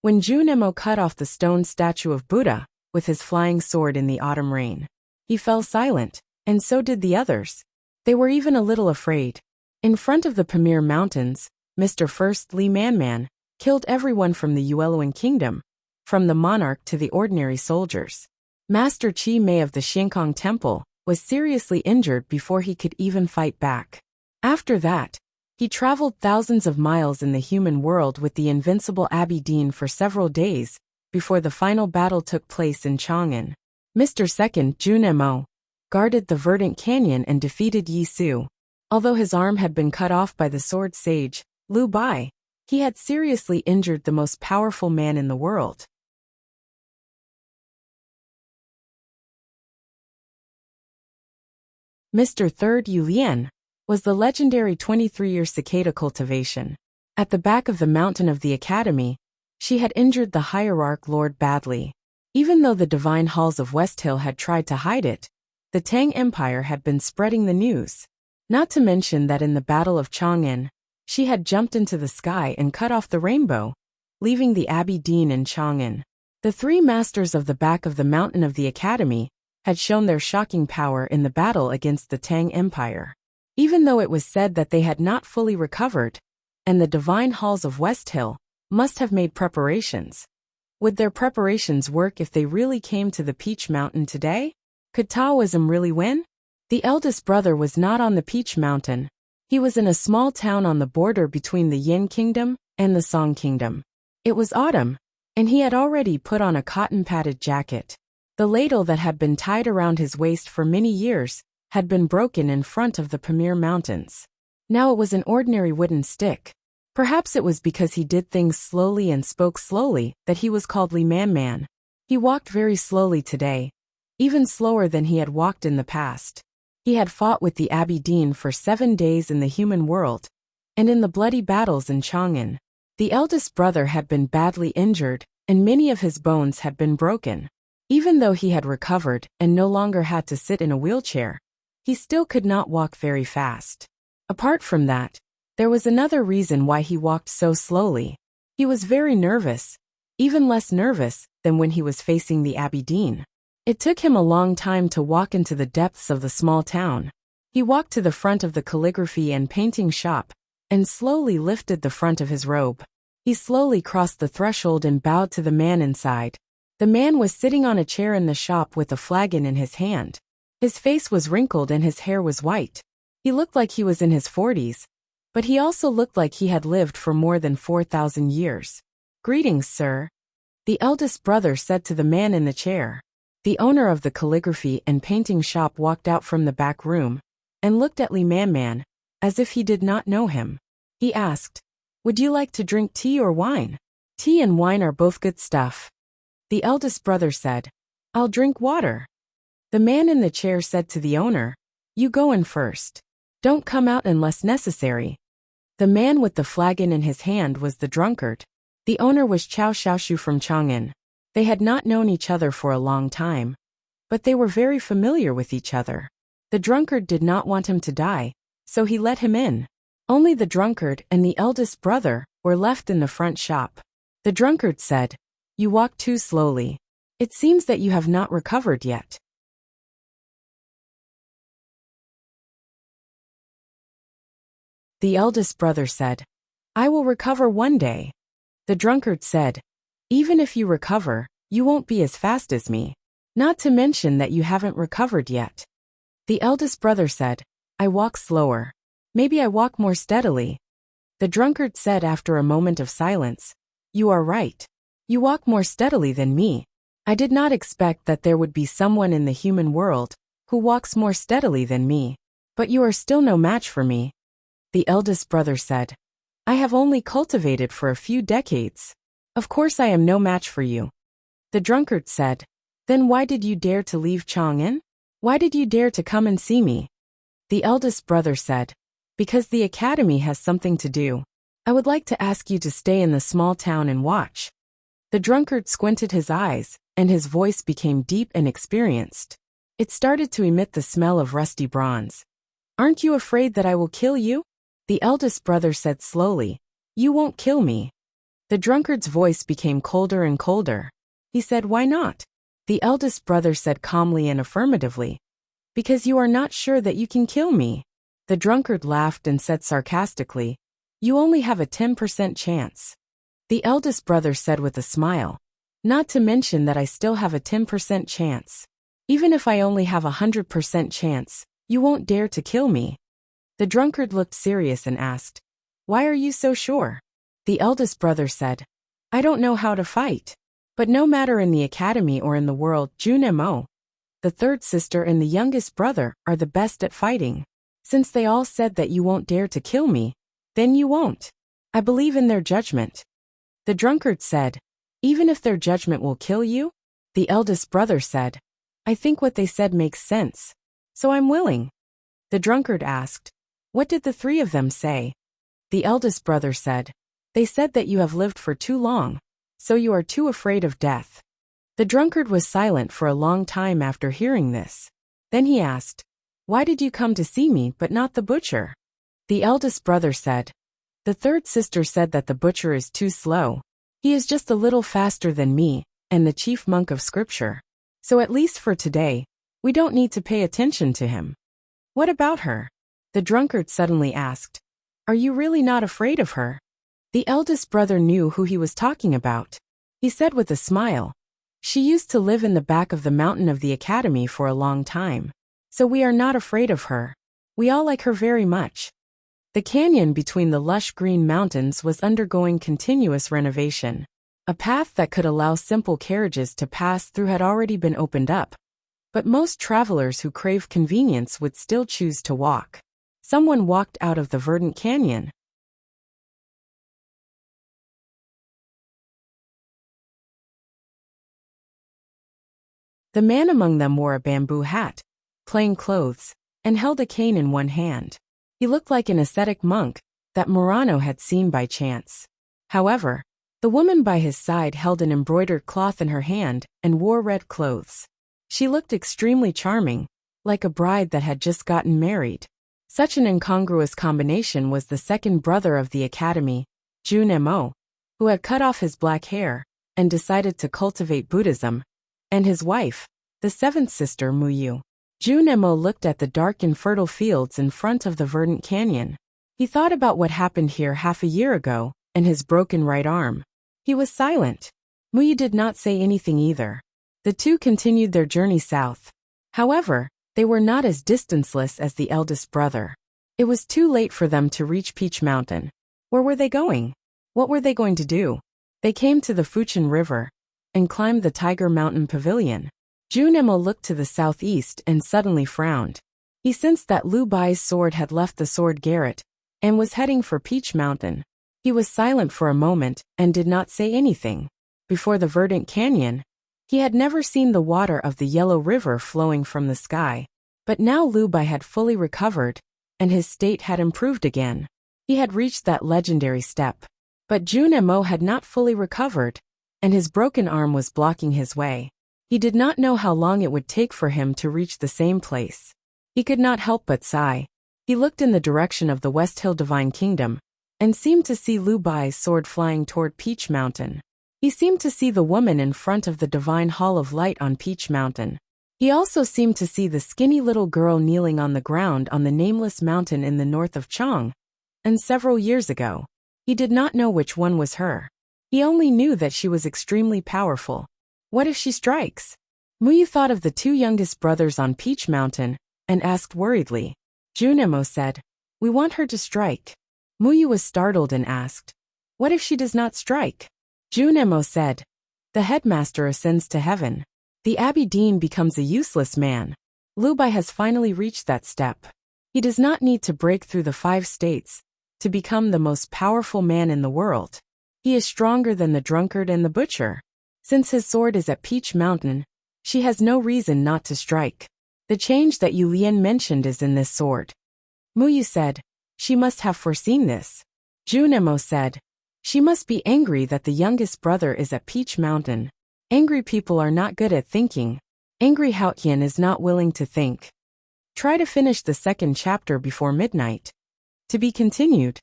when Junemo cut off the stone statue of Buddha with his flying sword in the autumn rain. He fell silent, and so did the others. They were even a little afraid. In front of the Pamir Mountains, Mr. First Li Manman killed everyone from the Yueluan Kingdom, from the monarch to the ordinary soldiers. Master Qi Mei of the Xinkong Temple was seriously injured before he could even fight back. After that, he traveled thousands of miles in the human world with the invincible Abby Dean for several days, before the final battle took place in Chang'an. Mr. Second, Junemo, guarded the verdant canyon and defeated Yi Su. Although his arm had been cut off by the sword sage, Liu Bai, he had seriously injured the most powerful man in the world. Mr. Third Yu Lian was the legendary 23-year cicada cultivation. At the back of the mountain of the academy, she had injured the hierarch Lord badly. Even though the divine halls of West Hill had tried to hide it, the Tang Empire had been spreading the news. Not to mention that in the Battle of Chang'an, she had jumped into the sky and cut off the rainbow, leaving the Abby Dean in Chang'an. The 3 masters of the back of the mountain of the academy had shown their shocking power in the battle against the Tang Empire. Even though it was said that they had not fully recovered, and the divine halls of West Hill must have made preparations. Would their preparations work if they really came to the Peach Mountain today? Could Taoism really win? The eldest brother was not on the Peach Mountain. He was in a small town on the border between the Yin Kingdom and the Song Kingdom. It was autumn, and he had already put on a cotton-padded jacket. The ladle that had been tied around his waist for many years had been broken in front of the Pamir Mountains. Now it was an ordinary wooden stick. Perhaps it was because he did things slowly and spoke slowly that he was called Li Man Man. He walked very slowly today, even slower than he had walked in the past. He had fought with the Abidine for 7 days in the human world, and in the bloody battles in Chang'an. The eldest brother had been badly injured, and many of his bones had been broken. Even though he had recovered and no longer had to sit in a wheelchair, he still could not walk very fast. Apart from that, there was another reason why he walked so slowly. He was very nervous, even less nervous than when he was facing the Abidine. It took him a long time to walk into the depths of the small town. He walked to the front of the calligraphy and painting shop, and slowly lifted the front of his robe. He slowly crossed the threshold and bowed to the man inside. The man was sitting on a chair in the shop with a flagon in his hand. His face was wrinkled and his hair was white. He looked like he was in his 40s, but he also looked like he had lived for more than 4,000 years. "Greetings, sir," the eldest brother said to the man in the chair. The owner of the calligraphy and painting shop walked out from the back room and looked at Li Man Man as if he did not know him. He asked, "Would you like to drink tea or wine?" "Tea and wine are both good stuff." The eldest brother said, "I'll drink water." The man in the chair said to the owner, "You go in first. Don't come out unless necessary." The man with the flagon in his hand was the drunkard. The owner was Chao Xiaoshu from Chang'an. They had not known each other for a long time, but they were very familiar with each other. The drunkard did not want him to die, so he let him in. Only the drunkard and the eldest brother were left in the front shop. The drunkard said, "You walk too slowly. It seems that you have not recovered yet." The eldest brother said, "I will recover one day." The drunkard said, "Even if you recover, you won't be as fast as me. Not to mention that you haven't recovered yet." The eldest brother said, "I walk slower. Maybe I walk more steadily." The drunkard said after a moment of silence, "You are right. You walk more steadily than me. I did not expect that there would be someone in the human world who walks more steadily than me. But you are still no match for me." The eldest brother said, "I have only cultivated for a few decades. Of course I am no match for you." The drunkard said, "Then why did you dare to leave Chang'an? Why did you dare to come and see me?" The eldest brother said, "Because the academy has something to do. I would like to ask you to stay in the small town and watch." The drunkard squinted his eyes, and his voice became deep and experienced. It started to emit the smell of rusty bronze. "Aren't you afraid that I will kill you?" The eldest brother said slowly, "You won't kill me." The drunkard's voice became colder and colder. He said, "Why not?" The eldest brother said calmly and affirmatively, "Because you are not sure that you can kill me." The drunkard laughed and said sarcastically, "You only have a 10% chance." The eldest brother said with a smile, "Not to mention that I still have a 10% chance. Even if I only have a 100% chance, you won't dare to kill me." The drunkard looked serious and asked, "Why are you so sure?" The eldest brother said, "I don't know how to fight. But no matter in the academy or in the world, Jun Mo, the third sister and the youngest brother, are the best at fighting. Since they all said that you won't dare to kill me, then you won't. I believe in their judgment." The drunkard said, "Even if their judgment will kill you?" The eldest brother said, "I think what they said makes sense. So I'm willing." The drunkard asked, "What did the three of them say?" The eldest brother said, "They said that you have lived for too long, so you are too afraid of death." The drunkard was silent for a long time after hearing this. Then he asked, "Why did you come to see me but not the butcher?" The eldest brother said, "The third sister said that the butcher is too slow. He is just a little faster than me and the chief monk of scripture. So at least for today, we don't need to pay attention to him." "What about her?" the drunkard suddenly asked. "Are you really not afraid of her?" The eldest brother knew who he was talking about. He said with a smile, "She used to live in the back of the mountain of the academy for a long time. So we are not afraid of her. We all like her very much." The canyon between the lush green mountains was undergoing continuous renovation. A path that could allow simple carriages to pass through had already been opened up. But most travelers who crave convenience would still choose to walk. Someone walked out of the verdant canyon. The man among them wore a bamboo hat, plain clothes, and held a cane in one hand. He looked like an ascetic monk that Murano had seen by chance. However, the woman by his side held an embroidered cloth in her hand and wore red clothes. She looked extremely charming, like a bride that had just gotten married. Such an incongruous combination was the second brother of the academy, Junemo, who had cut off his black hair and decided to cultivate Buddhism, and his wife, the seventh sister Muyu. Junemo looked at the dark and fertile fields in front of the verdant canyon. He thought about what happened here half a year ago, and his broken right arm. He was silent. Muyu did not say anything either. The two continued their journey south. However, they were not as distanceless as the eldest brother. It was too late for them to reach Peach Mountain. Where were they going? What were they going to do? They came to the Fuchin River and climbed the Tiger Mountain Pavilion. Junemo looked to the southeast and suddenly frowned. He sensed that Lu Bai's sword had left the sword garret and was heading for Peach Mountain. He was silent for a moment and did not say anything. Before the verdant canyon, he had never seen the water of the yellow river flowing from the sky. But now Lu Bai had fully recovered, and his state had improved again. He had reached that legendary step. But Junemo had not fully recovered, and his broken arm was blocking his way. He did not know how long it would take for him to reach the same place. He could not help but sigh. He looked in the direction of the West Hill Divine Kingdom, and seemed to see Lu Bai's sword flying toward Peach Mountain. He seemed to see the woman in front of the Divine Hall of Light on Peach Mountain. He also seemed to see the skinny little girl kneeling on the ground on the nameless mountain in the north of Chang. And several years ago, he did not know which one was her. He only knew that she was extremely powerful. What if she strikes? Muyu thought of the two youngest brothers on Peach Mountain and asked worriedly. Junemo said, "We want her to strike." Muyu was startled and asked, "What if she does not strike?" Junemo said, "The headmaster ascends to heaven. The abbey dean becomes a useless man. Lu Bai has finally reached that step. He does not need to break through the 5 states to become the most powerful man in the world. He is stronger than the drunkard and the butcher. Since his sword is at Peach Mountain, she has no reason not to strike. The change that Yu Lian mentioned is in this sword." Muyu said, "She must have foreseen this." Junemo said, "She must be angry that the youngest brother is at Peach Mountain. Angry people are not good at thinking. Angry Haotian is not willing to think." Try to finish the second chapter before midnight. To be continued.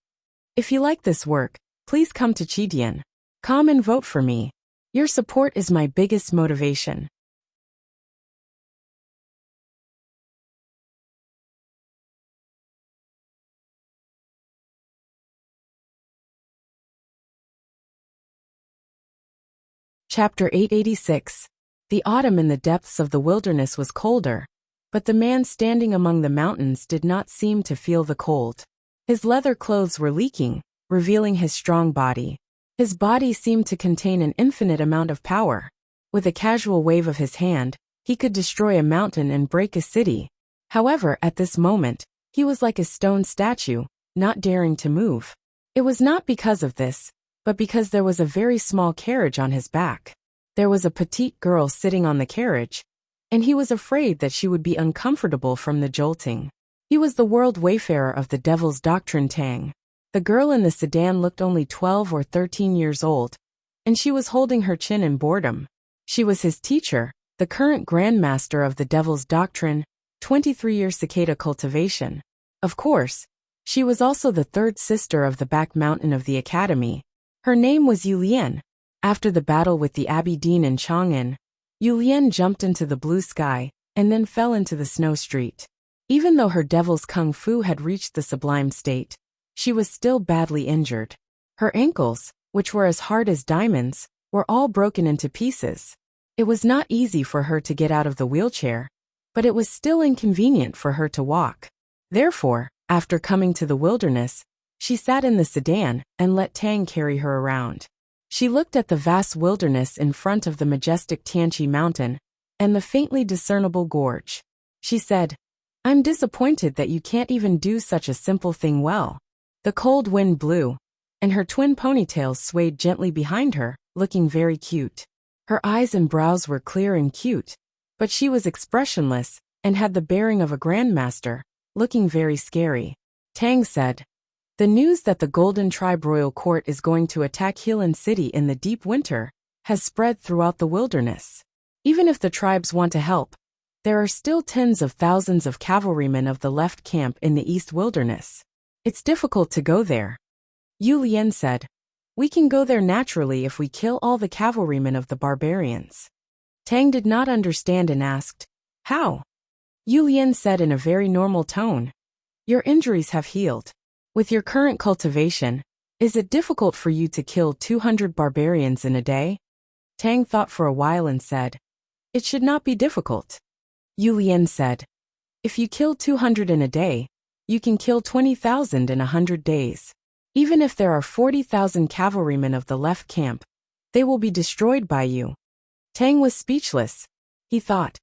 If you like this work, please come to Chidian. Come and vote for me. Your support is my biggest motivation. Chapter 886. The autumn in the depths of the wilderness was colder, but the man standing among the mountains did not seem to feel the cold. His leather clothes were leaking, revealing his strong body. His body seemed to contain an infinite amount of power. With a casual wave of his hand, he could destroy a mountain and break a city. However, at this moment, he was like a stone statue, not daring to move. It was not because of this, but because there was a very small carriage on his back. There was a petite girl sitting on the carriage, and he was afraid that she would be uncomfortable from the jolting. He was the world wayfarer of the Devil's Doctrine Tang. The girl in the sedan looked only 12 or 13 years old, and she was holding her chin in boredom. She was his teacher, the current Grandmaster of the Devil's Doctrine, 23-year cicada cultivation. Of course, she was also the third sister of the back mountain of the academy. Her name was Yu Lian. After the battle with the Abbey Dean in Chang'an, Yu Lian jumped into the blue sky and then fell into the snow street. Even though her devil's kung fu had reached the sublime state, she was still badly injured. Her ankles, which were as hard as diamonds, were all broken into pieces. It was not easy for her to get out of the wheelchair, but it was still inconvenient for her to walk. Therefore, after coming to the wilderness, she sat in the sedan and let Tang carry her around. She looked at the vast wilderness in front of the majestic Tianqi Mountain and the faintly discernible gorge. She said, "I'm disappointed that you can't even do such a simple thing well." The cold wind blew, and her twin ponytails swayed gently behind her, looking very cute. Her eyes and brows were clear and cute, but she was expressionless and had the bearing of a grandmaster, looking very scary. Tang said, "The news that the Golden Tribe Royal Court is going to attack Helan City in the deep winter has spread throughout the wilderness. Even if the tribes want to help, there are still tens of thousands of cavalrymen of the left camp in the East Wilderness. It's difficult to go there." Yu Lian said, "We can go there naturally if we kill all the cavalrymen of the barbarians." Tang did not understand and asked, "How?" Yu Lian said in a very normal tone, "Your injuries have healed. With your current cultivation, is it difficult for you to kill 200 barbarians in a day?" Tang thought for a while and said, "It should not be difficult." Yu Lian said, "If you kill 200 in a day, you can kill 20,000 in 100 days. Even if there are 40,000 cavalrymen of the left camp, they will be destroyed by you." Tang was speechless. He thought,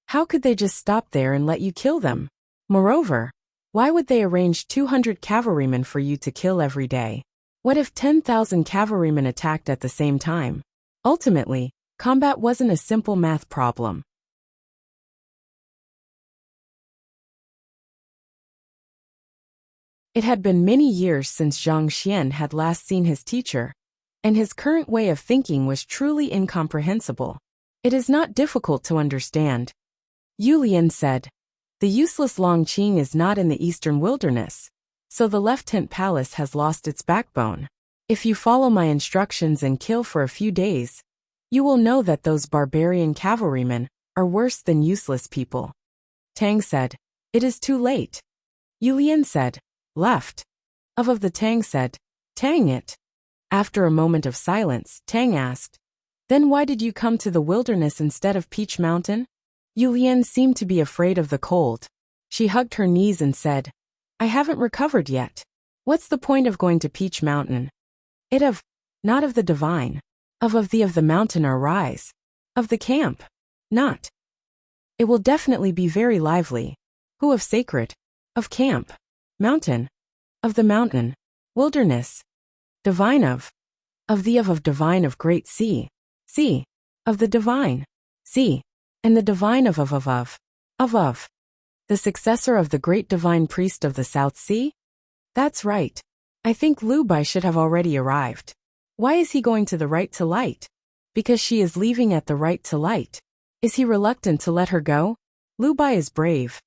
how could they just stop there and let you kill them? Moreover, why would they arrange 200 cavalrymen for you to kill every day? What if 10,000 cavalrymen attacked at the same time? Ultimately, combat wasn't a simple math problem. It had been many years since Zhang Xian had last seen his teacher, and his current way of thinking was truly incomprehensible. "It is not difficult to understand," Yu Lian said. "The useless Longqing is not in the eastern wilderness, so the Left Tent Palace has lost its backbone. If you follow my instructions and kill for a few days, you will know that those barbarian cavalrymen are worse than useless people." Tang said, "It is too late." Yu Lian said, "Left." Of the Tang said, "Tang it." After a moment of silence, Tang asked, "Then why did you come to the wilderness instead of Peach Mountain?" Yu Lian seemed to be afraid of the cold. She hugged her knees and said, "I haven't recovered yet. What's the point of going to Peach Mountain? It of, not of the divine. Of the mountain or rise. Of the camp. Not. It will definitely be very lively. Who of sacred? Of camp. Mountain. Of the mountain. Wilderness. Divine of divine of great sea. Sea. Of the divine. Sea. And the divine of. The successor of the great divine priest of the South Sea? That's right. I think Lu Bai should have already arrived. Why is he going to the right to light? Because she is leaving at the right to light. Is he reluctant to let her go? Lu Bai is brave.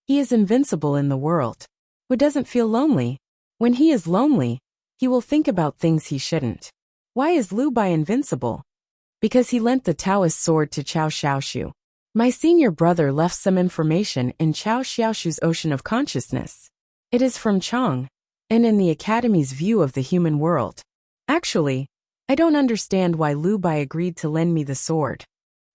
He is invincible in the world. Who doesn't feel lonely? When he is lonely, he will think about things he shouldn't. Why is Lu Bai invincible? Because he lent the Taoist sword to Cao Xiaoshu. My senior brother left some information in Cao Xiaoshu's Ocean of Consciousness. It is from Chang, and in the Academy's view of the human world. Actually, I don't understand why Lu Bai agreed to lend me the sword.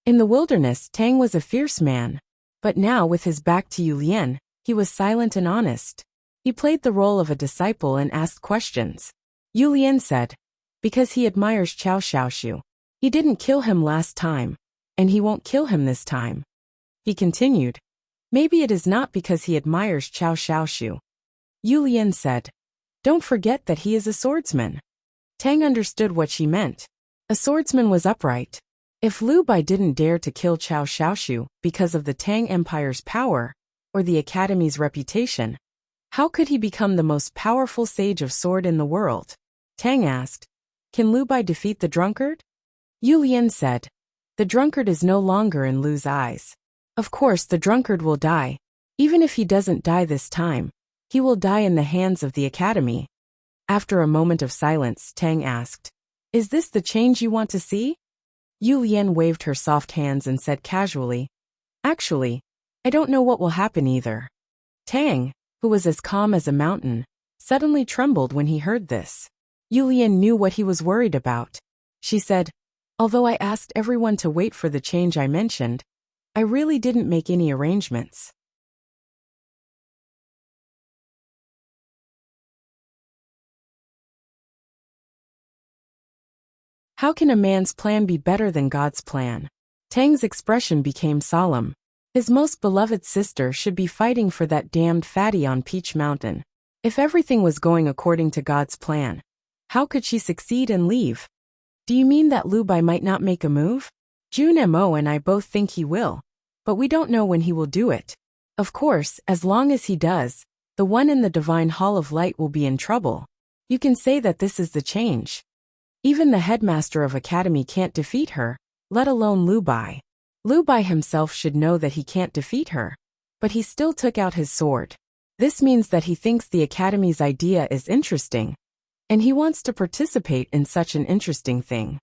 In the wilderness, Tang was a fierce man, but now with his back to Yu Lian, he was silent and honest. He played the role of a disciple and asked questions. Yu Lian said, "Because he admires Cao Xiaoshu. He didn't kill him last time, and he won't kill him this time." He continued, "Maybe it is not because he admires Cao Xiaoshu." Yu Lian said, "Don't forget that he is a swordsman." Tang understood what she meant. A swordsman was upright. If Lu Bai didn't dare to kill Cao Xiaoshu because of the Tang Empire's power, or the Academy's reputation, how could he become the most powerful sage of sword in the world? Tang asked, "Can Lu Bai defeat the drunkard?" Yu Lian said, "The drunkard is no longer in Lu's eyes. Of course the drunkard will die. Even if he doesn't die this time, he will die in the hands of the Academy." After a moment of silence, Tang asked, "Is this the change you want to see?" Yu Lian waved her soft hands and said casually, "Actually, I don't know what will happen either." Tang, who was as calm as a mountain, suddenly trembled when he heard this. Yulian knew what he was worried about. She said, although I asked everyone to wait for the change I mentioned, I really didn't make any arrangements. How can a man's plan be better than God's plan? Tang's expression became solemn. His most beloved sister should be fighting for that damned fatty on Peach Mountain. If everything was going according to God's plan, how could she succeed and leave? Do you mean that Lu Bai might not make a move? Jun Mo and I both think he will, but we don't know when he will do it. Of course, as long as he does, the one in the Divine Hall of Light will be in trouble. You can say that this is the change. Even the headmaster of Academy can't defeat her, let alone Lu Bai. Lu Bai himself should know that he can't defeat her, but he still took out his sword. This means that he thinks the Academy's idea is interesting, and he wants to participate in such an interesting thing.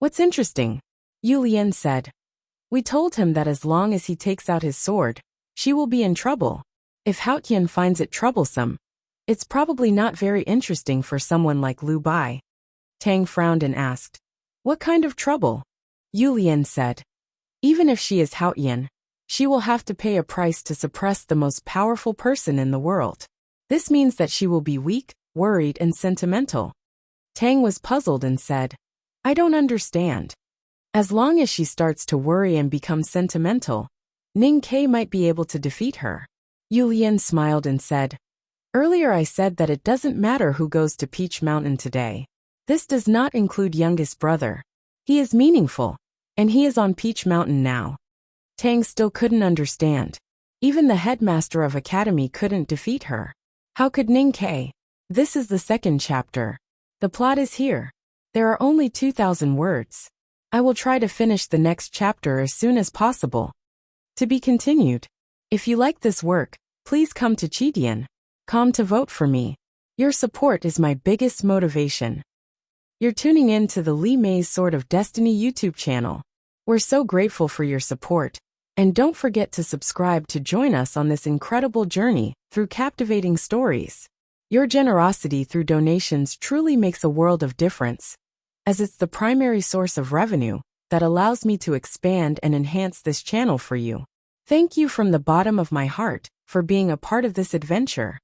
What's interesting? Yulian said. We told him that as long as he takes out his sword, she will be in trouble. If Haotian finds it troublesome, it's probably not very interesting for someone like Lu Bai. Tang frowned and asked, what kind of trouble? Yulian said, even if she is Haotian, she will have to pay a price to suppress the most powerful person in the world. This means that she will be weak, worried and sentimental. Tang was puzzled and said, I don't understand. As long as she starts to worry and become sentimental, Ning Ke might be able to defeat her. Yulian smiled and said, earlier I said that it doesn't matter who goes to Peach Mountain today. This does not include youngest brother. He is meaningful, and he is on Peach Mountain now. Tang still couldn't understand. Even the headmaster of Academy couldn't defeat her. How could Ning Ke? This is the second chapter. The plot is here. There are only 2,000 words. I will try to finish the next chapter as soon as possible. To be continued. If you like this work, please come to Chidian.com to vote for me. Your support is my biggest motivation. You're tuning in to the Li Mei's Sword of Destiny YouTube channel. We're so grateful for your support, and don't forget to subscribe to join us on this incredible journey through captivating stories. Your generosity through donations truly makes a world of difference, as it's the primary source of revenue that allows me to expand and enhance this channel for you. Thank you from the bottom of my heart for being a part of this adventure.